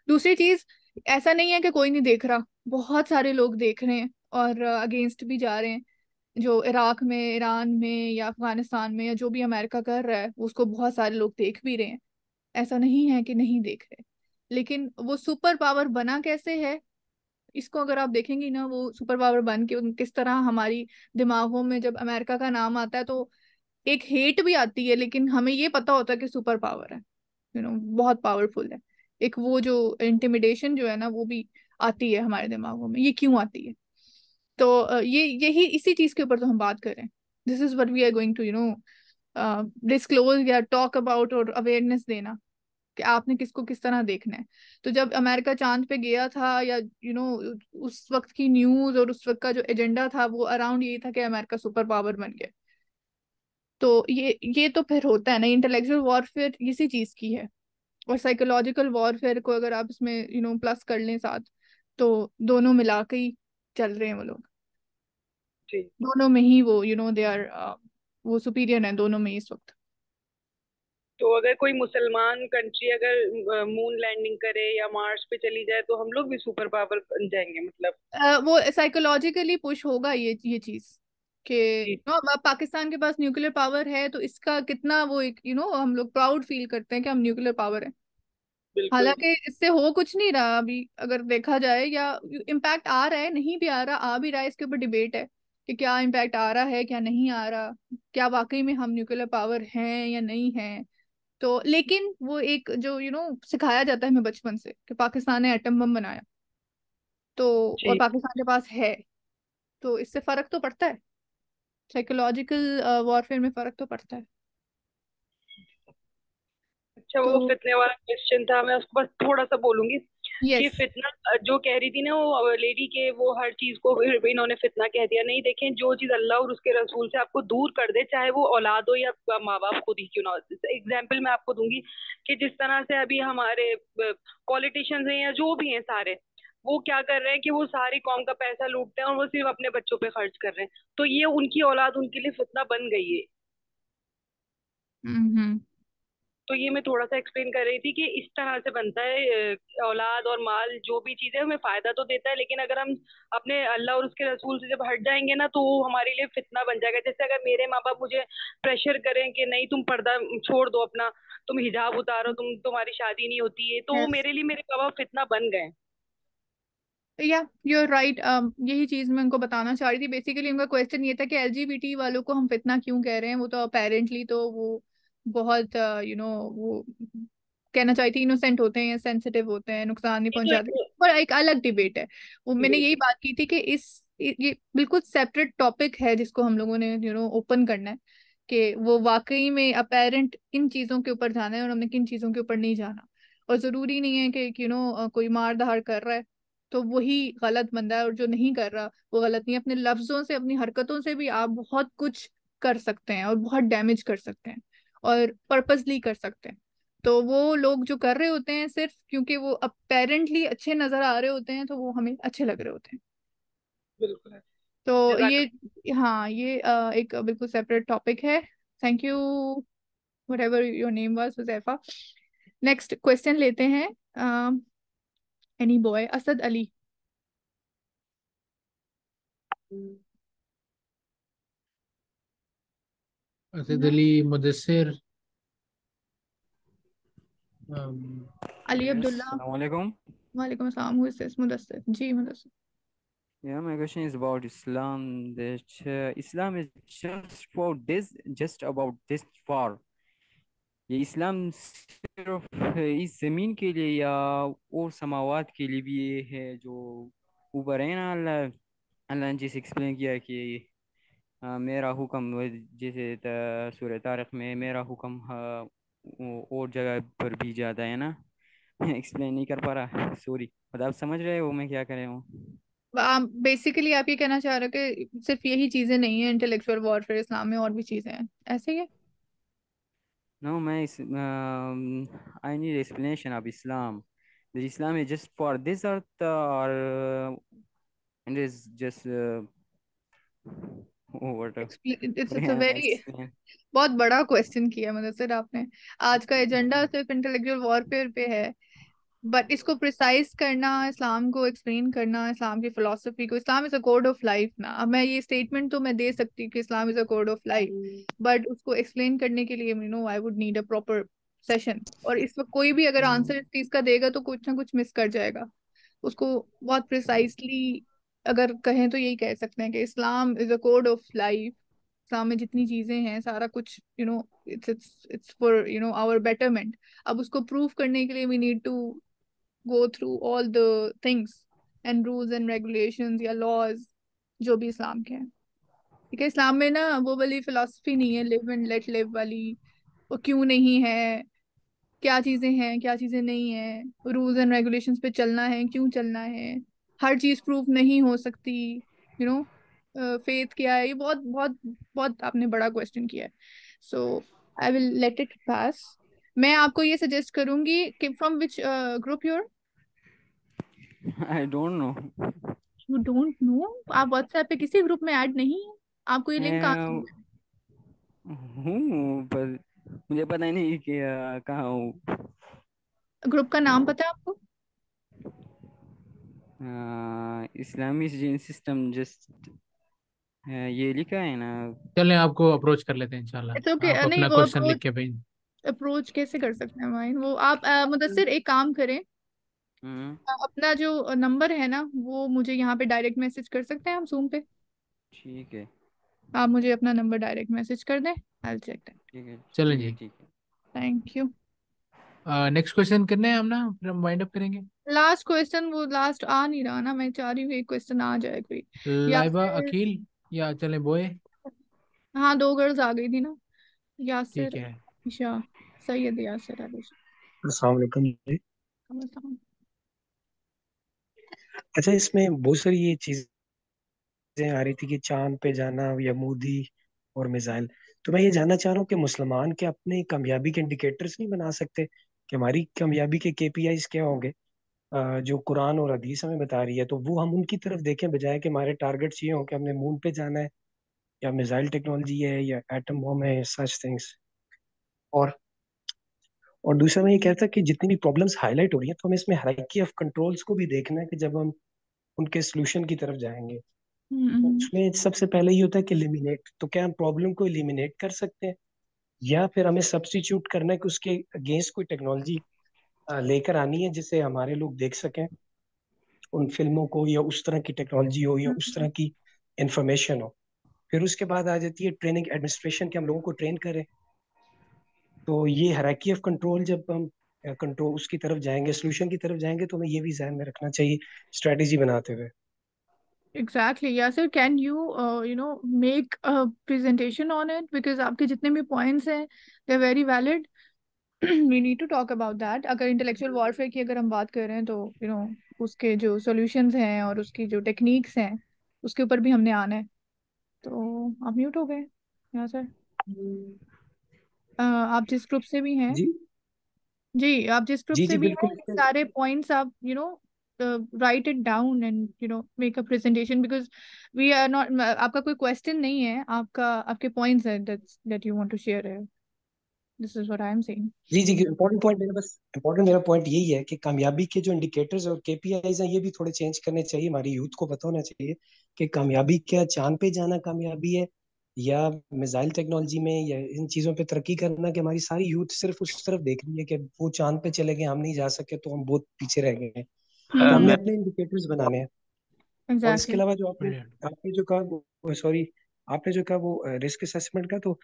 दूसरी चीज, ऐसा नहीं है कि कोई नहीं देख रहा, बहुत सारे लोग देख रहे हैं और अगेंस्ट भी जा रहे हैं। जो इराक में, ईरान में या अफगानिस्तान में, या जो भी अमेरिका कर रहा है उसको बहुत सारे लोग देख भी रहे हैं। ऐसा नहीं है कि नहीं देख रहे। लेकिन वो सुपर पावर बना कैसे है, इसको अगर आप देखेंगी ना, वो सुपर पावर बन के किस तरह हमारी दिमागों में जब अमेरिका का नाम आता है तो एक हेट भी आती है, लेकिन हमें ये पता होता है कि सुपर पावर है, बहुत पावरफुल है। एक वो जो इंटिमिडेशन जो है ना, वो भी आती है हमारे दिमागों में। ये क्यों आती है? तो यही इसी चीज के ऊपर तो हम बात कर रहे हैं. This is what we are going to disclose या टॉक अबाउट और अवेयरनेस देना कि आपने किसको किस तरह देखना है. तो जब अमेरिका चांद पे गया था, या उस वक्त की न्यूज और उस वक्त का जो एजेंडा था वो अराउंड यही था कि अमेरिका सुपर पावर बन गया. तो ये तो फिर होता है ना, इंटेलेक्चुअल वॉरफेयर इसी चीज की है. और साइकोलॉजिकल वॉरफेयर को अगर आप इसमें प्लस कर लें साथ, तो दोनों मिला के ही चल रहे हैं वो लोग. दोनों में ही वो दे आर वो सुपीरियर है दोनों में ही इस वक्त. तो अगर कोई मुसलमान कंट्री अगर मून लैंडिंग करे या मार्स पे चली जाए तो हम लोग भी सुपर पावर बन जाएंगे मतलब? वो साइकोलॉजिकली पुश होगा ये चीज कि पाकिस्तान के पास न्यूक्लियर पावर है, तो इसका कितना वो एक हम लोग प्राउड फील करते हैं कि हम न्यूक्लियर पावर है. हालांकि इससे हो कुछ नहीं रहा अभी अगर देखा जाए, या इम्पैक्ट आ रहा है, नहीं भी आ रहा, आ भी रहा है, इसके ऊपर डिबेट है कि क्या इम्पैक्ट आ रहा है क्या नहीं आ रहा, क्या वाकई में हम न्यूक्लियर पावर हैं या नहीं है. तो लेकिन वो एक जो सिखाया जाता है हमें बचपन से कि पाकिस्तान ने एटम बम बनाया, तो और पाकिस्तान के पास है, तो इससे फर्क तो पड़ता है. साइकोलॉजिकल वॉरफेयर में फर्क तो पड़ता है. अच्छा, वो फितने वाला क्वेश्चन था, मैं उसको बस थोड़ा सा बोलूंगी कि फितना जो कह रही थी ना वो लेडी के, वो हर चीज को इन्होंने फितना कह दिया. नहीं, देखें, जो चीज अल्लाह और उसके रसूल से आपको दूर कर दे, चाहे वो औलाद हो या माँ बाप खुद ही क्यों ना हो. एग्जाम्पल मैं आपको दूंगी कि जिस तरह से अभी हमारे पॉलिटिशियंस हैं या जो भी हैं सारे, वो क्या कर रहे हैं कि वो सारी कौम का पैसा लूटते हैं और वो सिर्फ अपने बच्चों पे खर्च कर रहे हैं. तो ये उनकी औलाद उनके लिए फितना बन गई है. तो ये मैं थोड़ा सा एक्सप्लेन कर रही थी कि इस तरह से बनता है. औलाद और माल जो भी चीजें हमें फायदा तो देता है, लेकिन अगर हम अपने अल्लाह और उसके रसूल से जब हट जाएंगे ना, तो वो हमारे लिए फितना बन जाएगा. जैसे अगर मेरे माँ बाप मुझे प्रेशर करें कि नहीं तुम पर्दा छोड़ दो अपना, तुम हिजाब उतारो, तुम्हारी शादी नहीं होती है, तो वो मेरे लिए मेरे माँ बाप फितना बन गए. या यू आर राइट. यही चीज मैं उनको बताना चाह रही थी. बेसिकली उनका क्वेश्चन ये था कि एलजीबीटी वालों को हम फितना क्यों कह रहे हैं. वो तो अपेरेंटली तो वो बहुत वो कहना चाहिए थी इनोसेंट होते हैं या सेंसिटिव होते हैं, नुकसान नहीं पहुंचाते, पर एक अलग डिबेट है वो. मैंने यही बात की थी कि ये बिल्कुल सेपरेट टॉपिक है जिसको हम लोगों ने ओपन करना है कि वो वाकई में अपेरेंट किन चीजों के ऊपर जाना है और हमने किन चीजों के ऊपर नहीं जाना. और जरूरी नहीं है कि कोई मार धाड़ कर रहा है तो वही गलत बंदा है, और जो नहीं कर रहा वो गलत नहीं है. अपने लफ्जों से, अपनी हरकतों से भी आप बहुत कुछ कर सकते हैं और बहुत डैमेज कर सकते हैं और पर्पसली कर सकते हैं. तो वो लोग जो कर रहे होते हैं सिर्फ क्योंकि वो अपेरेंटली अच्छे नजर आ रहे होते हैं, तो वो हमें अच्छे लग रहे होते हैं. बिल्कुल. तो ये हाँ, ये एक बिल्कुल सेपरेट टॉपिक है. Thank you whatever your name was Huzaifa. Next question लेते हैं. Any boy, Asad Ali. Asad Ali, Mudassir, Ali Abdullah. Assalamualaikum. वालेकुम अस्सलाम. Who is this? मुदस्सिर. जी Mudassir. Yeah, my question is about Islam. That Islam is just about this far. ये इस्लाम सिर्फ इस जमीन के लिए या और समावात के लिए भी ये है जो ऊपर है ना. अल्लाह अल्लाह ने जैसे एक्सप्लेन किया कि मेरा हुक्म, जैसे सूरह तारिक में मेरा हुक्म और जगह पर भी जाता है ना. एक्सप्लेन नहीं कर पा रहा, सॉरी. मतलब आप समझ रहे हो मैं क्या कर रहा हूँ? बेसिकली आप ये कहना चाह रहे हो कि सिर्फ यही चीजें नहीं है इंटेलेक्चुअल वॉरफेयर, इस्लाम में और भी चीजें हैं, ऐसे ही है? No, I need explanation of Islam. The Islam is just for this earth, or it is just what? It's a very बहुत बड़ा क्वेश्चन किया मतलब सर आपने. आज का एजेंडा सिर्फ इंटेलेक्चुअल वॉरफेयर पे है, बट इसको प्रिसाइज करना, इस्लाम को एक्सप्लेन करना, इस्लाम की फिलोसफी को, Islam is a code of life ना. अब मैं ये स्टेटमेंट तो मैं दे सकती हूँ कि Islam is a code of life, but उसको एक्सप्लेन करने के लिए I would need a proper session. और इस वक्त कोई भी अगर आंसर इस चीज का देगा तो कुछ ना कुछ मिस कर जाएगा. उसको बहुत प्रिसाइसली अगर कहें तो यही कह सकते हैं कि Islam is a code of life. Islam में जितनी चीजें हैं सारा कुछ इट्स फॉर आवर बेटरमेंट. अब उसको प्रूव करने के लिए we need to go through all the things and rules and regulations या laws. जो भी इस्लाम के हैं। ठीक है, इस्लाम में ना वो वाली फिलॉसफी नहीं है लिव एंड लेट लिव वाली, वो क्यों नहीं है, क्या चीजें हैं क्या चीजें नहीं है, रूल्स एंड रेगुलेशंस पे चलना है क्यों चलना है, हर चीज प्रूफ नहीं हो सकती, यू नो, फेथ क्या है, ये बहुत बहुत बहुत आपने बड़ा क्वेश्चन किया है। So I will let it pass. मैं आपको ये सजेस्ट करूंगी कि from which group you're. I don't know. You don't know? आप व्हाट्सएप पे किसी ग्रुप में ऐड नहीं है? आपको ये लिंक कहाँ से मैं मिला? हूँ पर मुझे पता ही नहीं कि कहाँ हूँ। ग्रुप का नाम पता है आपको? इस्लामी सिस्टम जस्ट ये लिखा है ना। चलें आपको अप्रोच कर लेते हैं इंशाल्लाह। It's okay. आप नहीं, अपना वो क्वेश्चन लिख अप्रोच के भेज। अप्रोच कैसे कर सकते हैं माइन? वो आप मुदस्सिर एक काम करें, अपना जो नंबर है ना वो मुझे यहाँ पे डायरेक्ट मैसेज कर सकते हैं हम जूम पे। ठीक है आप मुझे अपना नंबर डायरेक्ट मैसेज कर दें, आई विल चेक दैट। ठीक है चलें ठीक है जी, ठीक है। Thank you. नेक्स्ट क्वेश्चन करने हैं हम ना, फिर हम वाइंड अप करेंगे। लास्ट क्वेश्चन, वो लास्ट आ नहीं रहा ना, मैं चाह रही हूँ एक क्वेश्चन आ जाए कोई, या लाइबा फिर अकील या चलें बोए? हाँ, दो गर्ल्स आ गई थी ना, ठीक यासिर है। ईशा, सैयद यासिर अली। अस्सलाम वालेकुम जी। समझता अच्छा, इसमें बहुत सारी ये चीजें आ रही थी कि चांद पे जाना या मोदी और मिसाइल। तो मैं ये जानना चाह रहा हूँ कि मुसलमान के अपने कामयाबी के इंडिकेटर्स नहीं बना सकते कि हमारी कामयाबी के केपीआईज क्या होंगे, जो कुरान और हदीस हमें बता रही है, तो वो हम उनकी तरफ देखें बजाय कि हमारे टारगेट्स ये हो कि हमने मून पे जाना है या मिसाइल टेक्नोलॉजी है या एटम बम है, सच थिंग्स। और दूसरा मैं ये कहता कि जितनी भी प्रॉब्लम्स हाईलाइट हो रही हैं तो हमें इसमें हायरार्की ऑफ कंट्रोल्स को भी देखना है कि जब हम उनके सोल्यूशन की तरफ जाएंगे तो हूँ। उसमें सबसे पहले ये होता है कि एलिमिनेट, तो क्या हम प्रॉब्लम को एलिमिनेट कर सकते हैं या फिर हमें सब्स्टिट्यूट करना है कि उसके अगेंस्ट कोई टेक्नोलॉजी लेकर आनी है जिसे हमारे लोग देख सकें उन फिल्मों को, या उस तरह की टेक्नोलॉजी हो या उस तरह की इंफॉर्मेशन हो। फिर उसके बाद आ जाती है ट्रेनिंग एडमिनिस्ट्रेशन, के हम लोगों को ट्रेन करें। तो ये हायरार्की ऑफ कंट्रोल, जब हम कंट्रोल उसकी तरफ जाएंगे, सोल्यूशन की तरफ जाएंगे, तो हमें ये भी ध्यान में रखना चाहिए स्ट्रेटेजी बनाते हुए। Exactly. Yeah, sir. Can you, make a presentation on it? Because आपके जितने भी points हैं, they're very valid. We need to talk about that. अगर intellectual warfare की अगर हम बात कर रहे हैं तो, उसके जो solutions हैं और उसकी जो techniques हैं, उसके ऊपर भी हमने आना है। तो आप म्यूट हो गए। यहाँ सर, आप जिस ग्रुप से भी हैं, जी जी आप जिस ग्रुप जी से जी भी हैं, बिल्कुल। ये सारे पॉइंट्स आप write it down and make a presentation, because we are not, आपका कोई क्वेश्चन नहीं है, आपका आपके पॉइंट्स है that you want to share है। This is what I am saying. जी जी, इम्पोर्टेंट पॉइंट मेरा, बस इम्पोर्टेंट मेरा पॉइंट यही है कि कामयाबी के जो इंडिकेटर्स और केपीआईज हैं ये भी थोड़े चेंज करने चाहिए। हमारी यूथ को पता होना चाहिए कि कामयाबी क्या चांद पे जाना कामयाबी है या मिसाइल टेक्नोलॉजी में या इन चीजों पे तरक्की करना, कि हमारी सारी यूथ सिर्फ उस तरफ देख रही है कि वो चांद पे चले गए, हम नहीं जा सके तो हम बहुत पीछे रह गए हैं। तो हमने अपने इंडिकेटर्स बनाने हैं। और इसके एग्जैक्टली। अलावा जो आपने आपने जो कहा, सॉरी, आपने जो कहा वो रिस्क असेसमेंट का, तो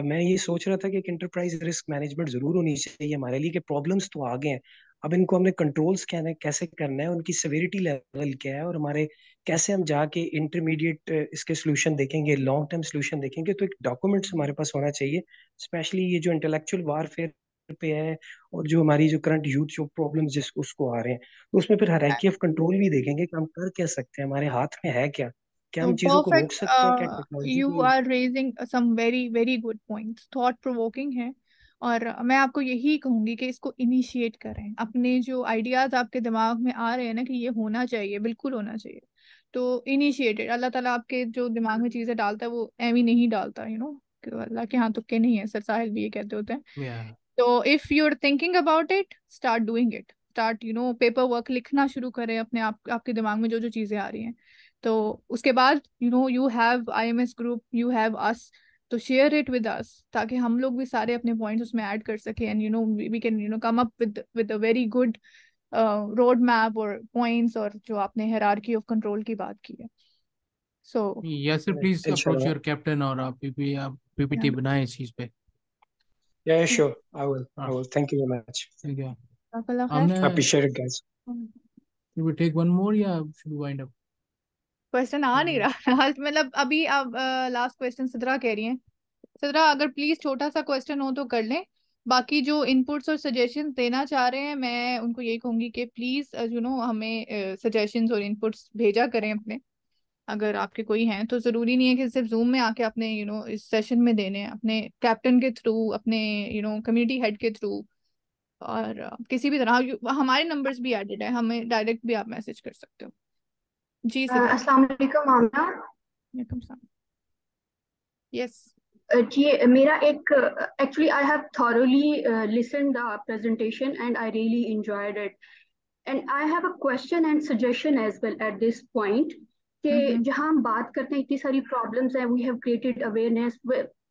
मैं ये सोच रहा था कि एक इंटरप्राइज रिस्क मैनेजमेंट जरूर होनी चाहिए हमारे लिए, कि प्रॉब्लम्स तो आ गए हैं, अब इनको हमने कंट्रोल्स कैसे करना है, उनकी सेवेरिटी लेवल क्या है, और हमारे कैसे हम जाके इंटरमीडिएट इसके सोल्यूशन देखेंगे, लॉन्ग टर्म सोल्यूशन देखेंगे। तो एक डॉक्यूमेंट्स हमारे पास होना चाहिए, स्पेशली ये जो इंटेलेक्चुअल वारफेयर पे है और जो हमारी जो करंट यूथ जो प्रॉब्लम्स जिस उसको आ रहे हैं, तो उसमें फिर हायरार्की ऑफ कंट्रोल भी देखेंगे कि हम कर क्या सकते हैं, हमारे हाथ में है क्या, क्या तो हम चीजों को रोक परफेक्ट, सकते हैं, क्या टेक्नोलॉजी यू को। Are raising some very very good points, thought provoking है। और मैं आपको यही कहूंगी कि इसको इनिशिएट करें, अपने जो आइडियाज आपके दिमाग में आ रहे हैं ना कि ये होना चाहिए, बिल्कुल होना चाहिए, तो इनिशिएटेड। अल्लाह ताला आपके जो दिमाग में चीजें डालता है वो एवी नहीं डालता, अल्लाह के यहाँ तुक्के नहीं है, सर साहिल भी ये कहते होते हैं। Yeah. तो if you are thinking about it, start doing it, start paper work लिखना शुरू करें अपने आप, आपके दिमाग में जो जो चीजें आ रही हैं। तो उसके बाद you have IMS group, you have अस, तो शेयर इट विद अस, ताकि हम लोग भी सारे अपने पॉइंट्स उसमें ऐड कर सकें, and we can come up with a very good road map और पॉइंट्स, और जो आपने हायरार्की ऑफ कंट्रोल की बात की है। So yes sir, please approach इंशाल्लाह। योर कैप्टन और आप पीपीटी बनाए इस चीज पे। Yeah, sure, I will, thank you very much. ठीक है। अल्लाह खैर। हमने Appreciate it, guys. should we take one more या should we wind up? Question आ नहीं रहा मतलब अभी अब लास्ट क्वेश्चन सिद्रा कह रही हैं। सिद्रा अगर प्लीज छोटा सा क्वेश्चन हो तो कर लें। बाकी जो इनपुट्स और सजेशंस देना चाह रहे हैं मैं उनको यही कहूंगी कि प्लीज हमें सजेशंस और इनपुट्स भेजा करें अपने। अगर आपके कोई हैं तो जरूरी नहीं है कि सिर्फ जूम में आके अपने इस सेशन में देने हैं, अपने कैप्टन के थ्रू, अपने कम्युनिटी हेड के थ्रू, और किसी भी तरह हमारे नंबर्स भी एडेड है, हमें डायरेक्ट भी आप मैसेज कर सकते हो। जी सिद्रा। अस्सलाम वालेकुम आमना। वालेकुम सलाम। यस। जी मेरा एक actually I have thoroughly listen the presentation and I really enjoyed it and I have a question and suggestion as well at this point कि जहाँ हम बात करते हैं इतनी सारी प्रॉब्लम्स हैं, वी हैव क्रिएटेड अवेयरनेस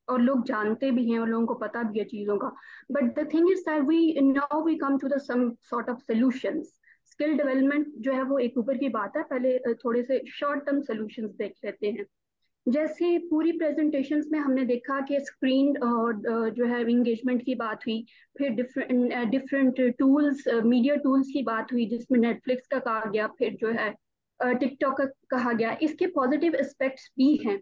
और लोग जानते भी हैं और लोगों को पता भी है चीज़ों का, but the thing is that we now we come to the some sort of solutions. Skill development जो है वो एक ऊपर की बात है, पहले थोड़े से शॉर्ट टर्म सॉल्यूशंस देख लेते हैं। जैसे पूरी प्रेजेंटेशंस में हमने देखा कि स्क्रीन और जो है इंगेजमेंट की बात हुई, फिर डिफरेंट टूल्स, मीडिया टूल्स की बात हुई जिसमें नेटफ्लिक्स का कहा गया, फिर जो है टिकटॉक का कहा गया। इसके पॉजिटिव एस्पेक्ट्स भी हैं।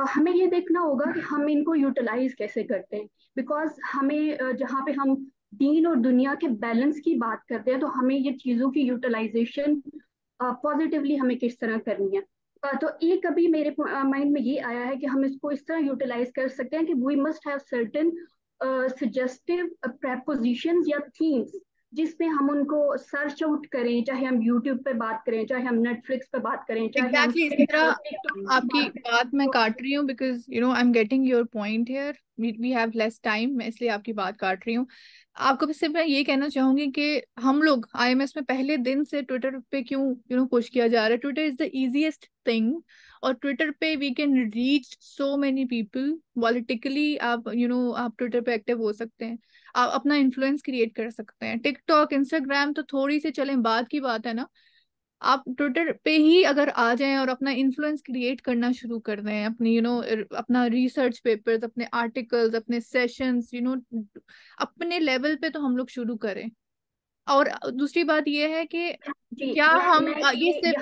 हमें ये देखना होगा कि हम इनको यूटिलाइज कैसे करते हैं, बिकॉज हमें जहाँ पे हम दीन और दुनिया के बैलेंस की बात करते हैं तो हमें ये चीज़ों की यूटिलाइजेशन पॉजिटिवली हमें किस तरह करनी है। तो एक अभी मेरे माइंड में ये आया है कि हम इसको इस तरह यूटिलाइज कर सकते हैं कि we must have certain suggestive propositions या थीम्स जिसमें हम उनको सर्च आउट करें, चाहे हम यूट्यूब पे बात करें, चाहे हम नेटफ्लिक्स पे बात करें, चाहे एग्जैक्टली हम इसी तरह टिकटॉक पे आपकी बात करें। बात मैं काट रही हूँ because I am getting your point here, we have less time, मैं इसलिए आपकी बात काट रही हूँ। आपको भी सिर्फ मैं ये कहना चाहूंगी कि हम लोग आईएमएस में पहले दिन से ट्विटर पे क्यों पुश किया जा रहा है। Twitter is the easiest thing, और ट्विटर पे we can reach so many people politically. आप आप ट्विटर पे एक्टिव हो सकते हैं, आप अपना इन्फ्लुएंस क्रिएट कर सकते हैं। टिकटॉक इंस्टाग्राम तो थोड़ी सी चलें बाद की बात है ना, आप ट्विटर पे ही अगर आ जाएं और अपना इन्फ्लुएंस क्रिएट करना शुरू कर दें, अपनी अपना रिसर्च पेपर्स, अपने आर्टिकल्स, अपने सेशंस अपने लेवल पे तो हम लोग शुरू करें। और दूसरी बात ये है कि जी क्या हम मैं ये ये सिर्फ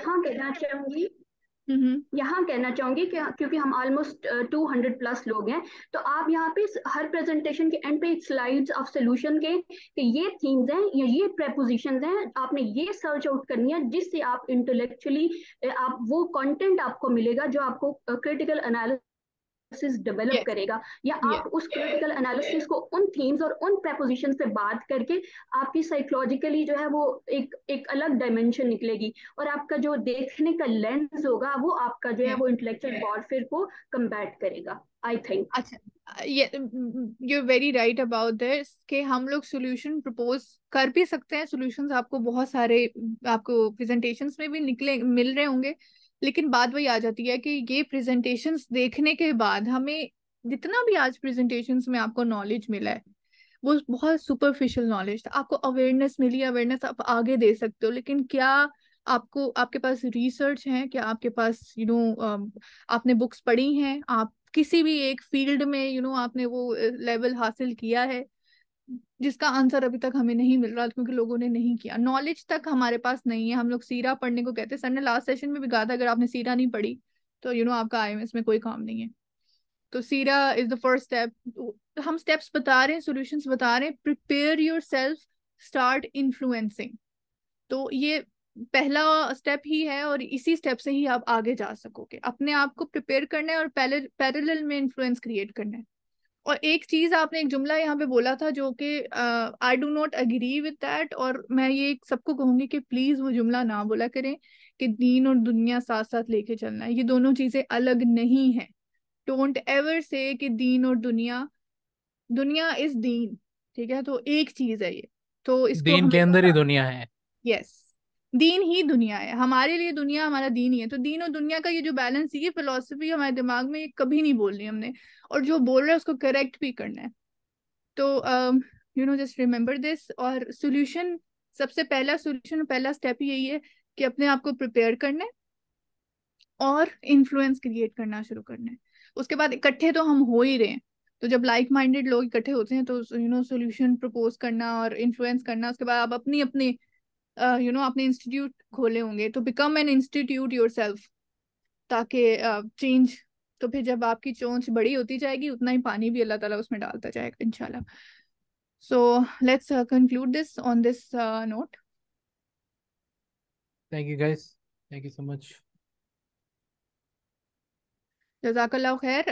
यहाँ कहना चाहूंगी कि क्योंकि हम ऑलमोस्ट 200 प्लस लोग हैं, तो आप यहाँ पे हर प्रेजेंटेशन के एंड पे स्लाइड्स ऑफ सोल्यूशन के कि ये थीम्स हैं या ये प्रेपोजिशंस हैं, आपने ये सर्च आउट करनी है जिससे आप इंटेलेक्चुअली आप वो कंटेंट आपको मिलेगा जो आपको क्रिटिकल एनालिसिस डेवलप yes, करेगा, या yes. आप उस क्रिटिकल एनालिसिस को उन थीम्स और उन प्रेपोजिशंस पे बात करके आपकी साइकोलॉजिकली जो है वो एक अलग डायमेंशन निकलेगी, और आपका जो देखने का लेंस होगा वो आपका जो है वो इंटेलेक्चुअल वॉरफेयर को कम्बैट करेगा, आई थिंक। अच्छा, ये you very right about this कि हम लोग सोल्यूशन प्रपोज कर भी सकते हैं। सॉल्यूशंस आपको बहुत सारे आपको प्रेजेंटेशंस में भी मिल रहे होंगे, लेकिन बात वही आ जाती है कि ये प्रेजेंटेशंस देखने के बाद हमें जितना भी आज प्रेजेंटेशंस में आपको नॉलेज मिला है वो बहुत सुपरफिशियल नॉलेज था। आपको अवेयरनेस मिली, अवेयरनेस आप आगे दे सकते हो, लेकिन क्या आपको आपके पास रिसर्च है, क्या आपके पास आपने बुक्स पढ़ी हैं, आप किसी भी एक फील्ड में आपने वो लेवल हासिल किया है, जिसका आंसर अभी तक हमें नहीं मिल रहा क्योंकि लोगों ने नहीं किया। नॉलेज तक हमारे पास नहीं है। हम लोग सीरा पढ़ने को कहते हैं, सर ने लास्ट सेशन में भी कहा था अगर आपने सीरा नहीं पढ़ी तो आपका आईएमएस में कोई काम नहीं है। तो सीरा इज द फर्स्ट स्टेप। हम स्टेप्स बता रहे हैं, सॉल्यूशंस बता रहे हैं, प्रिपेयर योरसेल्फ, स्टार्ट इन्फ्लुएंसिंग। तो ये पहला स्टेप ही है और इसी स्टेप से ही आप आगे जा सकोगे। अपने आप को प्रिपेयर करना है और पैरेलल में इन्फ्लुएंस क्रिएट करना है। और एक चीज आपने एक जुमला यहाँ पे बोला था जो कि I do not agree with that, और मैं ये सबको कहूंगी कि प्लीज वो जुमला ना बोला करें कि दीन और दुनिया साथ साथ लेके चलना है। ये दोनों चीजें अलग नहीं है। डोंट एवर से कि दीन और दुनिया, दुनिया इज दीन, ठीक है, तो एक चीज है ये, तो इसको दीन के अंदर ही दुनिया है। यस, दीन ही दुनिया है, हमारे लिए दुनिया हमारा दीन ही है। तो दीन और दुनिया का ये जो बैलेंस है, ये फिलोसफी हमारे दिमाग में ये कभी नहीं बोलनी हमने, और जो बोल रहा है उसको करेक्ट भी करना है। तो जस्ट रिमेम्बर दिस। और सोल्यूशन, सबसे पहला सोल्यूशन, पहला स्टेप यही है कि अपने आप को प्रिपेयर करना है और इन्फ्लुएंस क्रिएट करना शुरू करना है। उसके बाद इकट्ठे तो हम हो ही रहे हैं, तो जब लाइक माइंडेड लोग इकट्ठे होते हैं तो सोल्यूशन प्रपोज करना और इन्फ्लुएंस करना। उसके बाद आप अपनी अपने अपने इंस्टीट्यूट खोले होंगे, तो बिकम एन इंस्टीट्यूट योरसेल्फ। ताकि चेंज, तो फिर जब आपकी चोंच बड़ी होती जाएगी उतना ही पानी भी अल्लाह ताला उसमें डालता जाएगा इंशाल्लाह. So let's conclude this on this note. Thank you guys. Thank you so much. Jazakallah khair.